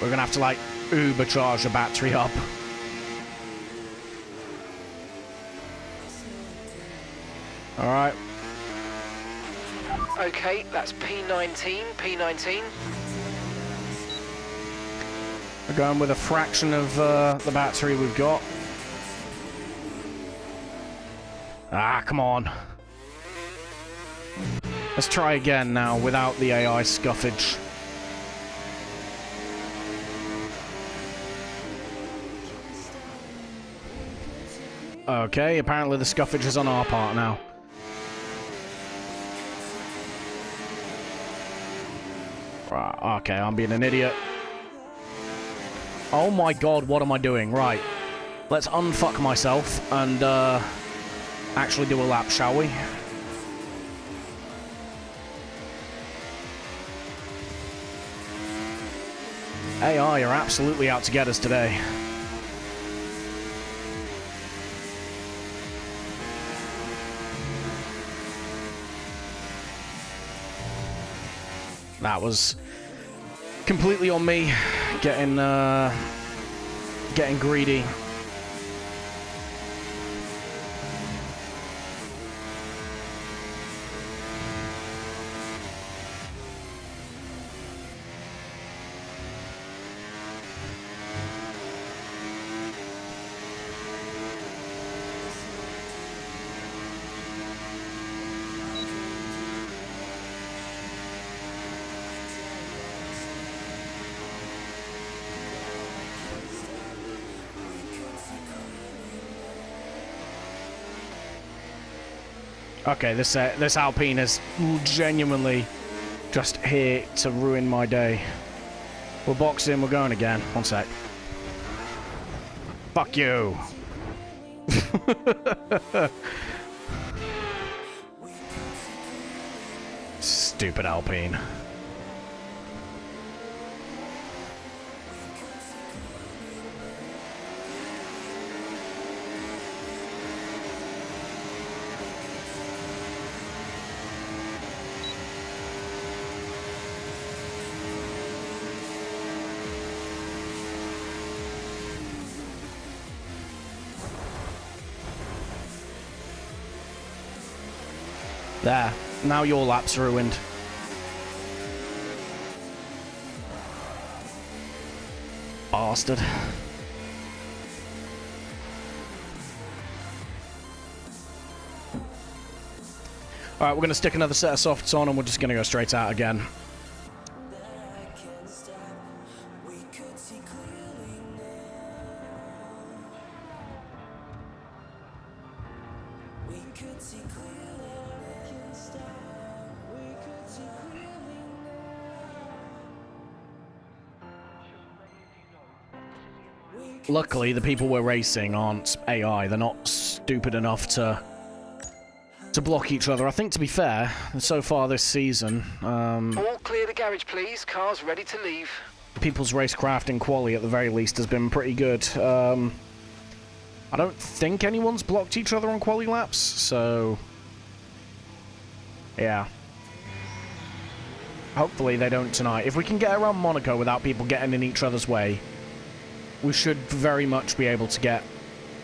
We're gonna have to, like, uber charge the battery up. Alright. Okay, that's P19, P19. We're going with a fraction of the battery we've got. Ah, come on. Let's try again now without the AI scuffage. Okay, apparently the scuffage is on our part now. Right, okay, I'm being an idiot. Oh my god, what am I doing? Right. Let's unfuck myself and actually do a lap, shall we? AI are absolutely out to get us today. That was completely on me, getting greedy. Okay, this Alpine is genuinely just here to ruin my day. We're boxing, we're going again. One sec. Fuck you. Stupid Alpine. There. Now your lap's ruined. Bastard. Alright, we're going to stick another set of softs on and we're just going to go straight out again. Luckily, the people we're racing aren't AI. They're not stupid enough to block each other. I think, to be fair, so far this season... All clear the garage, please. Car's ready to leave. People's racecraft in quali, at the very least, has been pretty good. I don't think anyone's blocked each other on quali laps, so... yeah. Hopefully they don't tonight. If we can get around Monaco without people getting in each other's way, we should very much be able to get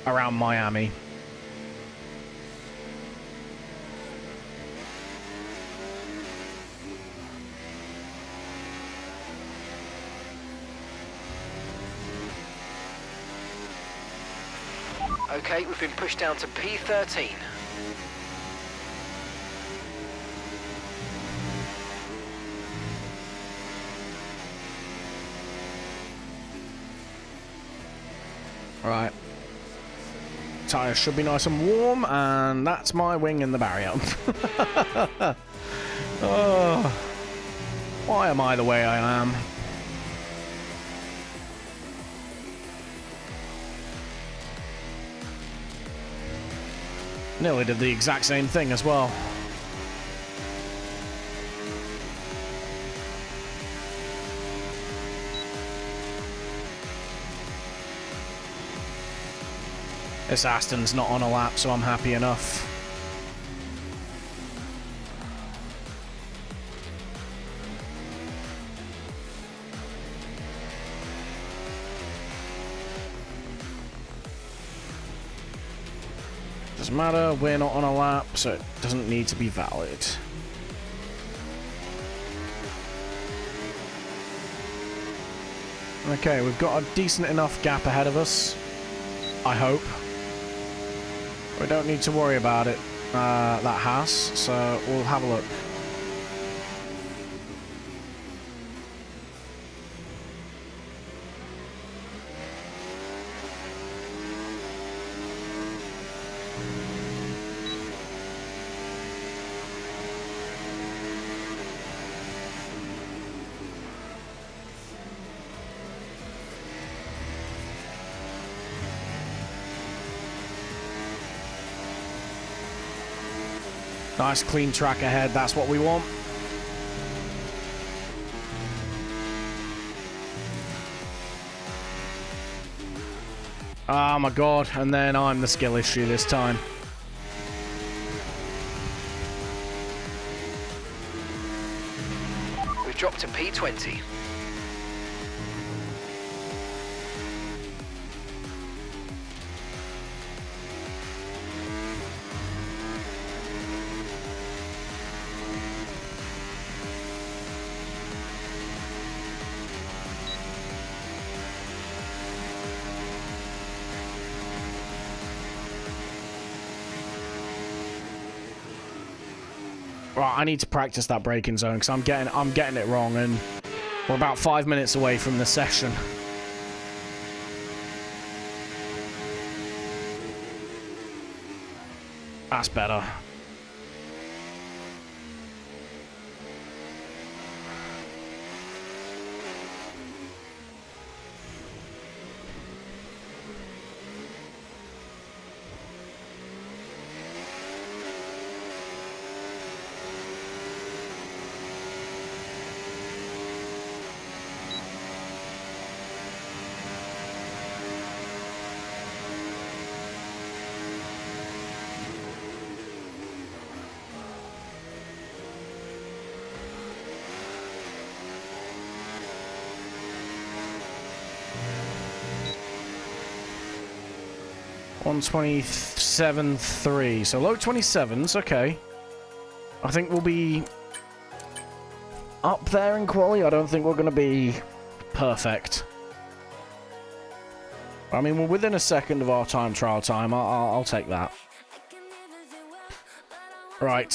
around Miami. Okay, we've been pushed down to P13. Right. Tyres should be nice and warm, and that's my wing in the barrier. Oh, why am I the way I am? Nearly did the exact same thing as well. This Aston's not on a lap, so I'm happy enough. Doesn't matter, we're not on a lap, so it doesn't need to be valid. Okay, we've got a decent enough gap ahead of us, I hope. We don't need to worry about it, that has, so we'll have a look. Nice clean track ahead, that's what we want. Oh my god, and then I'm the skill issue this time. We've dropped to P20. Right, I need to practice that braking zone because I'm getting it wrong, and we're about 5 minutes away from the session. That's better. .127.3, so low 27s, okay. I think we'll be up there in quali. I don't think we're going to be perfect. I mean, we're within a second of our time trial time. I'll take that. Right,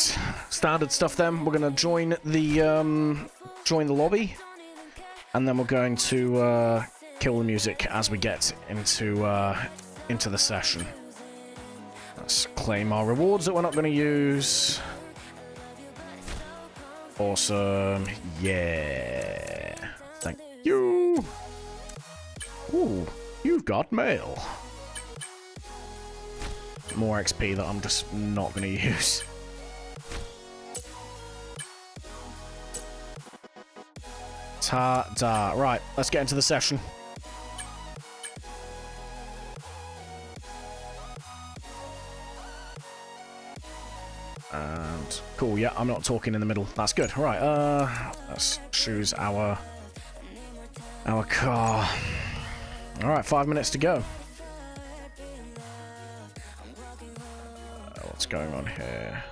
standard stuff then. We're going to join the lobby, and then we're going to kill the music as we get into the session. Let's claim our rewards that we're not going to use. Awesome. Yeah. Thank you. Ooh, you've got mail. More XP that I'm just not going to use. Ta-da. Right, let's get into the session. And cool, yeah, I'm not talking in the middle. That's good. All right, let's choose our car. All right, 5 minutes to go. going on here?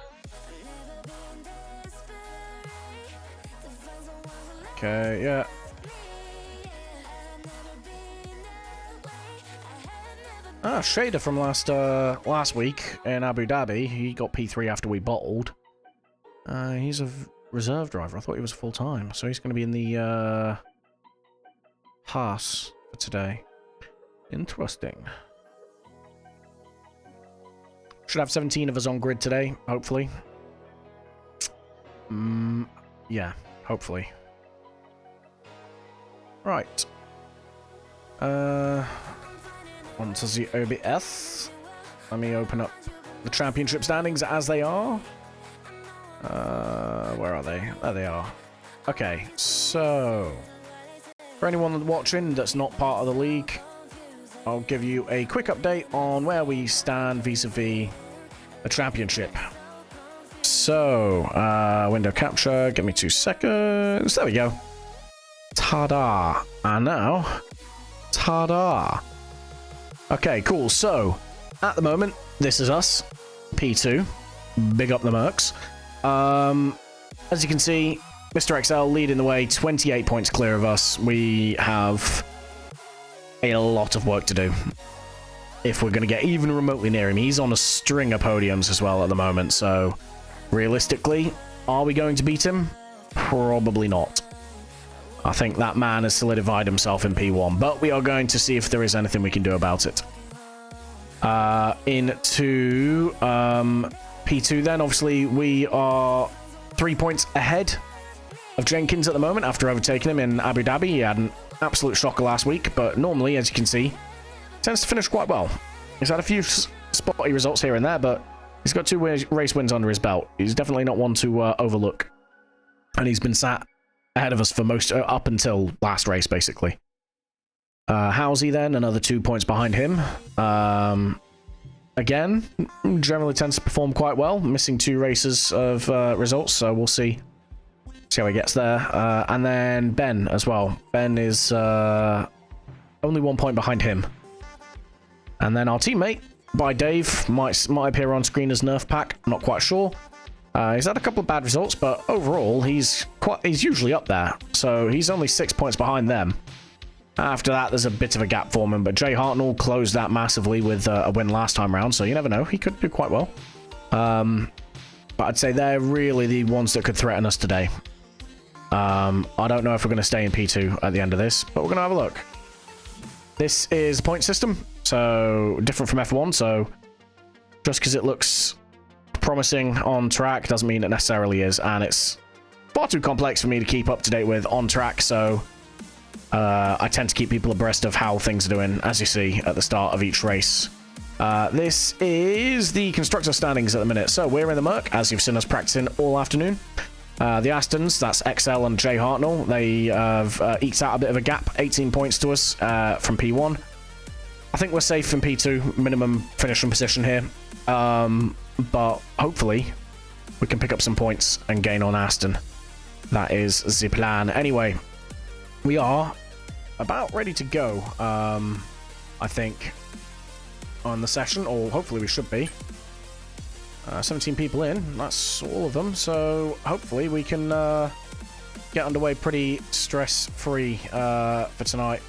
Okay, yeah. Ah, Shader from last week in Abu Dhabi. He got P3 after we bottled. He's a reserve driver. I thought he was full-time. So he's going to be in the Haas for today. Interesting. Should have 17 of us on grid today, hopefully. Yeah, hopefully. Right. Onto the OBS. Let me open up the championship standings as they are. Where are they? There they are. Okay, so for anyone watching that's not part of the league, I'll give you a quick update on where we stand vis-a-vis the championship. So, window capture, give me 2 seconds. There we go. Ta-da. And now, ta-da. Okay, cool. So, at the moment, this is us, P2. Big up the Mercs. As you can see, Mr. XL leading the way, 28 points clear of us. We have a lot of work to do if we're going to get even remotely near him. He's on a string of podiums as well at the moment, so realistically, are we going to beat him? Probably not. I think that man has solidified himself in P1, but we are going to see if there is anything we can do about it. Into P2 then, obviously we are 3 points ahead of Jenkins at the moment after overtaking him in Abu Dhabi. He had an absolute shocker last week, but normally, as you can see, tends to finish quite well. He's had a few spotty results here and there, but he's got 2 race wins under his belt. He's definitely not one to overlook. And he's been sat ahead of us for most up until last race, basically. Housie then, another 2 points behind him. Again, generally tends to perform quite well, missing 2 races of results, so we'll see how he gets there. And then Ben as well. Ben is only 1 point behind him. And then our teammate, by Dave, might appear on screen as Nerf Pack. I'm not quite sure. He's had a couple of bad results, but overall, he's usually up there. So he's only 6 points behind them. After that, there's a bit of a gap for him, but Jay Hartnell closed that massively with a win last time round, so you never know. He could do quite well. But I'd say they're really the ones that could threaten us today. I don't know if we're going to stay in P2 at the end of this, but we're going to have a look. This is a point system, so different from F1, so just because it looks promising on track doesn't mean it necessarily is, and it's far too complex for me to keep up to date with on track, so I tend to keep people abreast of how things are doing, as you see at the start of each race. This is the constructor standings at the minute. So we're in the Merc, as you've seen us practicing all afternoon. The Astons, that's XL and Jay Hartnell, they have eked out a bit of a gap, 18 points to us from P1. I think we're safe in P2, minimum finishing position here. But hopefully we can pick up some points and gain on Aston. That is the plan. Anyway, we are about ready to go, I think, on the session, or hopefully we should be. 17 people in, that's all of them, so hopefully we can get underway pretty stress-free for tonight.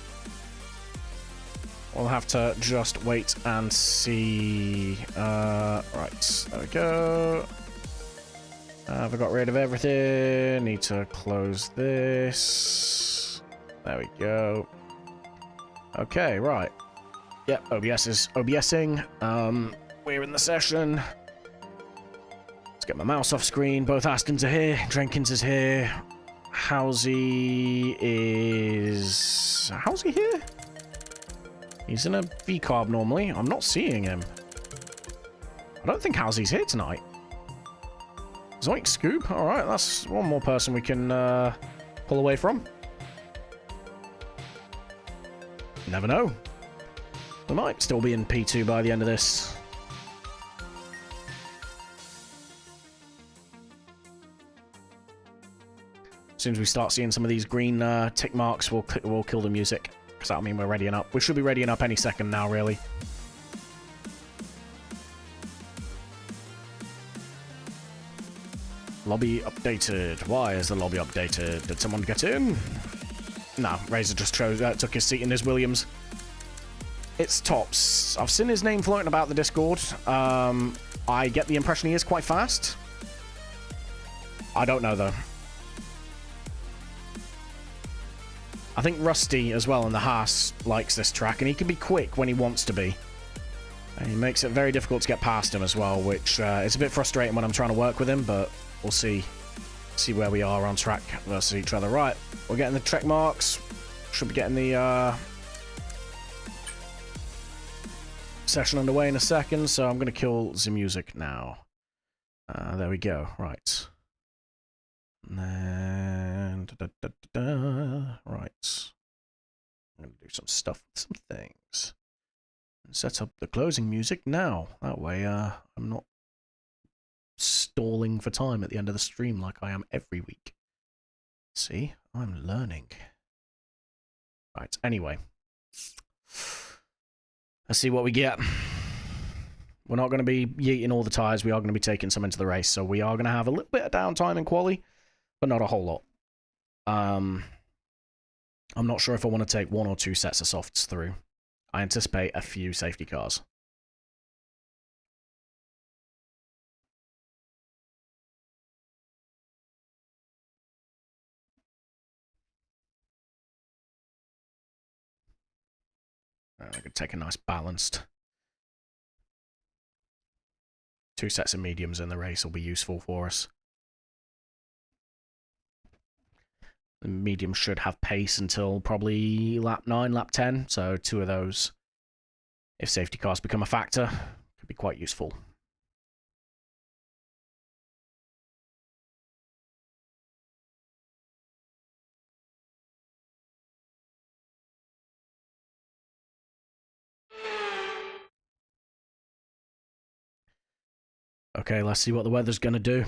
We'll have to just wait and see. Right, there we go. I've got rid of everything. Need to close this. There we go. Okay, right. Yep, OBS is OBSing. We're in the session. Let's get my mouse off screen. Both Astons are here. Jenkins is here. Housie is... How's he here? He's in a V-carb normally. I'm not seeing him. I don't think Housie's here tonight. Zoink Scoop. Alright, that's one more person we can pull away from. Never know. We might still be in P2 by the end of this. As soon as we start seeing some of these green tick marks, we'll kill the music. Because that'll mean we're readying up. We should be readying up any second now, really. Lobby updated. Why is the lobby updated? Did someone get in? No, Razor just took his seat in his Williams. It's Tops. I've seen his name floating about the Discord. I get the impression he is quite fast. I don't know, though. I think Rusty, as well, in the Haas, likes this track, and he can be quick when he wants to be. And he makes it very difficult to get past him as well, which is a bit frustrating when I'm trying to work with him, but we'll see where we are on track versus each other. Right, we're getting the trek marks. Should be getting the session underway in a second, so I'm going to kill the music now. There we go. Right. And then... Right. I'm going to do some stuff with some things. Set up the closing music now. That way, I'm not stalling for time at the end of the stream like I am every week. See? I'm learning. Right, anyway. Let's see what we get. We're not going to be yeeting all the tyres. We are going to be taking some into the race. So we are going to have a little bit of downtime in quali, but not a whole lot. I'm not sure if I want to take 1 or 2 sets of softs through. I anticipate a few safety cars. I could take a nice balanced 2 sets of mediums in the race will be useful for us. The medium should have pace until probably lap 9, lap 10, so 2 of those, if safety cars become a factor, could be quite useful. Okay, let's see what the weather's going to do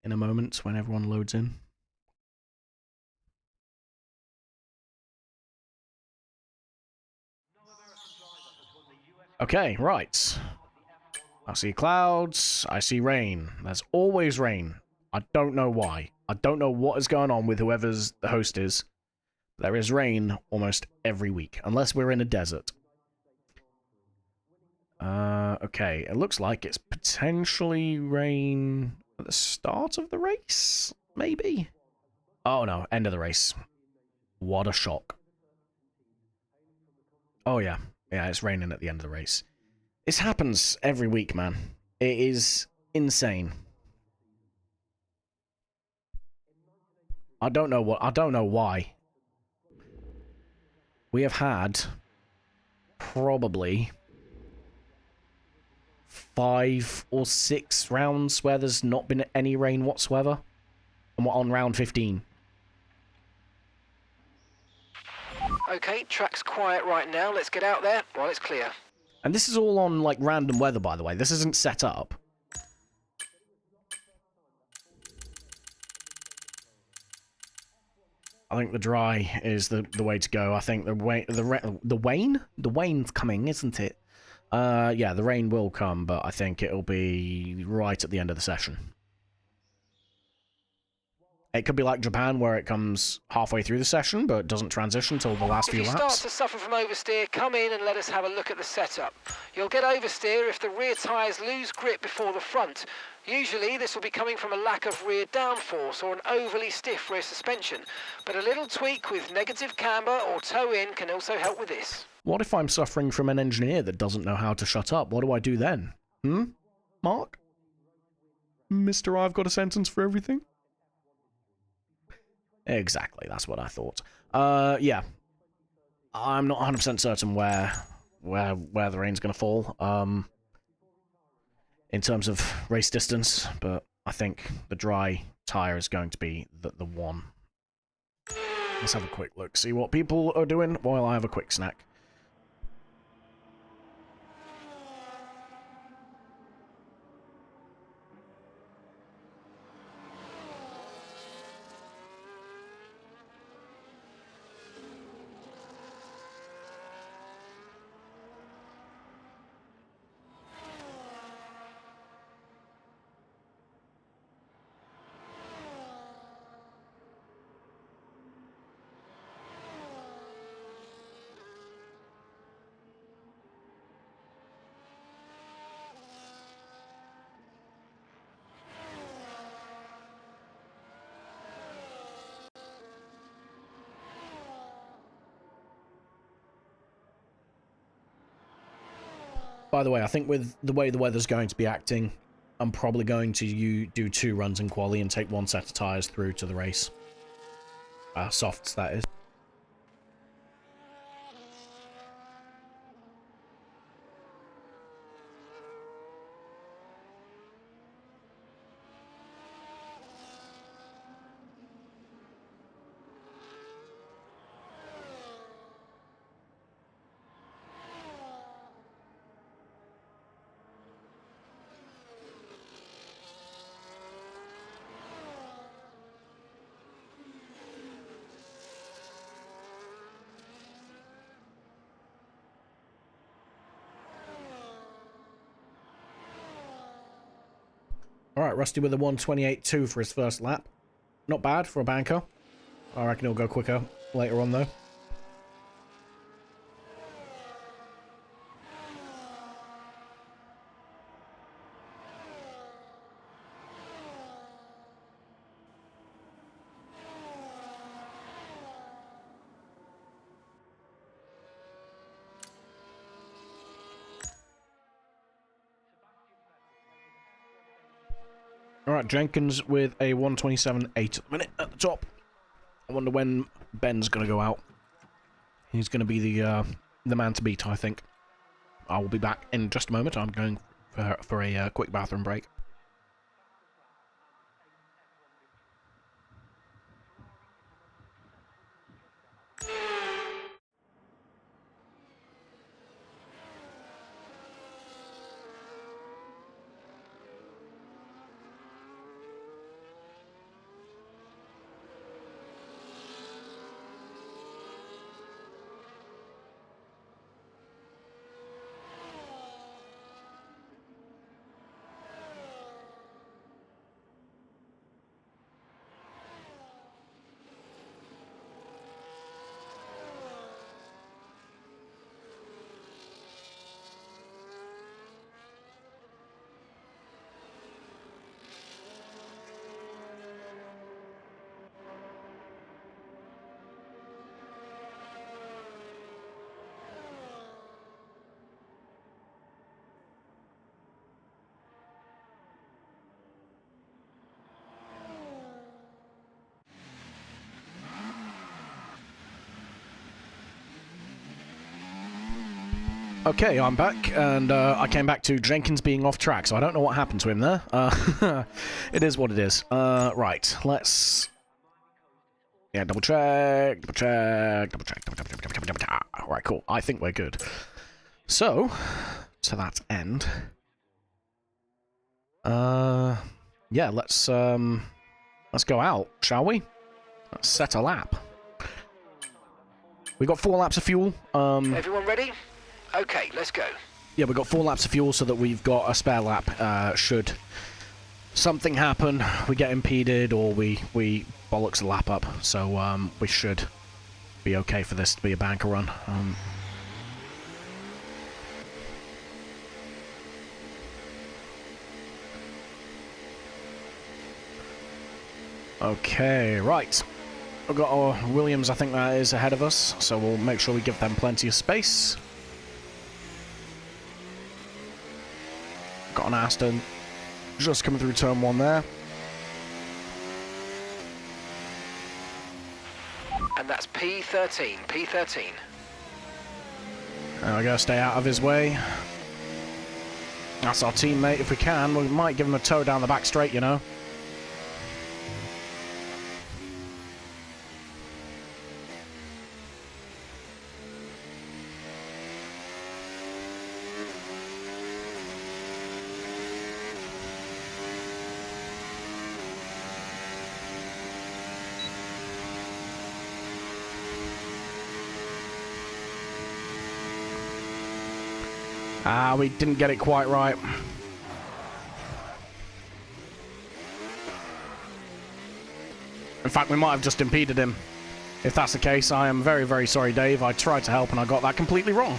in a moment when everyone loads in. Okay, right. I see clouds. I see rain. There's always rain. I don't know why. I don't know what is going on with whoever's the host is. There is rain almost every week, unless we're in a desert. Okay, it looks like it's potentially rain at the start of the race, maybe? Oh no, end of the race. What a shock. Oh yeah, yeah, it's raining at the end of the race. This happens every week, man. It is insane. I don't know why. We have had probably 5 or 6 rounds where there's not been any rain whatsoever. And we're on round 15. Okay, track's quiet right now. Let's get out there while it's clear. And this is all on, like, random weather, by the way. This isn't set up. I think the dry is the way to go. I think the rain's coming, isn't it? Yeah, the rain will come, but I think it'll be right at the end of the session. It could be like Japan, where it comes halfway through the session, but doesn't transition until the last few laps. If you start to suffer from oversteer, come in and let us have a look at the setup. You'll get oversteer if the rear tyres lose grip before the front. Usually this will be coming from a lack of rear downforce or an overly stiff rear suspension, but a little tweak with negative camber or toe-in can also help with this. What if I'm suffering from an engineer that doesn't know how to shut up? What do I do then? Mark? Mr. I've got a sentence for everything? Exactly, that's what I thought. Yeah. I'm not 100% certain where the rain's going to fall, in terms of race distance, but I think the dry tyre is going to be the one. Let's have a quick look, see what people are doing while I have a quick snack. By the way, I think with the way the weather's going to be acting, I'm probably going to do 2 runs in quali and take 1 set of tyres through to the race. Softs, that is. Alright, Rusty with a 1:28.2 for his first lap. Not bad for a banker. I reckon he'll go quicker later on, though. Alright, Jenkins with a 1:27.8 at the minute at the top. I wonder when Ben's going to go out. He's going to be the man to beat, I think. I will be back in just a moment. I'm going for a quick bathroom break. Okay, I'm back, and I came back to Jenkins being off track, so I don't know what happened to him there. It is what it is. Right, let's... Yeah, double check. Alright, cool. I think we're good. So, to that end... yeah, let's go out, shall we? Let's set a lap. We got 4 laps of fuel. Everyone ready? Okay, let's go. Yeah, we've got 4 laps of fuel so that we've got a spare lap should something happen, we get impeded, or we bollocks a lap up. So we should be okay for this to be a banker run. Okay, right. We've got our Williams, I think that is ahead of us, so we'll make sure we give them plenty of space. Got an Aston just coming through turn 1 there. And that's P13, P13. There we go, stay out of his way. That's our teammate. If we can, we might give him a tow down the back straight, you know. We didn't get it quite right. In fact, we might have just impeded him. If that's the case, I am very, very sorry, Dave. I tried to help and I got that completely wrong.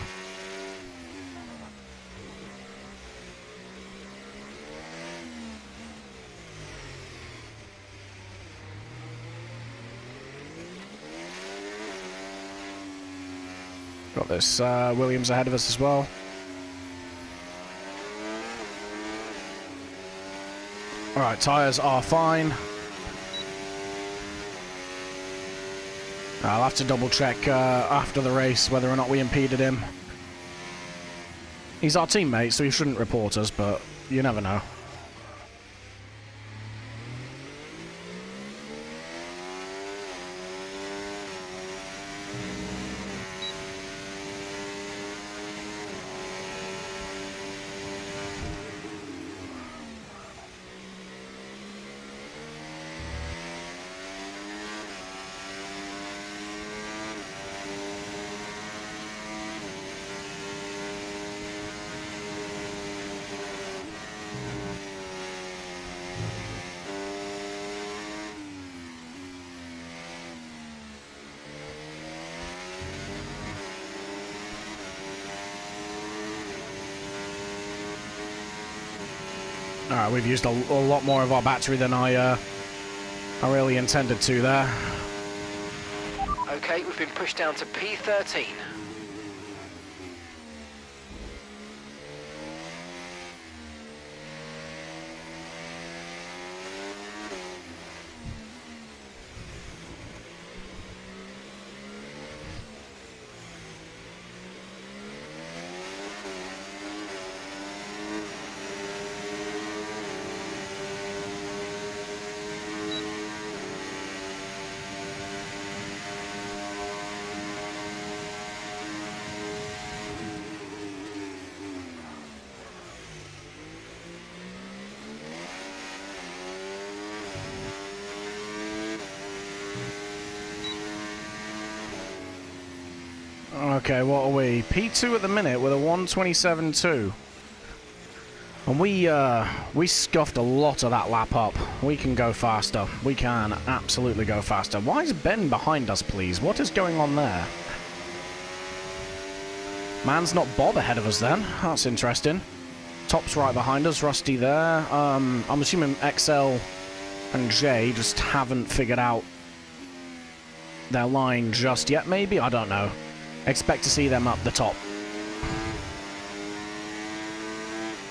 Got this Williams ahead of us as well. Alright, tyres are fine. I'll have to double check after the race whether or not we impeded him. He's our teammate, so he shouldn't report us, but you never know. Alright, we've used a lot more of our battery than I really intended to there. Okay, we've been pushed down to P13. Okay, what are we? P2 at the minute with a 127.2. And we scuffed a lot of that lap up. We can go faster. We can absolutely go faster. Why is Ben behind us, please? What is going on there? Man's not Bob ahead of us then. That's interesting. Top's right behind us, Rusty there. I'm assuming XL and J just haven't figured out their line just yet, maybe? I don't know. Expect to see them up the top.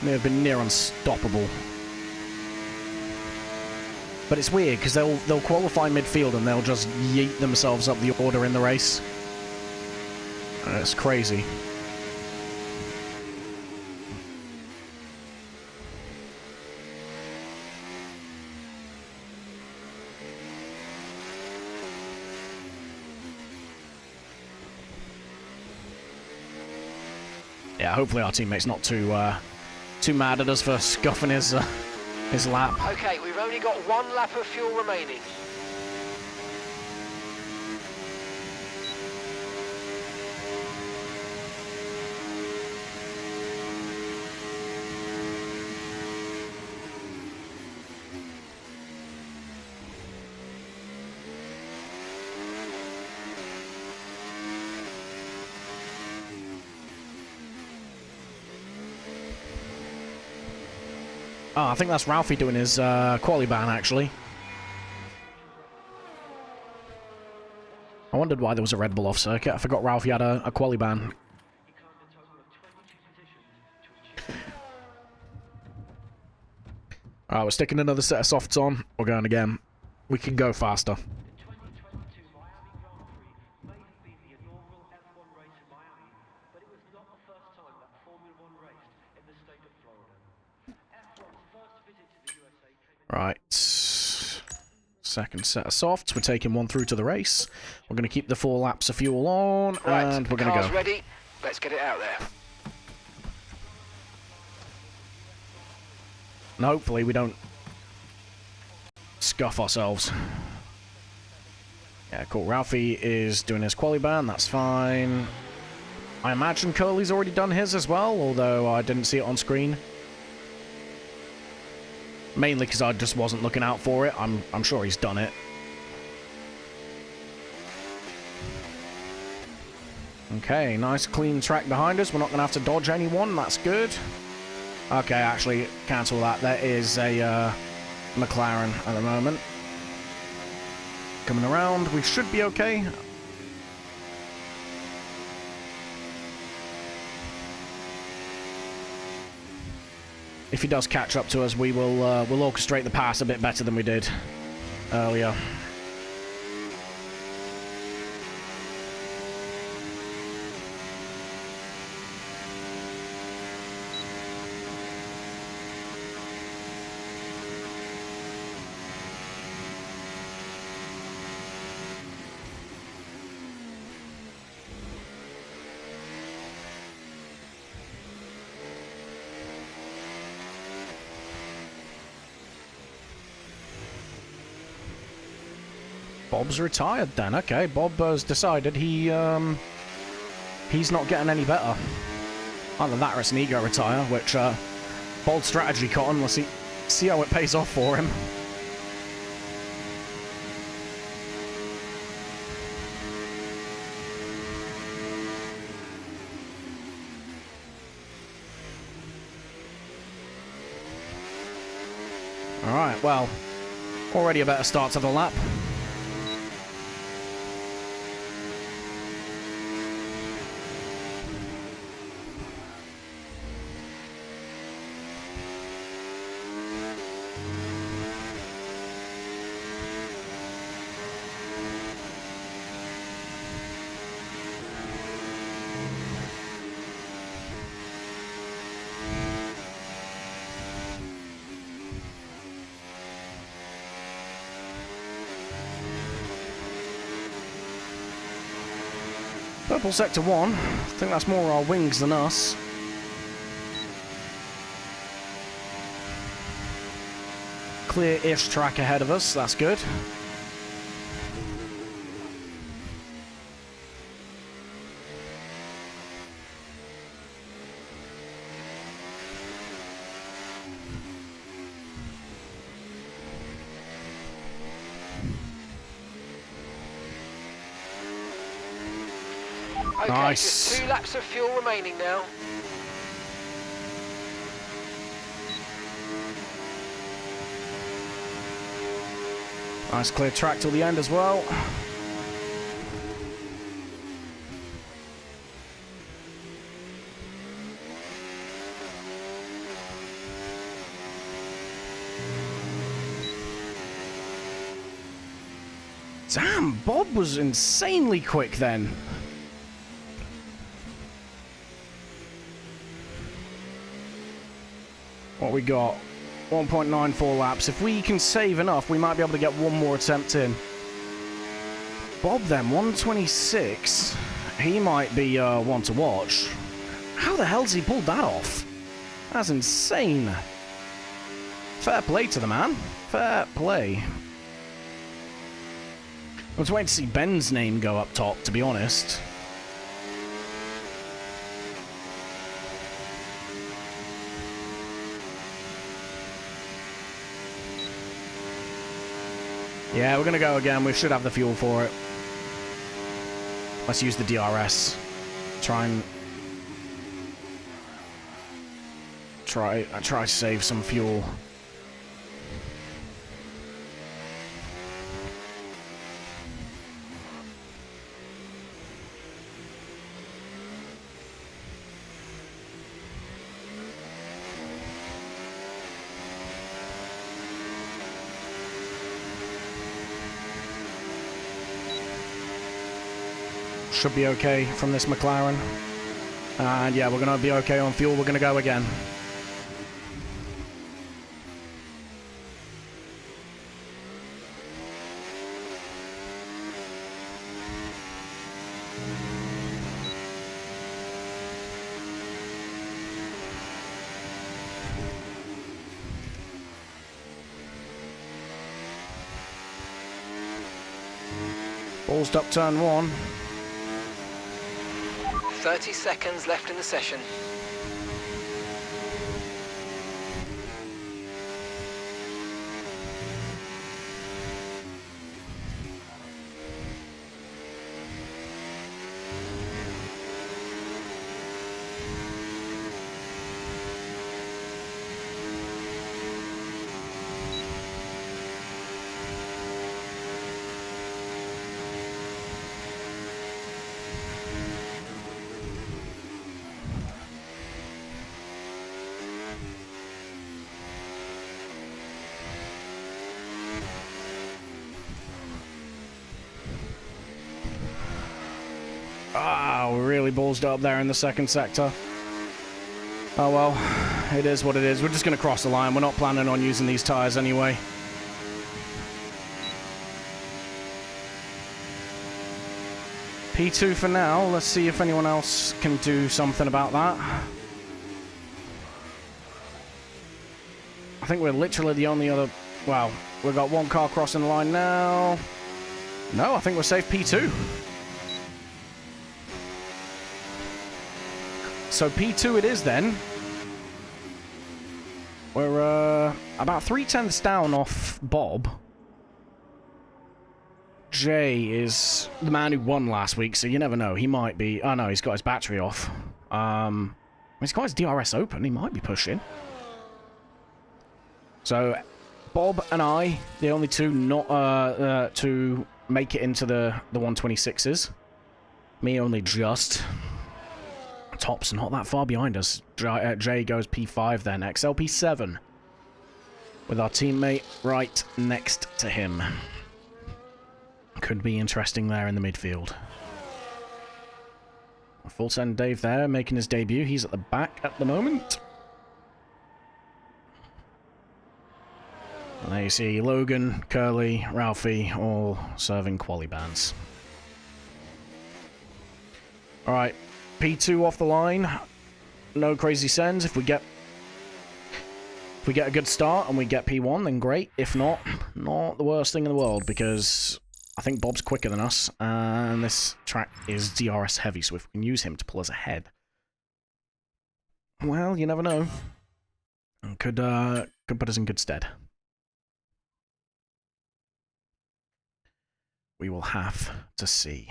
They have been near unstoppable. But it's weird, because they'll qualify midfield and they'll just yeet themselves up the order in the race. It's crazy. Yeah, hopefully our teammate's not too mad at us for scuffing his lap. Okay, we've only got one lap of fuel remaining. Oh, I think that's Ralphie doing his quali ban, actually. I wondered why there was a Red Bull off circuit. I forgot Ralphie had a quali ban. Alright, we're sticking another set of softs on. We're going again. We can go faster. Right. Second set of softs. We're taking one through to the race. We're going to keep the 4 laps of fuel on, and we're going to go. Car's ready. Let's get it out there. And hopefully we don't scuff ourselves. Yeah, cool. Ralphie is doing his quali ban. That's fine. I imagine Curly's already done his as well, although I didn't see it on screen. Mainly because I just wasn't looking out for it. I'm sure he's done it. Okay, nice clean track behind us. We're not going to have to dodge anyone. That's good. Okay, actually, cancel that. There is a McLaren at the moment. Coming around. We should be okay. if he does catch up to us, we'll orchestrate the pass a bit better than we did earlier. Bob's retired then. Okay, Bob has decided he's not getting any better. Either that or it's an ego retire, which bold strategy, Cotton. We'll see how it pays off for him. All right, well, already a better start to the lap. Purple sector 1. I think that's more our wings than us. Clear-ish track ahead of us. That's good. Okay, Nice. just 2 laps of fuel remaining now. Nice clear track till the end as well. Damn, Bob was insanely quick then. What we got? 1.94 laps. If we can save enough, we might be able to get one more attempt in. Bob then, 126. He might be one to watch. How the hell's he pulled that off? That's insane. Fair play to the man. Fair play. I was waiting to see Ben's name go up top, to be honest. Yeah, we're going to go again. We should have the fuel for it. Let's use the DRS. Try to save some fuel. Should be okay from this McLaren. And yeah, we're going to be okay on fuel. We're going to go again. Ballsed up turn 1. 30 seconds left in the session. Wow, we really ballsed up there in the second sector. Oh well, it is what it is. We're just going to cross the line. We're not planning on using these tyres anyway. P2 for now. Let's see if anyone else can do something about that. I think we're literally the only other... Wow, we've got one car crossing the line now. No, I think we're safe P2. So P2 it is then. We're about 3/10 down off Bob. Jay is the man who won last week, so you never know. He might be... Oh no, he's got his battery off. He's got his DRS open. He might be pushing. So Bob and I, the only two not to make it into the 126s. Me only just. Top's not that far behind us. Jay goes P5 then. XL P7. With our teammate right next to him. Could be interesting there in the midfield. Full send Dave there, making his debut. He's at the back at the moment. And there you see Logan, Curly, Ralphie, all serving quali bans. Alright, P2 off the line. No crazy sends. If we get a good start and we get P1, then great. If not, not the worst thing in the world, because I think Bob's quicker than us, and this track is DRS heavy, so if we can use him to pull us ahead, well, you never know. Could put us in good stead. We will have to see.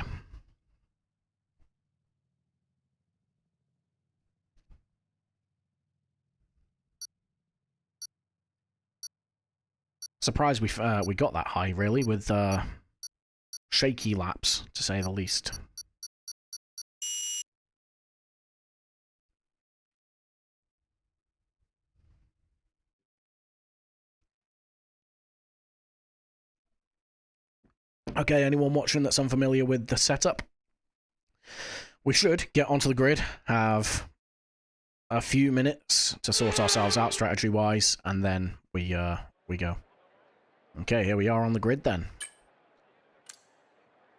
Surprised we got that high, really, with shaky laps, to say the least. Okay, anyone watching that's unfamiliar with the setup? We should get onto the grid, have a few minutes to sort ourselves out strategy-wise, and then we go. Okay, here we are on the grid then.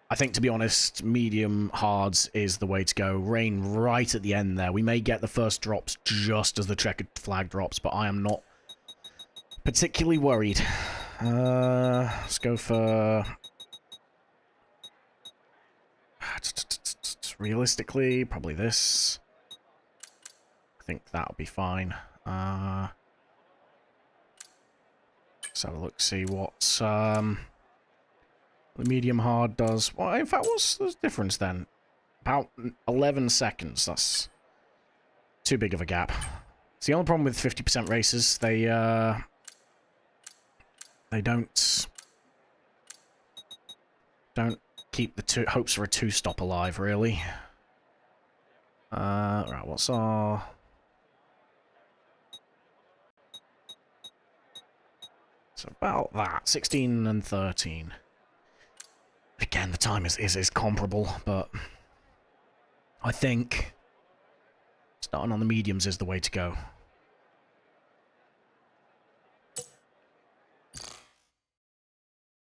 I think, to be honest, medium hards is the way to go. Rain right at the end there. We may get the first drops just as the checkered flag drops, but I am not particularly worried. Let's go for... Realistically, probably this. I think that'll be fine. Let's have a look, see what the medium hard does. Well, in fact, what's the difference then? About 11 seconds. That's too big of a gap. It's the only problem with 50% races. They don't keep the hopes for a two-stop alive, really. Right, what's our... So about that, 16 and 13. Again, the time is comparable, but I think starting on the mediums is the way to go.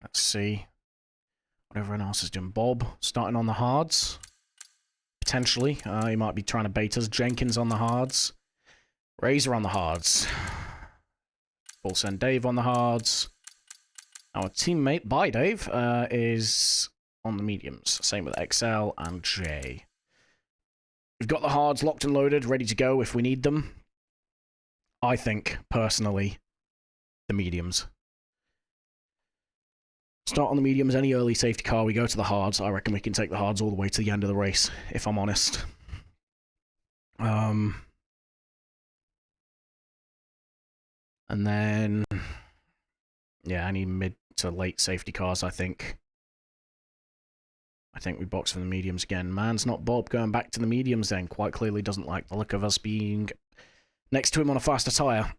Let's see what everyone else is doing. Bob starting on the hards. Potentially. He might be trying to bait us. Jenkins on the hards. Razor on the hards. Full send Dave on the hards. Our teammate, bye Dave, is on the mediums. Same with XL and J. We've got the hards locked and loaded, ready to go if we need them. I think, personally, the mediums. Start on the mediums, any early safety car, we go to the hards. I reckon we can take the hards all the way to the end of the race, if I'm honest. And then, yeah, any mid to late safety cars, I think. I think we box for the mediums again. Man's not Bob going back to the mediums then. Quite clearly doesn't like the look of us being next to him on a faster tyre.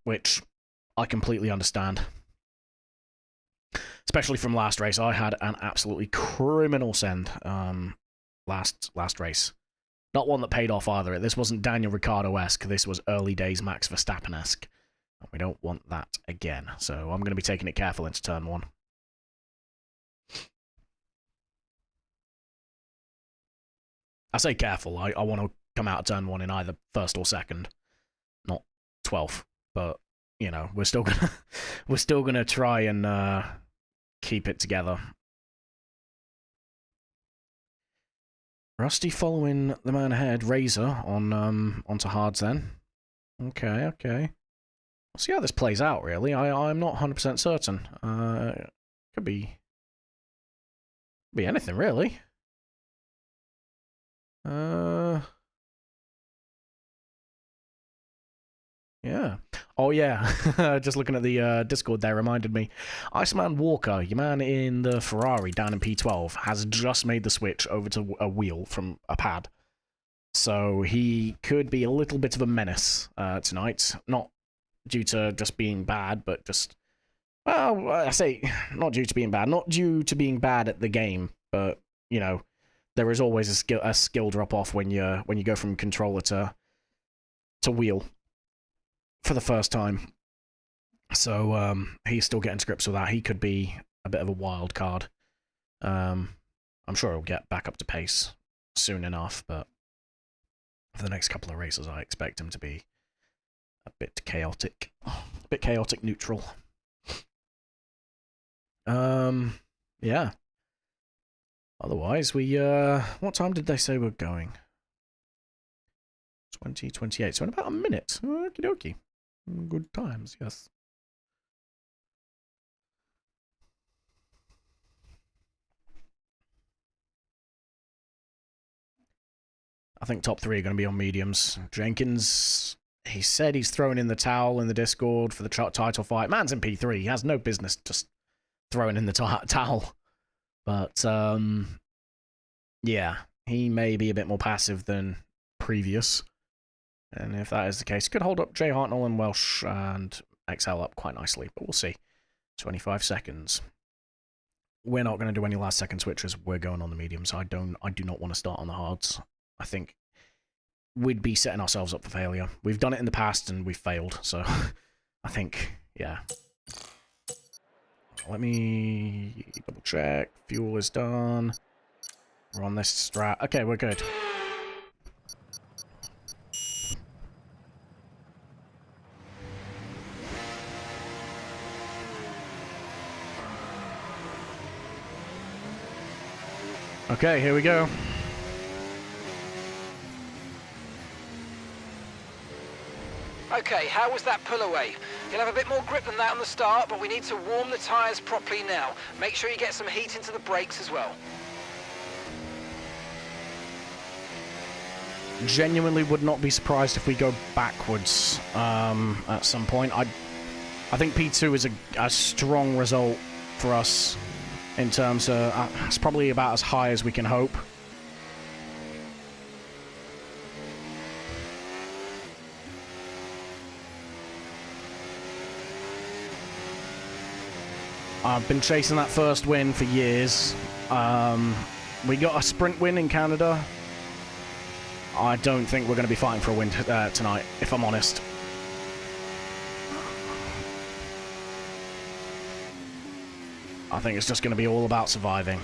Which I completely understand. Especially from last race, I had an absolutely criminal send. last race. Not one that paid off either. This wasn't Daniel Ricciardo-esque. This was early days Max Verstappen-esque. We don't want that again. So I'm going to be taking it careful into turn 1. I say careful. I want to come out of turn 1 in either first or second, not 12th. But you know, we're still gonna try and keep it together. Rusty following the man ahead, Razor on onto hards then. Okay. We'll see how this plays out. Really, I'm not 100% certain. Could be anything really. Yeah. Oh, yeah. Just looking at the Discord there reminded me. Iceman Walker, your man in the Ferrari down in P12, has just made the switch over to a wheel from a pad. So he could be a little bit of a menace tonight. Not due to just being bad, but just... Well, I say not due to being bad. Not due to being bad at the game, but, you know, there is always a skill drop-off when you go from controller to wheel for the first time. So he's still getting to grips with that. He could be a bit of a wild card. I'm sure he'll get back up to pace soon enough, but for the next couple of races I expect him to be a bit chaotic. Neutral. Yeah. Otherwise, what time did they say we're going? 20:28, so in about a minute. Okie dokie. Good times, yes. I think top 3 are going to be on mediums. Jenkins, he said he's throwing in the towel in the Discord for the title fight. Man's in P3. He has no business just throwing in the towel. But, yeah, he may be a bit more passive than previous. And if that is the case, could hold up Jay Hartnell and Welsh and XL up quite nicely, but we'll see. 25 seconds. We're not going to do any last second switches. We're going on the mediums. I do not want to start on the hards. I think we'd be setting ourselves up for failure. We've done it in the past and we've failed, so I think, yeah. Let me double check. Fuel is done. We're on this strat. Okay, we're good. Okay, here we go. Okay, how was that pull away? You'll have a bit more grip than that on the start, but we need to warm the tyres properly now. Make sure you get some heat into the brakes as well. Genuinely would not be surprised if we go backwards at some point. I think P2 is a strong result for us in terms of... it's probably about as high as we can hope. I've been chasing that first win for years. We got a sprint win in Canada. I don't think we're going to be fighting for a win tonight, if I'm honest. I think it's just going to be all about surviving.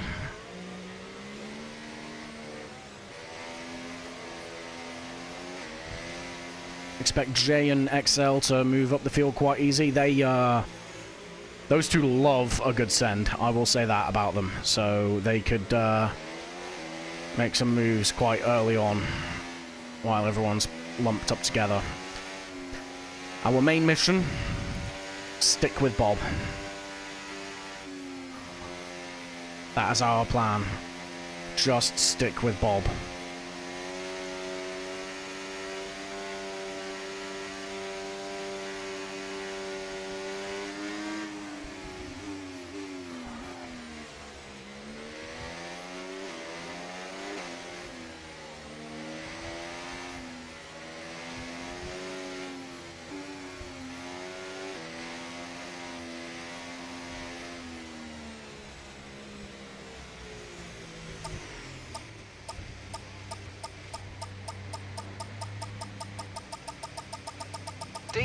Expect J and XL to move up the field quite easy. Those two love a good send, I will say that about them. So they could make some moves quite early on while everyone's lumped up together. Our main mission, stick with Bob. That is our plan. Just stick with Bob.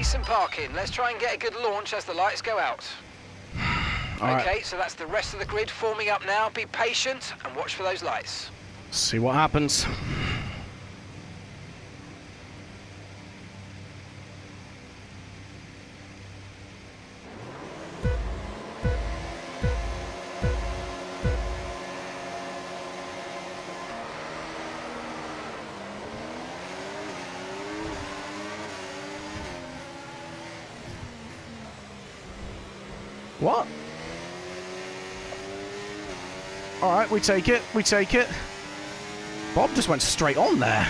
decent parking. Let's try and get a good launch as the lights go out. Okay, so that's the rest of the grid forming up now. Be patient and watch for those lights. See what happens. What? Alright, we take it, we take it. Bob just went straight on there.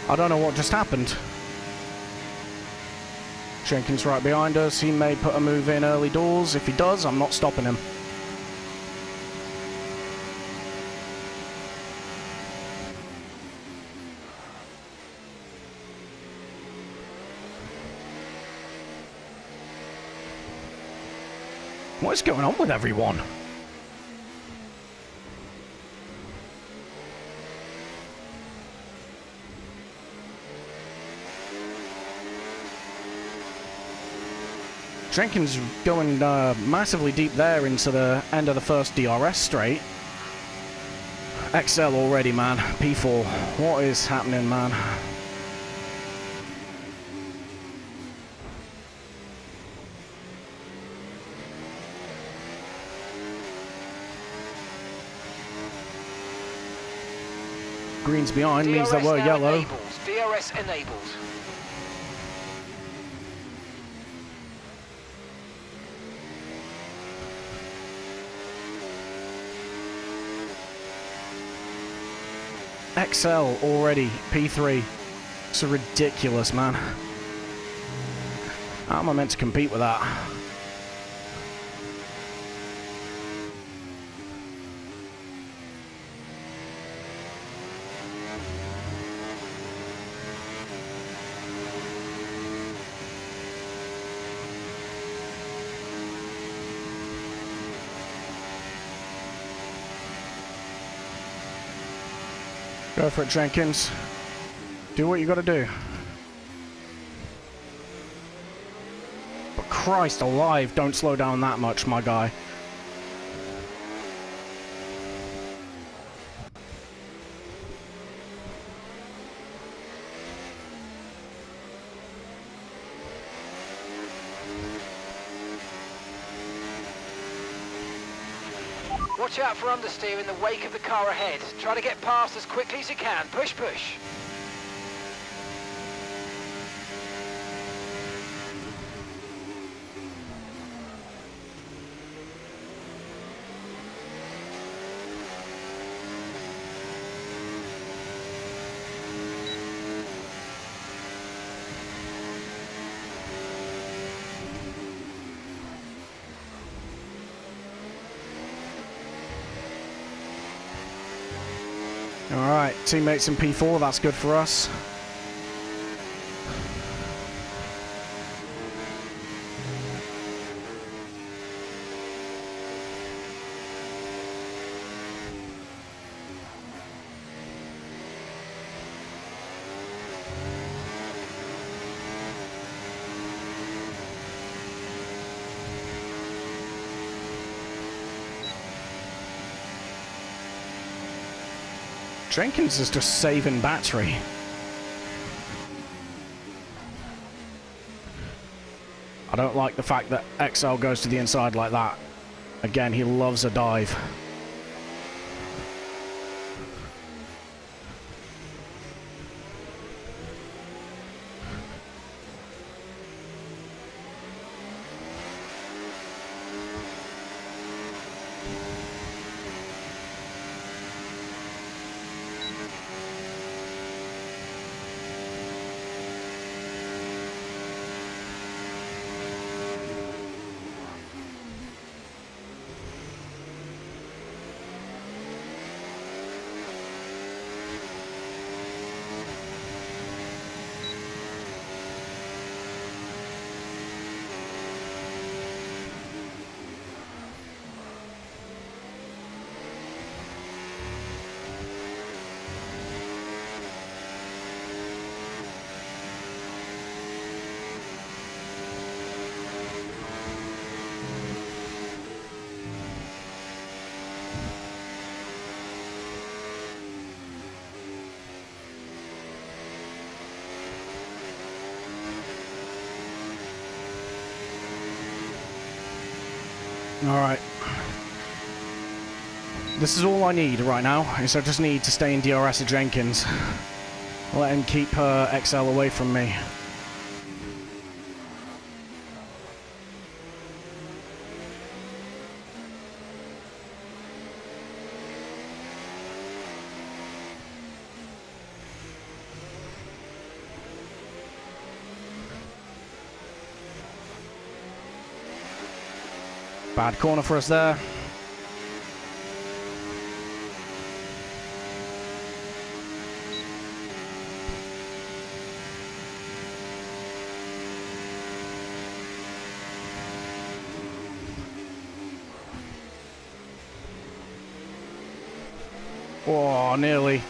I don't know what just happened. Jenkins right behind us. He may put a move in early doors. If he does, I'm not stopping him. What is going on with everyone? Jenkins going massively deep there into the end of the first DRS straight. XL already, man. P4. What is happening, man? Green's behind means that we're yellow. Enabled. DRS enabled. XL already, P3. It's ridiculous, man. How am I meant to compete with that? Go for it, Jenkins. Do what you gotta do. But Christ alive, don't slow down that much, my guy. Watch out for understeer in the wake of the car ahead. Try to get past as quickly as you can. Push, push. Alright, teammates in P4, that's good for us. Jenkins is just saving battery. I don't like the fact that XL goes to the inside like that. Again, he loves a dive. Alright. This is all I need right now, is I just need to stay in DRS of Jenkins. Let him keep XL away from me. Bad corner for us there. Oh, nearly.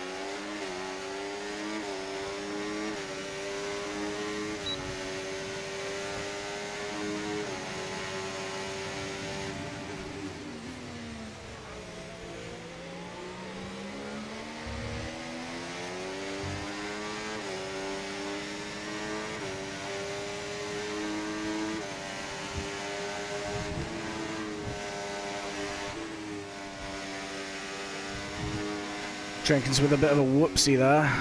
Jenkins with a bit of a whoopsie there.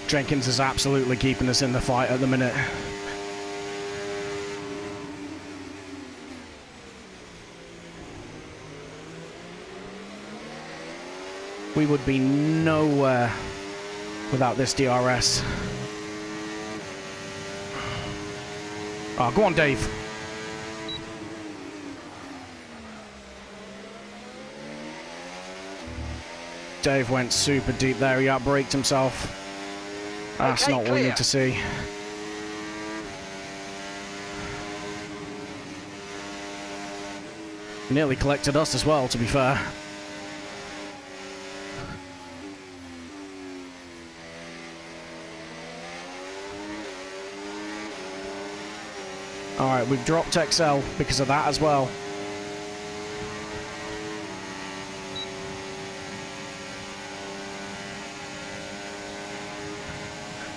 Jenkins is absolutely keeping us in the fight at the minute. We would be nowhere without this DRS. Oh, go on, Dave. Dave went super deep there. He outbraked himself. That's Okay, not what we need to see. Nearly collected us as well, to be fair. Alright, we've dropped XL because of that as well.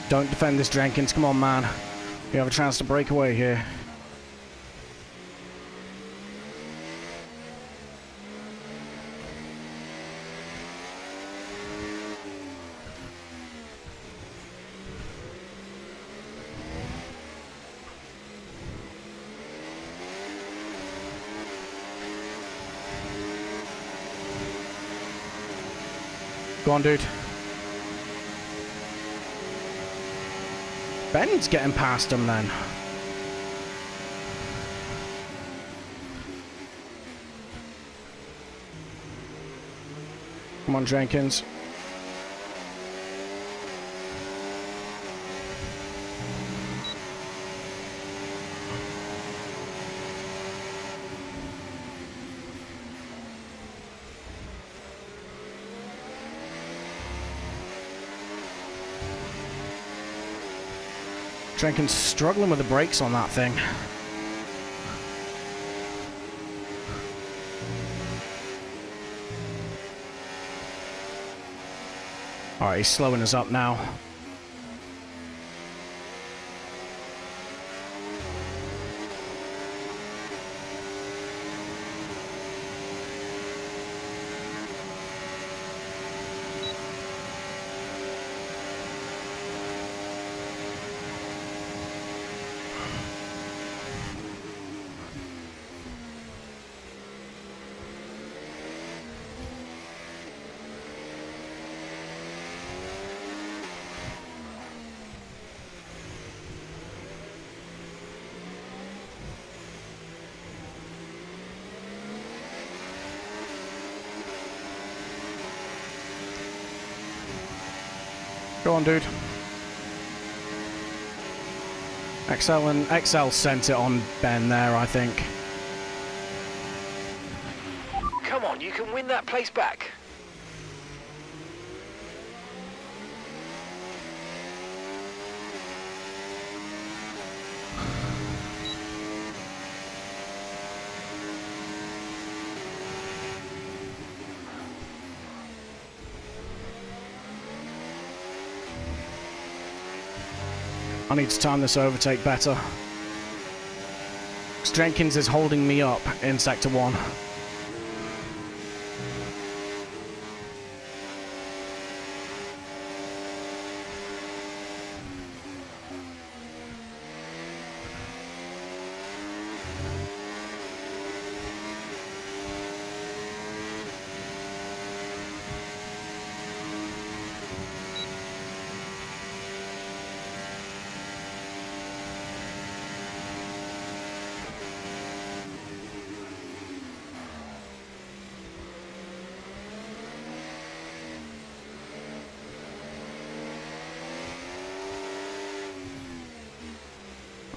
Don't defend this, Jenkins. Come on, man. We have a chance to break away here. Go on, dude. Ben's getting past him then. Come on, Jenkins. Jenkins struggling with the brakes on that thing. Alright, he's slowing us up now. Go on, dude. XL sent it on Ben there, I think. Come on, you can win that place back. I need to time this overtake better. 'Cause Jenkins is holding me up in Sector 1.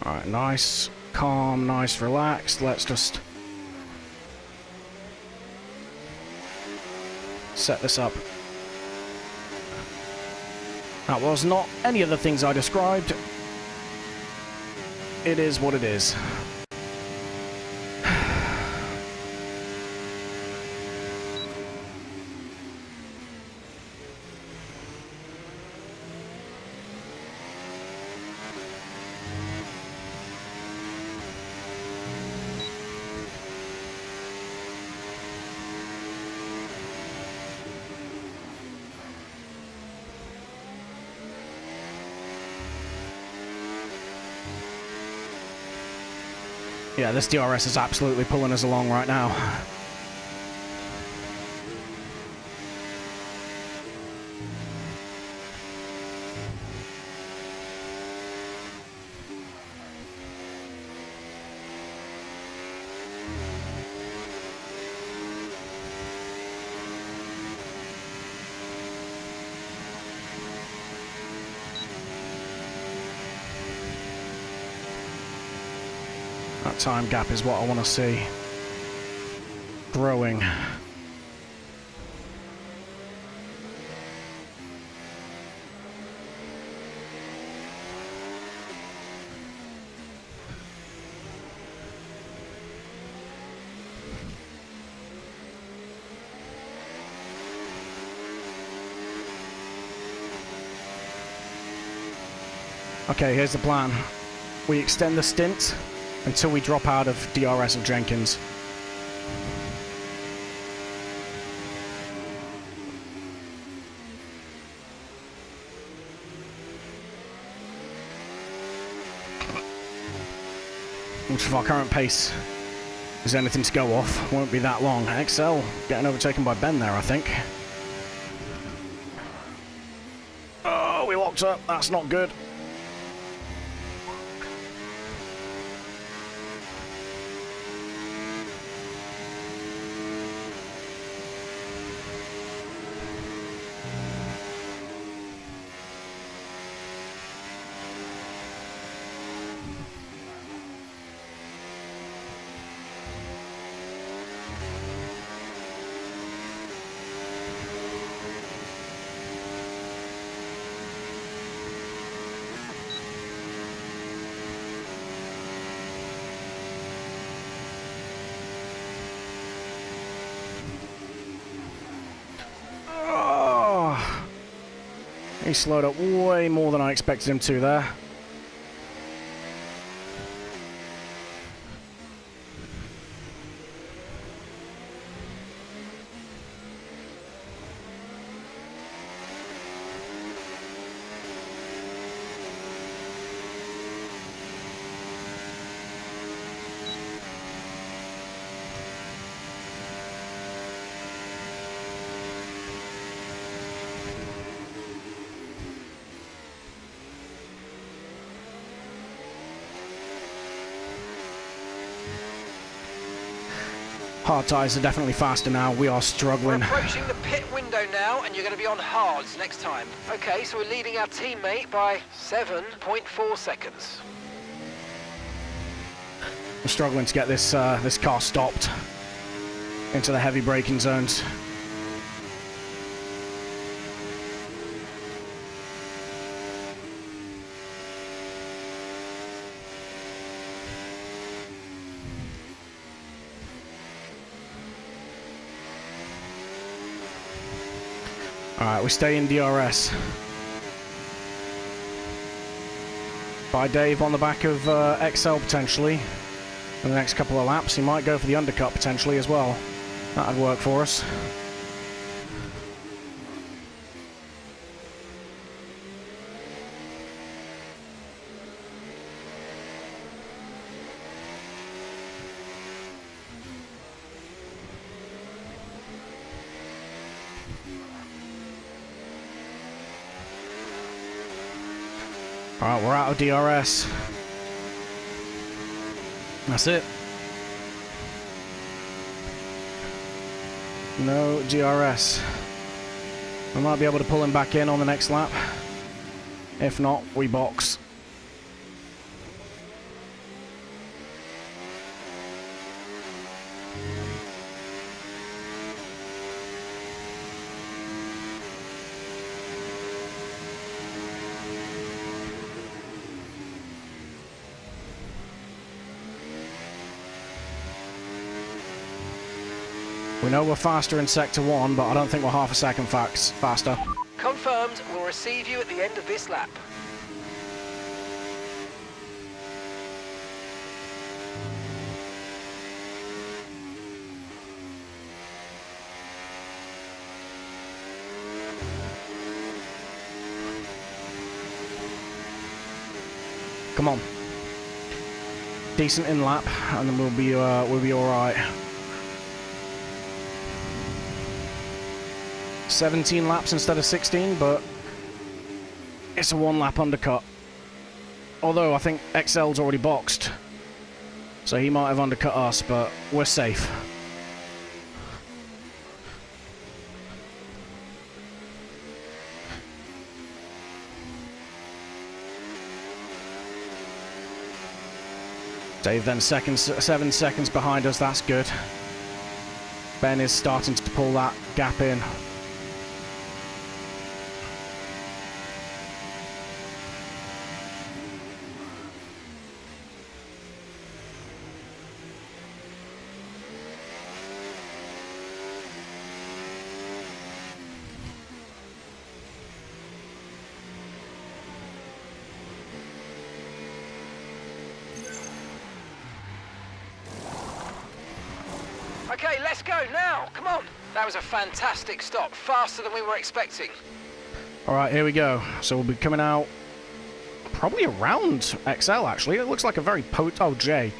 Alright, nice, calm, nice, relaxed. Let's just set this up. That was not any of the things I described. It is what it is. Yeah, this DRS is absolutely pulling us along right now. That time gap is what I want to see growing. Okay, here's the plan. We extend the stint until we drop out of DRS of Jenkins. Which, if our current pace is anything to go off, won't be that long. XL getting overtaken by Ben there, I think. Oh, we locked up. That's not good. He slowed up way more than I expected him to there. Hard tyres are definitely faster now. We are We're struggling. approaching the pit window now, and you're going to be on hards next time. Okay, so we're leading our teammate by 7.4 seconds. We're struggling to get this this car stopped into the heavy braking zones. Alright, we stay in DRS. By Dave on the back of XL potentially. In the next couple of laps, he might go for the undercut potentially as well. That'd work for us. Alright, we're out of DRS. That's it. No DRS. We might be able to pull him back in on the next lap. If not, we box. We know we're faster in Sector 1, but I don't think we're half a second faster. Confirmed, we'll receive you at the end of this lap. Come on. Decent in lap, and then we'll be all right. 17 laps instead of 16, but it's a 1 lap undercut. Although I think XL's already boxed, so he might have undercut us, but we're safe. Dave then 7 seconds behind us, that's good. Ben is starting to pull that gap in. Okay, let's go now. Come on. That was a fantastic stop. Faster than we were expecting. All right, here we go. So we'll be coming out probably around XL, actually. It looks like a very Oh, J.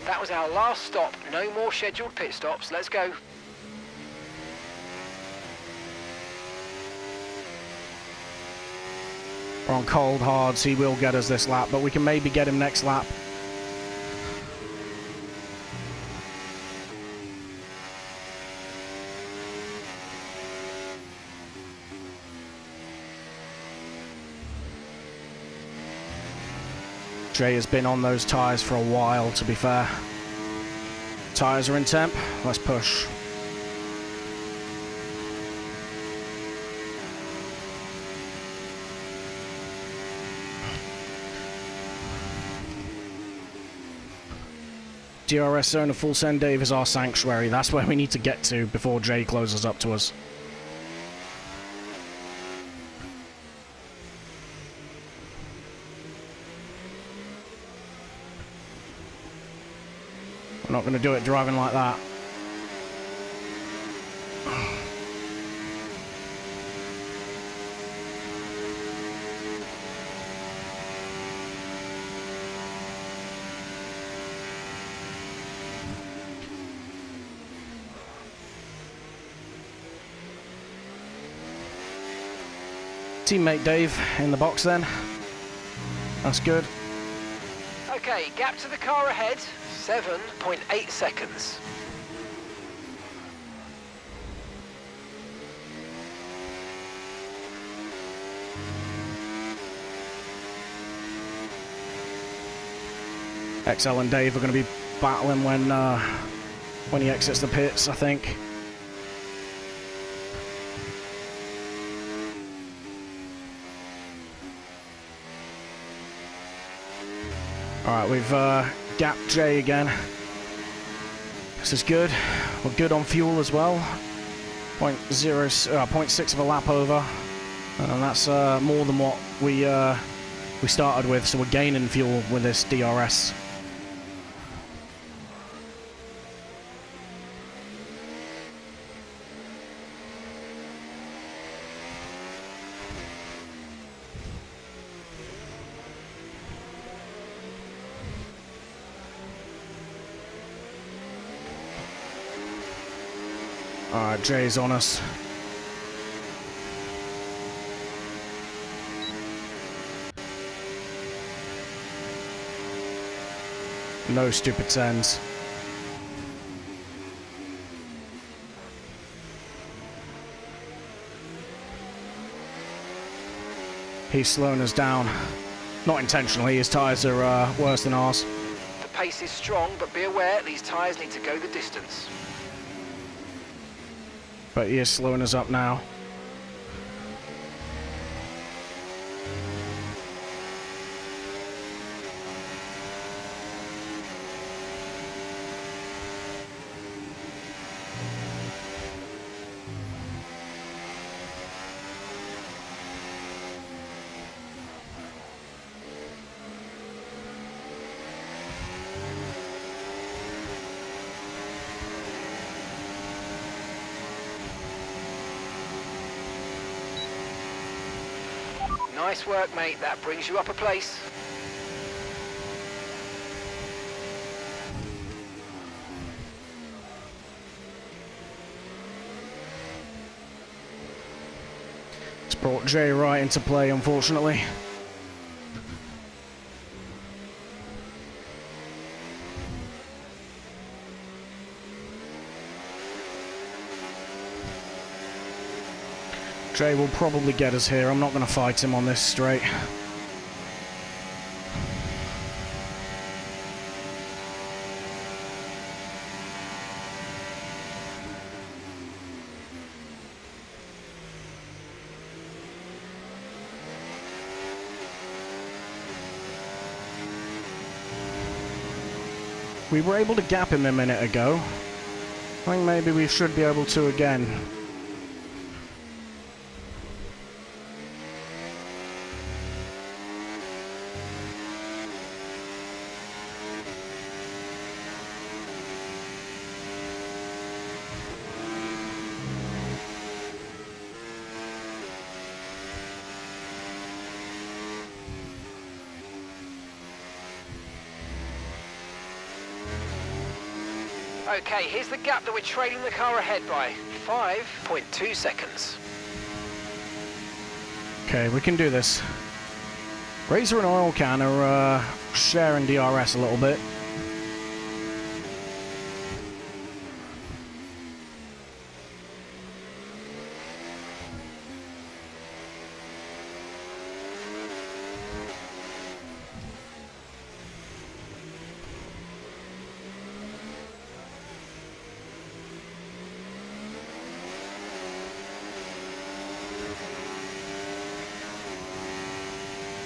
That was our last stop. No more scheduled pit stops. Let's go. We're on cold hards. He will get us this lap, but we can maybe get him next lap. Jay has been on those tyres for a while, to be fair. Tyres are in temp. Let's push. DRS zone of full send, Dave, is our sanctuary. That's where we need to get to before Jay closes up to us. We're not going to do it driving like that. Teammate Dave in the box then. That's good. Okay, gap to the car ahead, 7.8 seconds. XL and Dave are going to be battling when he exits the pits, I think. Alright, we've gapped Jay again. This is good. We're good on fuel as well. 0.6 of a lap over. And that's more than what we started with, so we're gaining fuel with this DRS. Alright, Jay's on us. No stupid sends. He's slowing us down. Not intentionally, his tyres are worse than ours. The pace is strong, but be aware, these tyres need to go the distance. But he is slowing us up now. Nice work, mate. That brings you up a place. It's brought Jay right into play, unfortunately. Jay will probably get us here. I'm not going to fight him on this straight. We were able to gap him a minute ago. I think maybe we should be able to again. Okay, here's the gap that we're trailing the car ahead by. 5.2 seconds. Okay, we can do this. Razor and Oil Can are sharing DRS a little bit.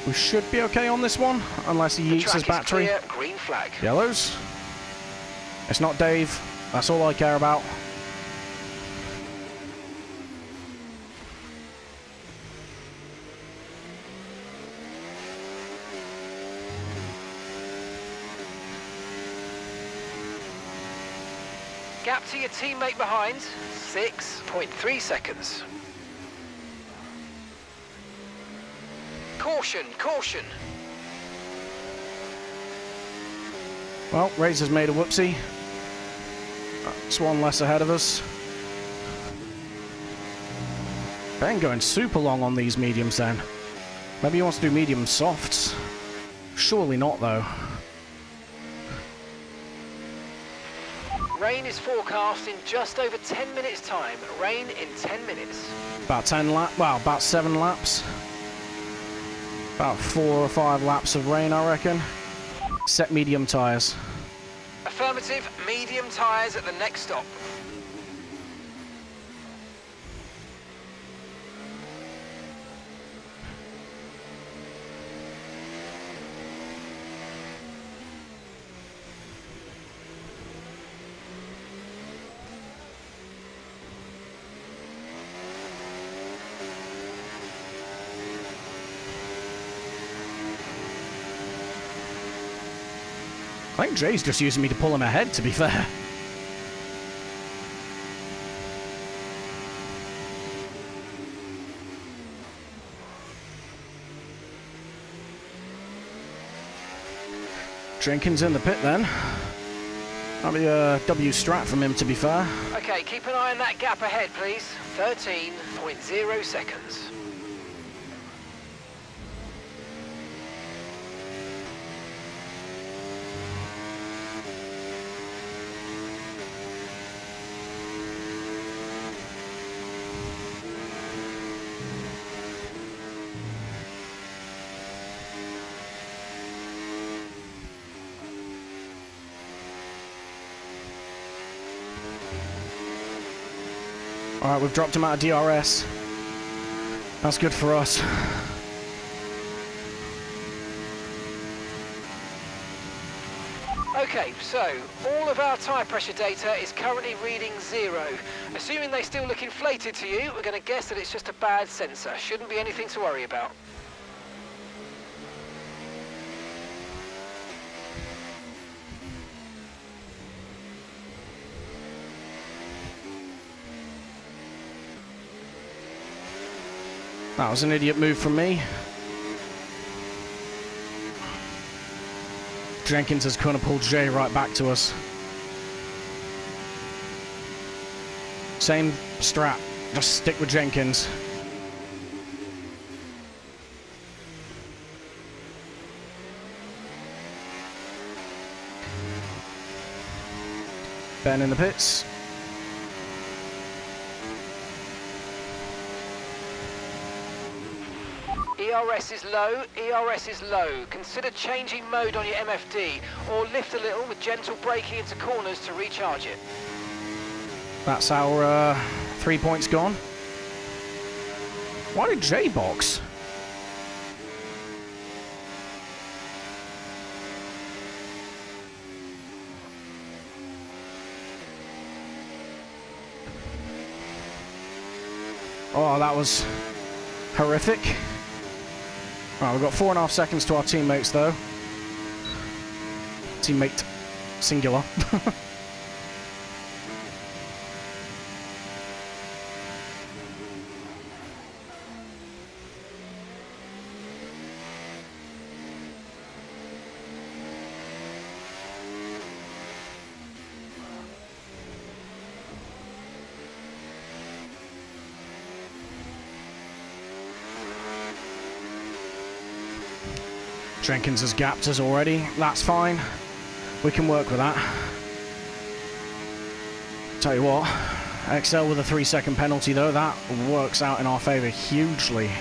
We should be okay on this one, unless he yeets his battery. Clear, green flag. Yellows. It's not Dave. That's all I care about. Gap to your teammate behind, 6.3 seconds. Caution, caution. Well, Razor's made a whoopsie. That's one less ahead of us. Ben going super long on these mediums then. Maybe he wants to do medium softs. Surely not, though. Rain is forecast in just over 10 minutes time. Rain in 10 minutes. About 10 laps, well, about 7 laps. About 4 or 5 laps of rain, I reckon. Set medium tyres. Affirmative, medium tyres at the next stop. I think Jay's just using me to pull him ahead, to be fair. Jenkins in the pit then. That'll be a W strat from him, to be fair. Okay, keep an eye on that gap ahead, please. 13.0 seconds. Alright, we've dropped him out of DRS. That's good for us. Okay, so all of our tyre pressure data is currently reading 0. Assuming they still look inflated to you, we're going to guess that it's just a bad sensor. Shouldn't be anything to worry about. That was an idiot move from me. Jenkins has kind of pulled Jay right back to us. Same strat, just stick with Jenkins. Ben in the pits. ERS is low, ERS is low. Consider changing mode on your MFD or lift a little with gentle braking into corners to recharge it. That's our 3 points gone. Why did Jay box? Oh, that was horrific. Right, we've got 4.5 seconds to our teammates, though. Teammate, singular. Jenkins has gapped us already. That's fine. We can work with that. Tell you what, XL with a 3-second penalty though, that works out in our favour hugely.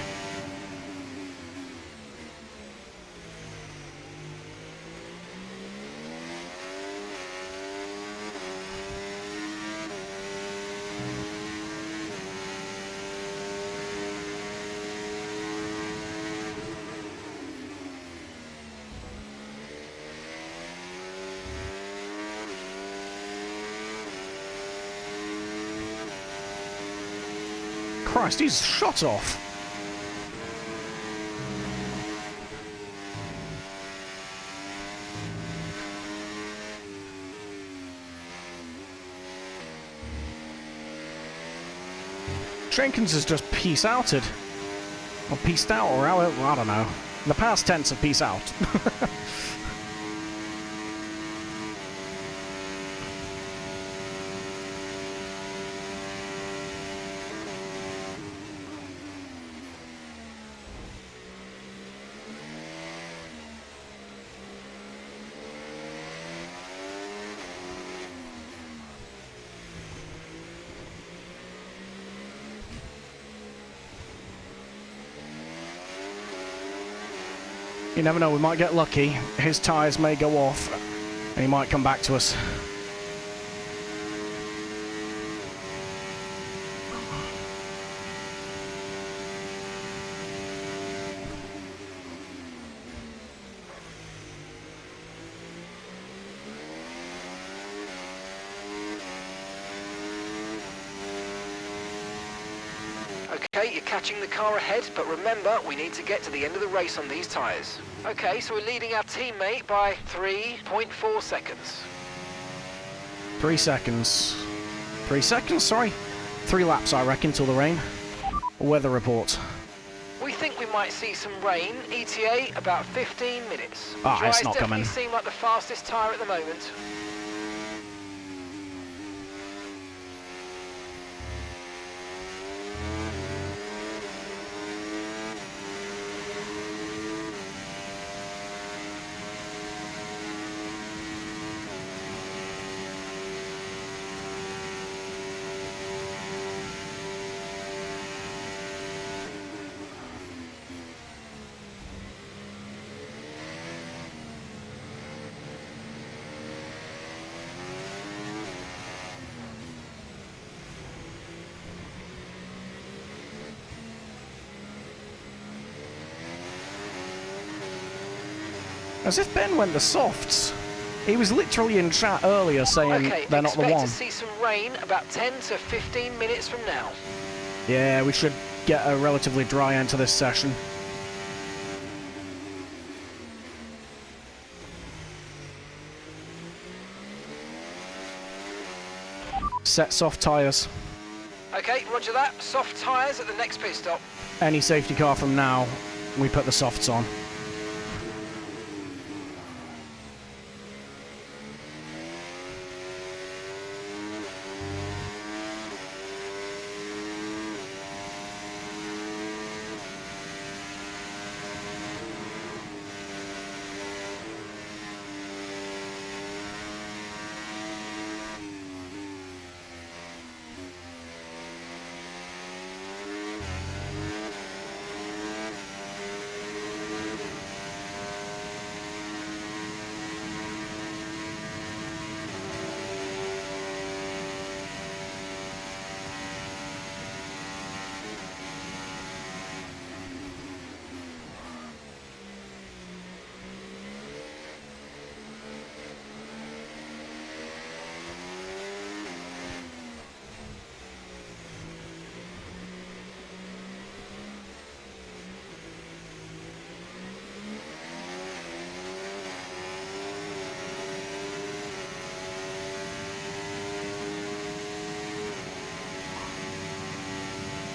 Christ, he's shot off. Jenkins has just peace outed. Or peaced out, or how, I don't know. The past tense of peace out. You never know, we might get lucky. His tyres may go off, and he might come back to us. Okay, you're catching the car ahead, but remember, we need to get to the end of the race on these tyres. Okay, so we're leading our teammate by 3.4 seconds. 3 seconds. 3 seconds, sorry. 3 laps, I reckon, till the rain. Weather report. We think we might see some rain. ETA, about 15 minutes. Ah, it's not definitely coming. seem like the fastest tyre at the moment. As if Ben went the softs. He was literally in chat earlier saying Okay, they're not the expect one. to see some rain about 10 to 15 minutes from now. Yeah, we should get a relatively dry end to this session. Set soft tyres. Okay, roger that. Soft tyres at the next pit stop. Any safety car from now, we put the softs on.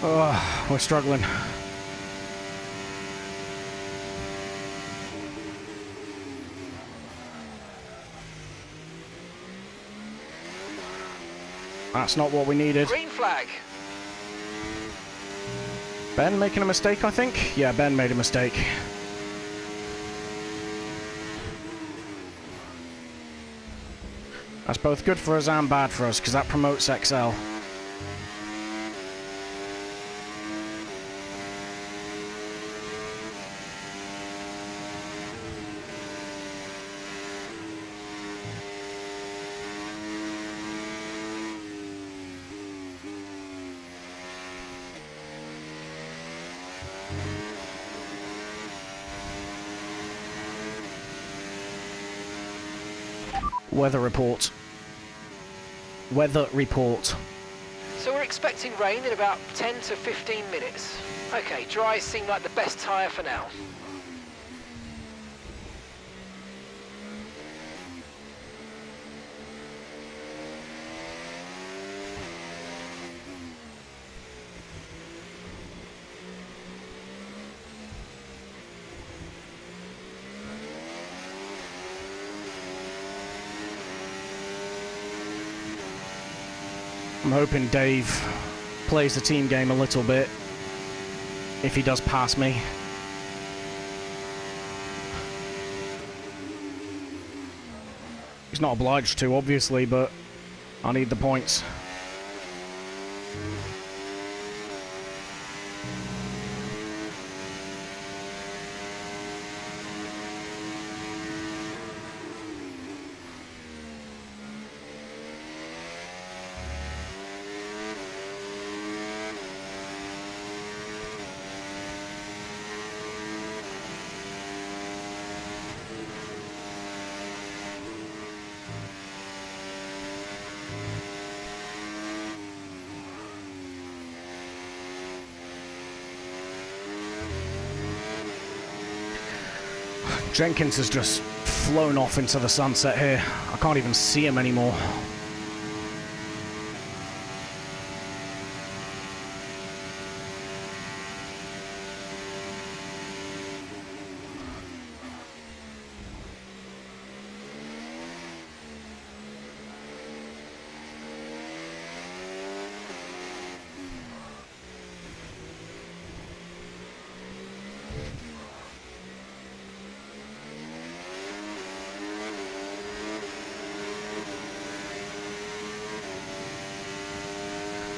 Oh, we're struggling. That's not what we needed. Green flag. Ben making a mistake, I think? Yeah, Ben made a mistake. That's both good for us and bad for us, because that promotes XL. Weather report. Weather report. So we're expecting rain in about 10 to 15 minutes. Okay, dries seem like the best tyre for now. I'm hoping Dave plays the team game a little bit, if he does pass me. He's not obliged to, obviously, but I need the points. Jenkins has just flown off into the sunset here. I can't even see him anymore.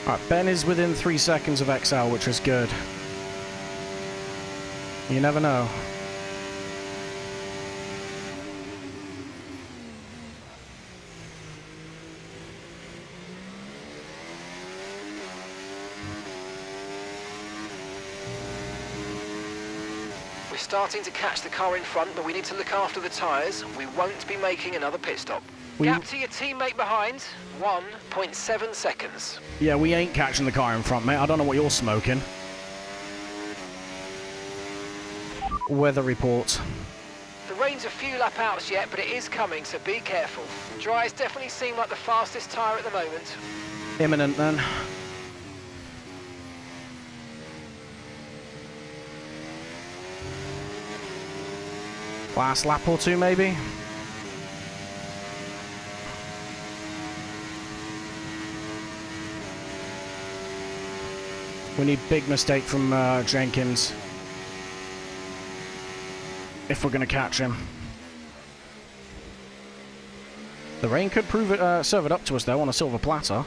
Alright, Ben is within 3 seconds of XL, which is good. You never know. We're starting to catch the car in front, but we need to look after the tyres. We won't be making another pit stop. Gap to your teammate behind, 1.7 seconds. Yeah, we ain't catching the car in front, mate. I don't know what you're smoking. Weather report. The rain's a few lap outs yet, but it is coming, so be careful. Dries definitely seem like the fastest tyre at the moment. Imminent, then. Last lap or two, maybe? We need big mistake from Jenkins if we're going to catch him. The rain could prove it, serve it up to us, though, on a silver platter.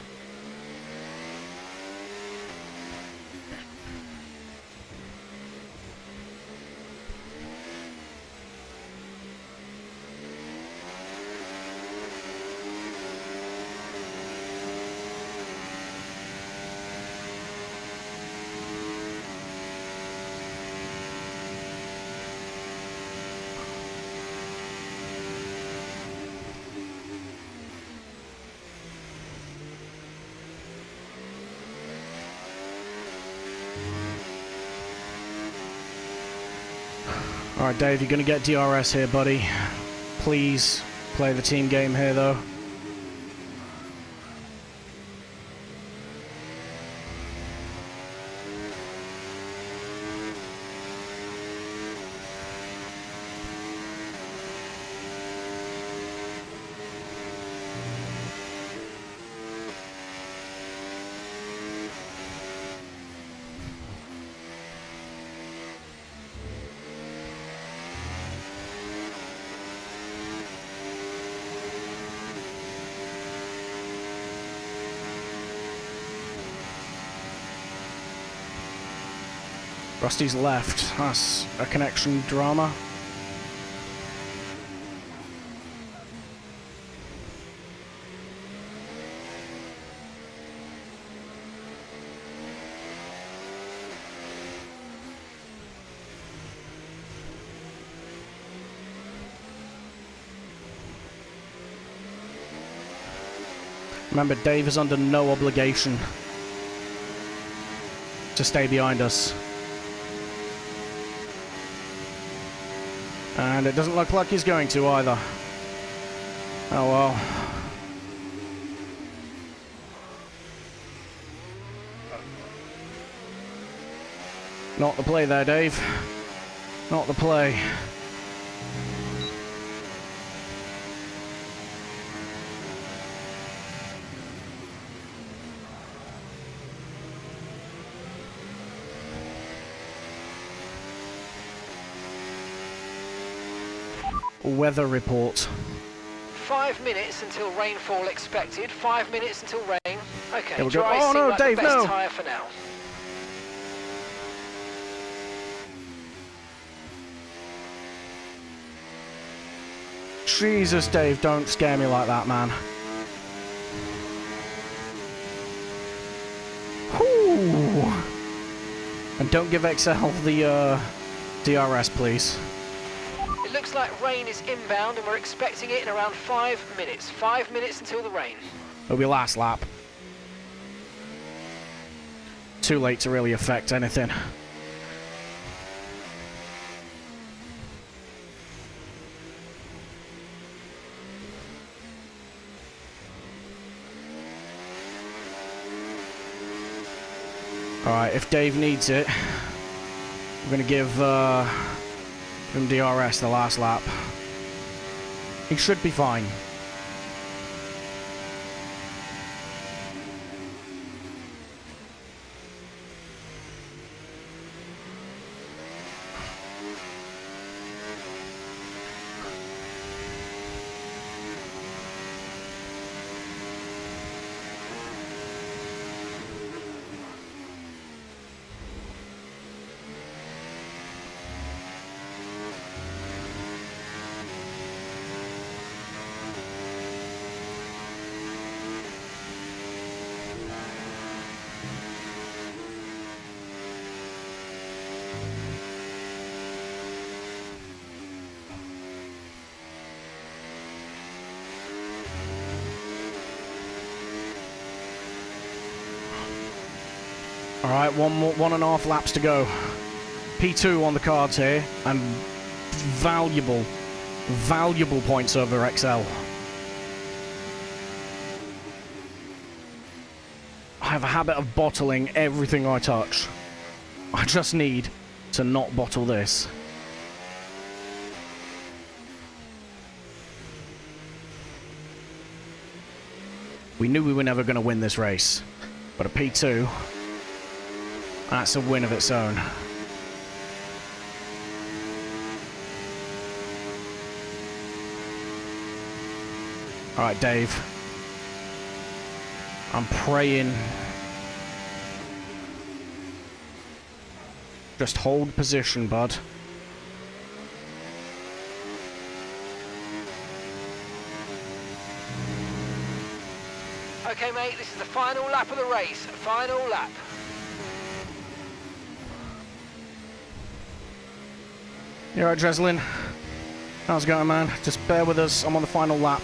Alright, Dave, you're going to get DRS here, buddy. Please play the team game here, though. Rusty's left. That's a connection drama. Remember, Dave is under no obligation to stay behind us. And it doesn't look like he's going to either. Oh well. Not the play there, Dave. Not the play. Weather report. 5 minutes until rainfall expected. 5 minutes until rain. Okay, Here we go. dry Oh no, like Dave, the best no! tyre for now. Jesus, Dave, don't scare me like that, man. Whew. And don't give XL the DRS, please. It looks like rain is inbound and we're expecting it in around 5 minutes. 5 minutes until the rain. It'll be last lap. Too late to really affect anything. Alright, if Dave needs it, we're going to give him DRS the last lap. He should be fine. Alright, 1.5 laps to go. P2 on the cards here, and valuable points over XL. I have a habit of bottling everything I touch. I just need to not bottle this. We knew we were never going to win this race, but a P2... that's a win of its own. Alright, Dave. I'm praying. Just hold position, bud. Okay, mate, this is the final lap of the race. Final lap. You alright, Dreslin? How's it going, man? Just bear with us. I'm on the final lap.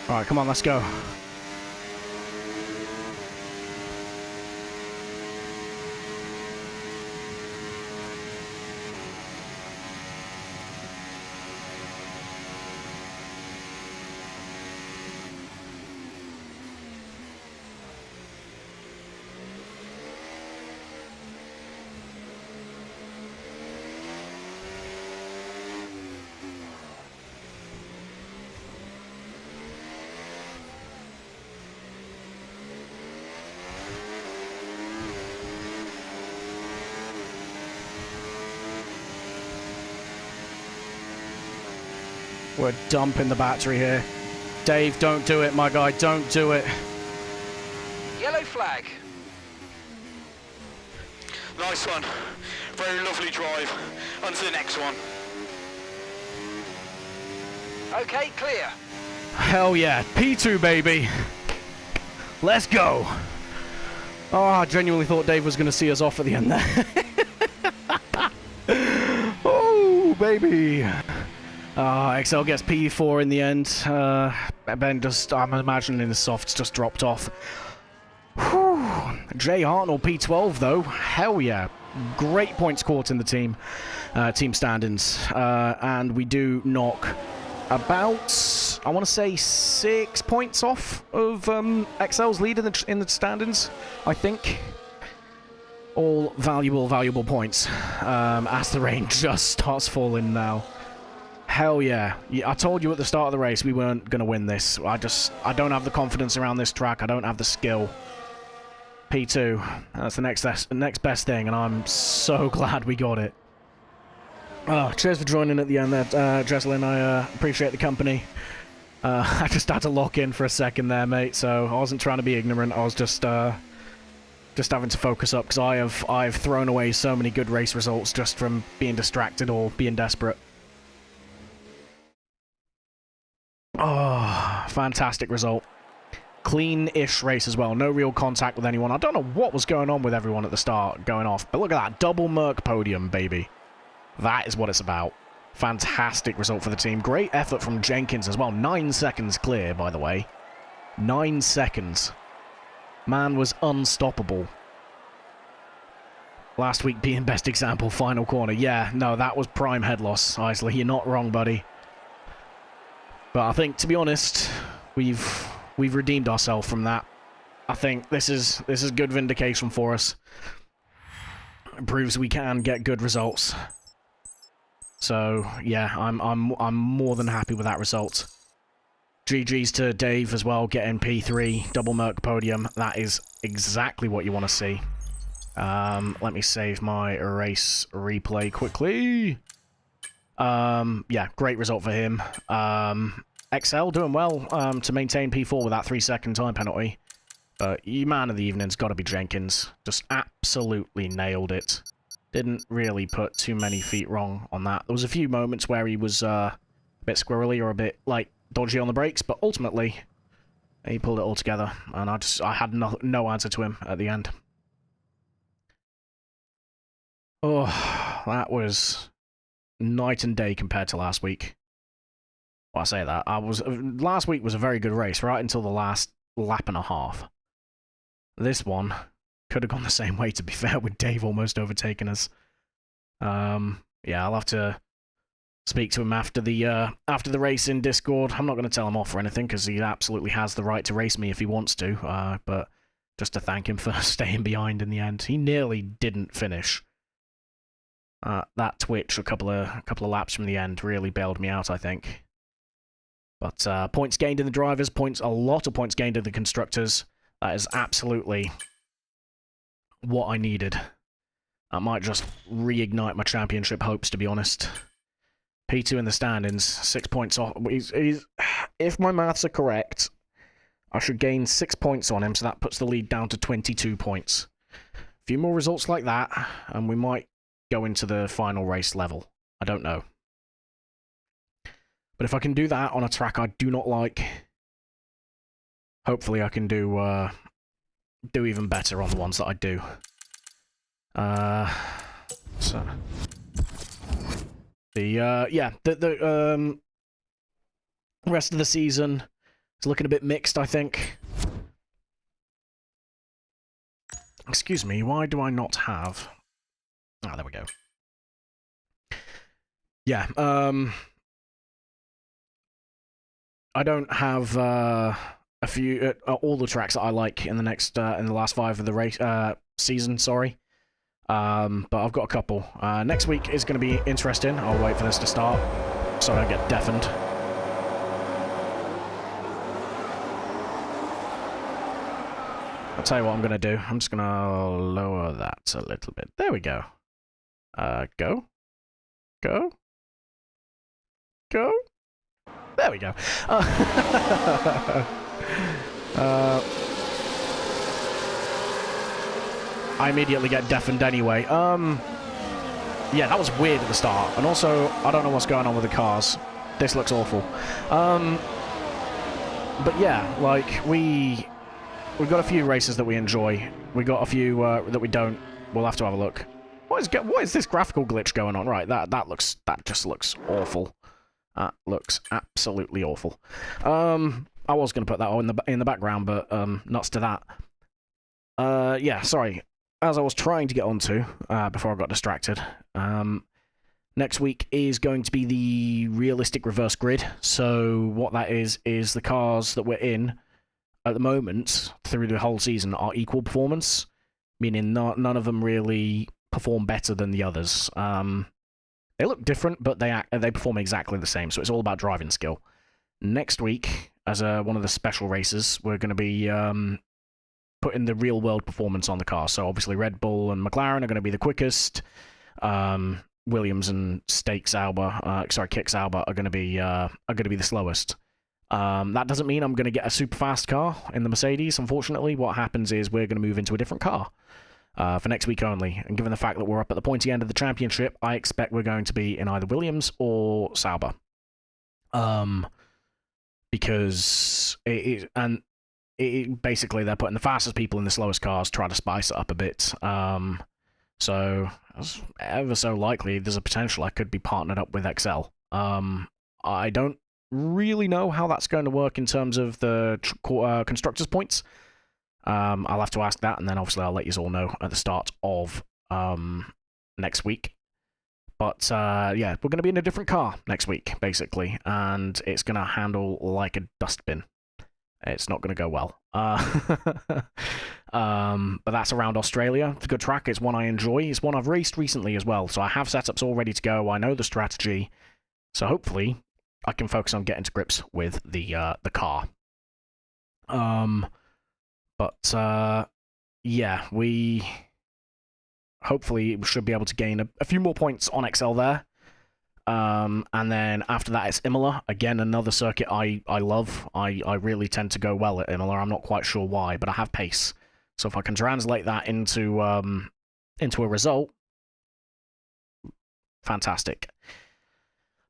Alright, come on, let's go. We're dumping the battery here. Dave, don't do it, my guy. Don't do it. Yellow flag. Nice one. Very lovely drive. On to the next one. Okay, clear. Hell yeah. P2, baby. Let's go. Oh, I genuinely thought Dave was going to see us off at the end there. Oh, baby. XL gets P4 in the end. Ben just, I'm imagining the softs just dropped off. Whew. Jay Hartnell P12 though. Hell yeah. Great points caught in the team standings. And we do knock about, I want to say 6 points off of XL's lead in the standings, I think. All valuable points as the rain just starts falling now. Hell yeah. I told you at the start of the race we weren't going to win this. I don't have the confidence around this track. I don't have the skill. P2. That's the next best thing, and I'm so glad we got it. Oh, cheers for joining at the end there, Dreslin. I appreciate the company. I just had to lock in for a second there, mate, so I wasn't trying to be ignorant. I was just having to focus up, because I've thrown away so many good race results just from being distracted or being desperate. Oh, fantastic result. Clean-ish race as well. No real contact with anyone. I don't know what was going on with everyone at the start going off, but look at that. Double Merc podium, baby. That is what it's about. Fantastic result for the team. Great effort from Jenkins as well. 9 seconds clear, by the way. 9 seconds. Man was unstoppable. Last week being best example, final corner. Yeah, no, that was prime head loss, Isley. You're not wrong, buddy. But I think, to be honest, we've redeemed ourselves from that. I think this is good vindication for us. It proves we can get good results. So yeah, I'm more than happy with that result. GG's to Dave as well, getting P3 double Merc podium. That is exactly what you want to see. Let me save my race replay quickly. Yeah, great result for him. XL doing well to maintain P4 with that 3-second time penalty. But your man of the evening's got to be Jenkins. Just absolutely nailed it. Didn't really put too many feet wrong on that. There was a few moments where he was a bit squirrely or a bit, like, dodgy on the brakes, but ultimately, he pulled it all together. And I had no answer to him at the end. Oh, that was night and day compared to last week. Well, I say that. Last week was a very good race, right until the last lap and a half. This one could have gone the same way, to be fair, with Dave almost overtaking us. Yeah, I'll have to speak to him after the race in Discord. I'm not going to tell him off or anything, because he absolutely has the right to race me if he wants to, but just to thank him for staying behind in the end. He nearly didn't finish. That twitch a couple of laps from the end really bailed me out, I think. But points gained in the drivers, a lot of points gained in the constructors. That is absolutely what I needed. I might just reignite my championship hopes, to be honest. P2 in the standings, 6 points off. If my maths are correct, I should gain 6 points on him, so that puts the lead down to 22 points. A few more results like that, and we might go into the final race level. I don't know. But if I can do that on a track I do not like, hopefully I can do even better on the ones that I do. So the rest of the season is looking a bit mixed, I think. Excuse me, why do I not have... Ah, there we go. Yeah, I don't have a few all the tracks that I like in the next in the last 5 of the race season. Sorry, but I've got a couple. Next week is going to be interesting. I'll wait for this to start so I don't get deafened. I'll tell you what I'm going to do. I'm just going to lower that a little bit. There we go. Go. There we go. I immediately get deafened anyway. Yeah, that was weird at the start. And also, I don't know what's going on with the cars. This looks awful. But yeah, like, we've got a few races that we enjoy. We got a few that we don't. We'll have to have a look. What is this graphical glitch going on? Right, that just looks awful. That looks absolutely awful. I was going to put that in the background, but nuts to that. Yeah, sorry. As I was trying to get onto before I got distracted, next week is going to be the realistic reverse grid. So what that is the cars that we're in at the moment through the whole season are equal performance, meaning none of them really perform better than the others. They look different, but they perform exactly the same, so it's all about driving skill. Next week, as one of the special races, we're going to be putting the real-world performance on the car. So obviously Red Bull and McLaren are going to be the quickest. Williams and Kix Sauber are going to be the slowest. That doesn't mean I'm going to get a super fast car in the Mercedes. Unfortunately, what happens is we're going to move into a different car. For next week only, and given the fact that we're up at the pointy end of the championship, I expect we're going to be in either Williams or Sauber. Because basically they're putting the fastest people in the slowest cars, trying to spice it up a bit. So it's ever so likely there's a potential I could be partnered up with XL. I don't really know how that's going to work in terms of the constructors' points. I'll have to ask that, and then obviously I'll let you all know at the start of next week. But yeah, we're going to be in a different car next week, basically, and it's going to handle like a dustbin. It's not going to go well. But that's around Australia. It's a good track. It's one I enjoy. It's one I've raced recently as well, so I have setups all ready to go. I know the strategy, so hopefully I can focus on getting to grips with the car. But yeah, we hopefully should be able to gain a few more points on XL there. And then after that, it's Imola. Again, another circuit I love. I really tend to go well at Imola. I'm not quite sure why, but I have pace. So if I can translate that into a result, fantastic.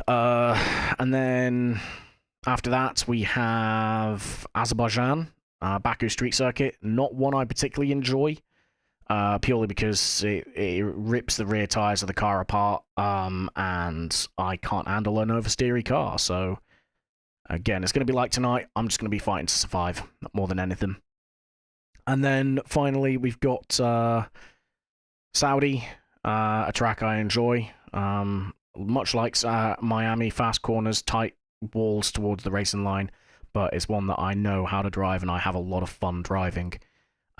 And then after that, we have Azerbaijan, Baku Street Circuit. Not one I particularly enjoy. Purely because it rips the rear tires of the car apart, and I can't handle an oversteery car. So, again, it's going to be like tonight. I'm just going to be fighting to survive, more than anything. And then, finally, we've got Saudi, a track I enjoy. Much like Miami, fast corners, tight walls towards the racing line, but it's one that I know how to drive, and I have a lot of fun driving.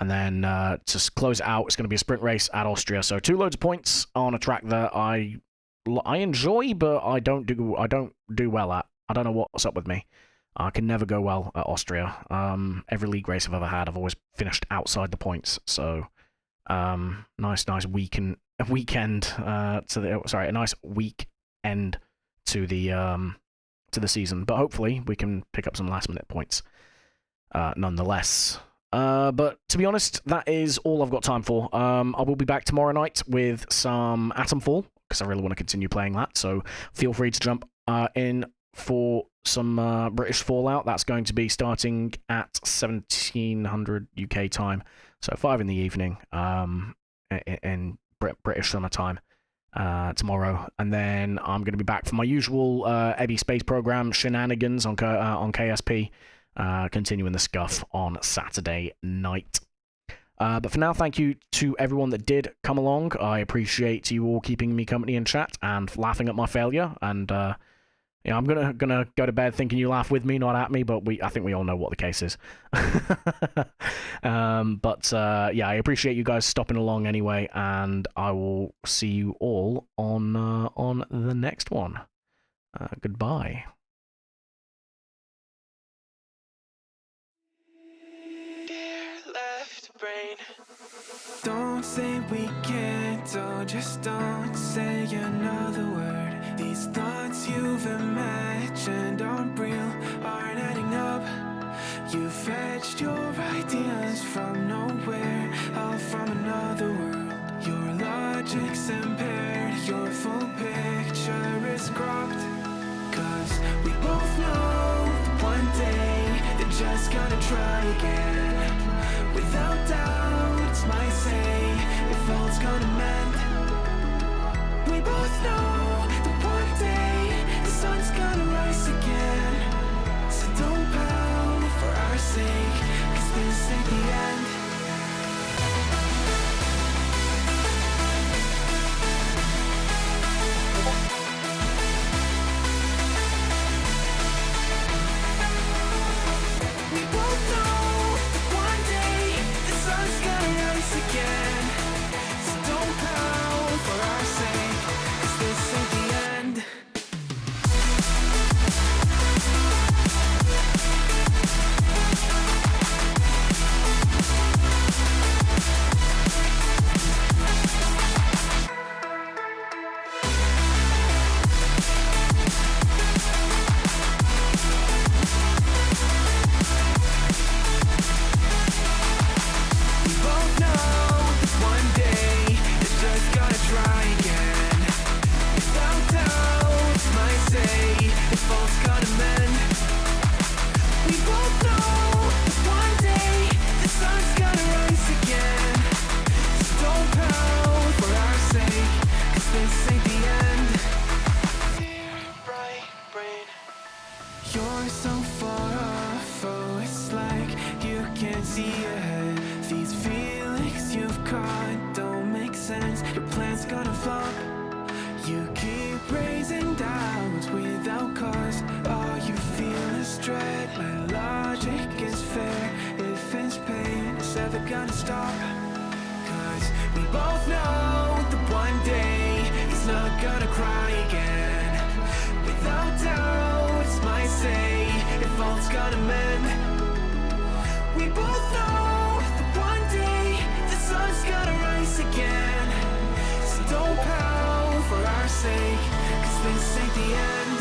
And then to close it out, it's going to be a sprint race at Austria. So 2 loads of points on a track that I enjoy, but I don't do well at. I don't know what's up with me. I can never go well at Austria. Every league race I've ever had, I've always finished outside the points. So nice weekend to the a nice week end to the season. But hopefully we can pick up some last minute points nonetheless. But to be honest, that is all I've got time for. I will be back tomorrow night with some Atomfall, because I really want to continue playing that, so feel free to jump in for some British Fallout. That's going to be starting at 1700 UK time, so 5 in the evening in British summer time tomorrow. And then I'm going to be back for my usual Ebby Space Program shenanigans on KSP. Continuing the scuff on Saturday night. But for now, thank you to everyone that did come along. I appreciate you all keeping me company in chat and laughing at my failure. And yeah, I'm gonna go to bed thinking you laugh with me, not at me. But I think we all know what the case is. But yeah, I appreciate you guys stopping along anyway, and I will see you all on the next one. Goodbye. Don't say we can't, oh, just don't say another word. These thoughts you've imagined aren't real, aren't adding up. You fetched your ideas from nowhere, all from another world. Your logic's impaired, your full picture is cropped. Cause we both know that one day they're just gonna try again. Without doubt, might say if all's gonna mend. We both know that one day the sun's gonna rise again. So don't pout for our sake, cause this ain't the end. We both know that one day the sun's gonna rise again. So don't pout for our sake, cause this ain't the end. We both know that one day they're just gonna try again. Without doubt, might say if all's gonna mend. We both know that one day the sun's gonna rise again. So don't pout for our sake, cause this ain't the end. Dear bright brain, you're so far off, oh, it's like you can't see ahead. sense, your plan's gonna flop. You keep raising doubts without cause. All you feel is dread. My logic is fair. If it's pain, it's ever gonna stop. Cause we both know that one day he's not gonna cry again. Without doubt, it's my say, if all's gonna mend. We both know that one day the sun's gonna rise again. So don't pout for our sake, cause this ain't the end.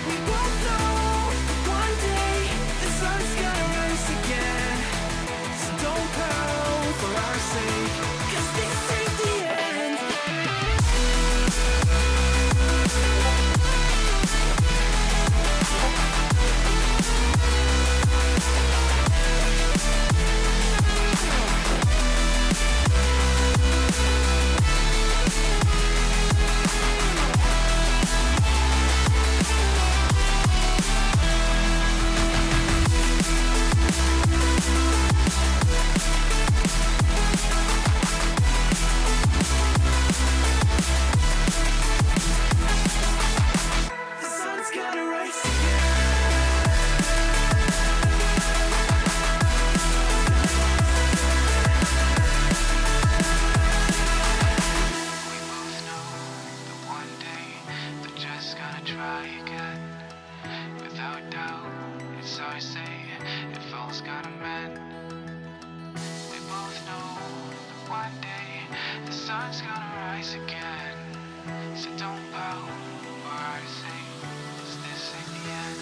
We both know one day the sun's gonna rise again. So don't pout for our sake, cause this ain't the end. The sun's gonna rise one day they're just gonna try again. Without doubt, it's our say, if all's gotta mend. We both know that one day the sun's gonna rise again. So don't pout for our sake, 'cause this ain't the end.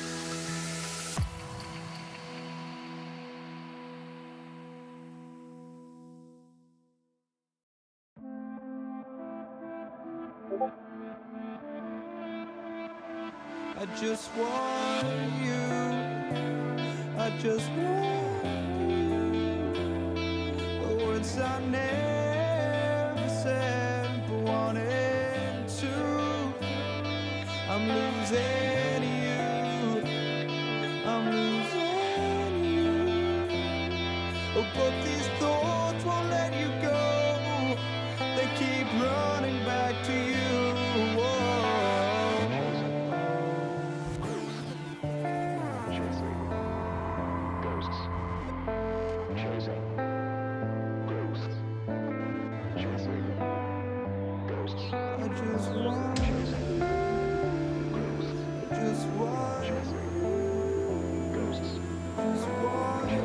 I just want you. I just want you. The words I never said but wanted to. I'm losing you. I'm losing you. Oh, but these thoughts won't let you go. They keep running back to you. Whoa. I just want you. I just want you. Just want you.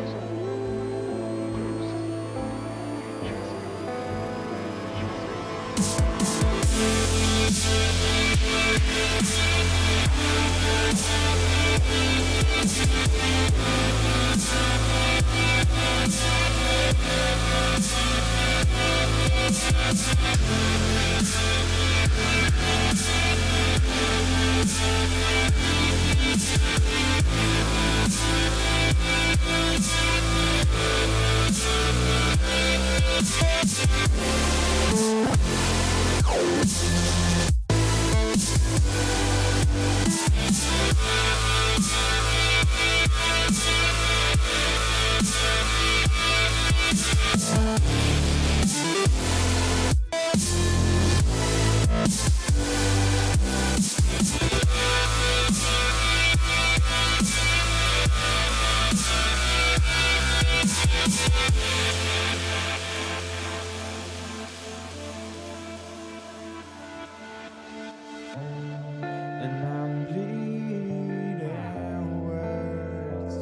And I'm bleeding words.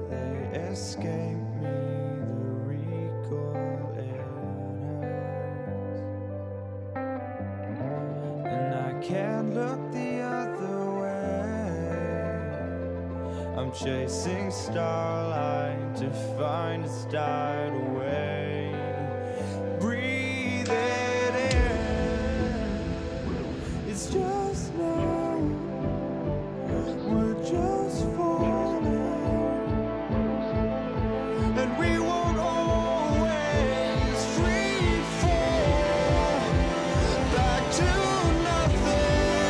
They escape me, the recall it hurts. And I can't look the other way. I'm chasing starlight to find it's died away. Breathe it in. It's just now. We're just falling. And we won't always free fall back to nothing.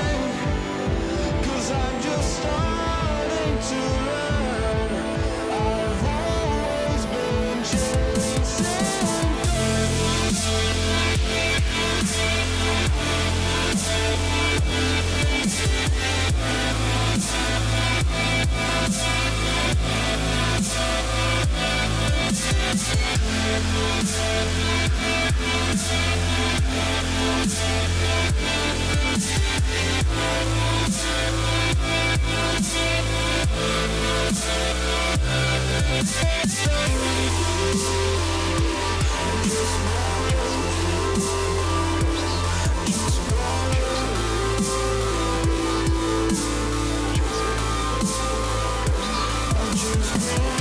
Hey.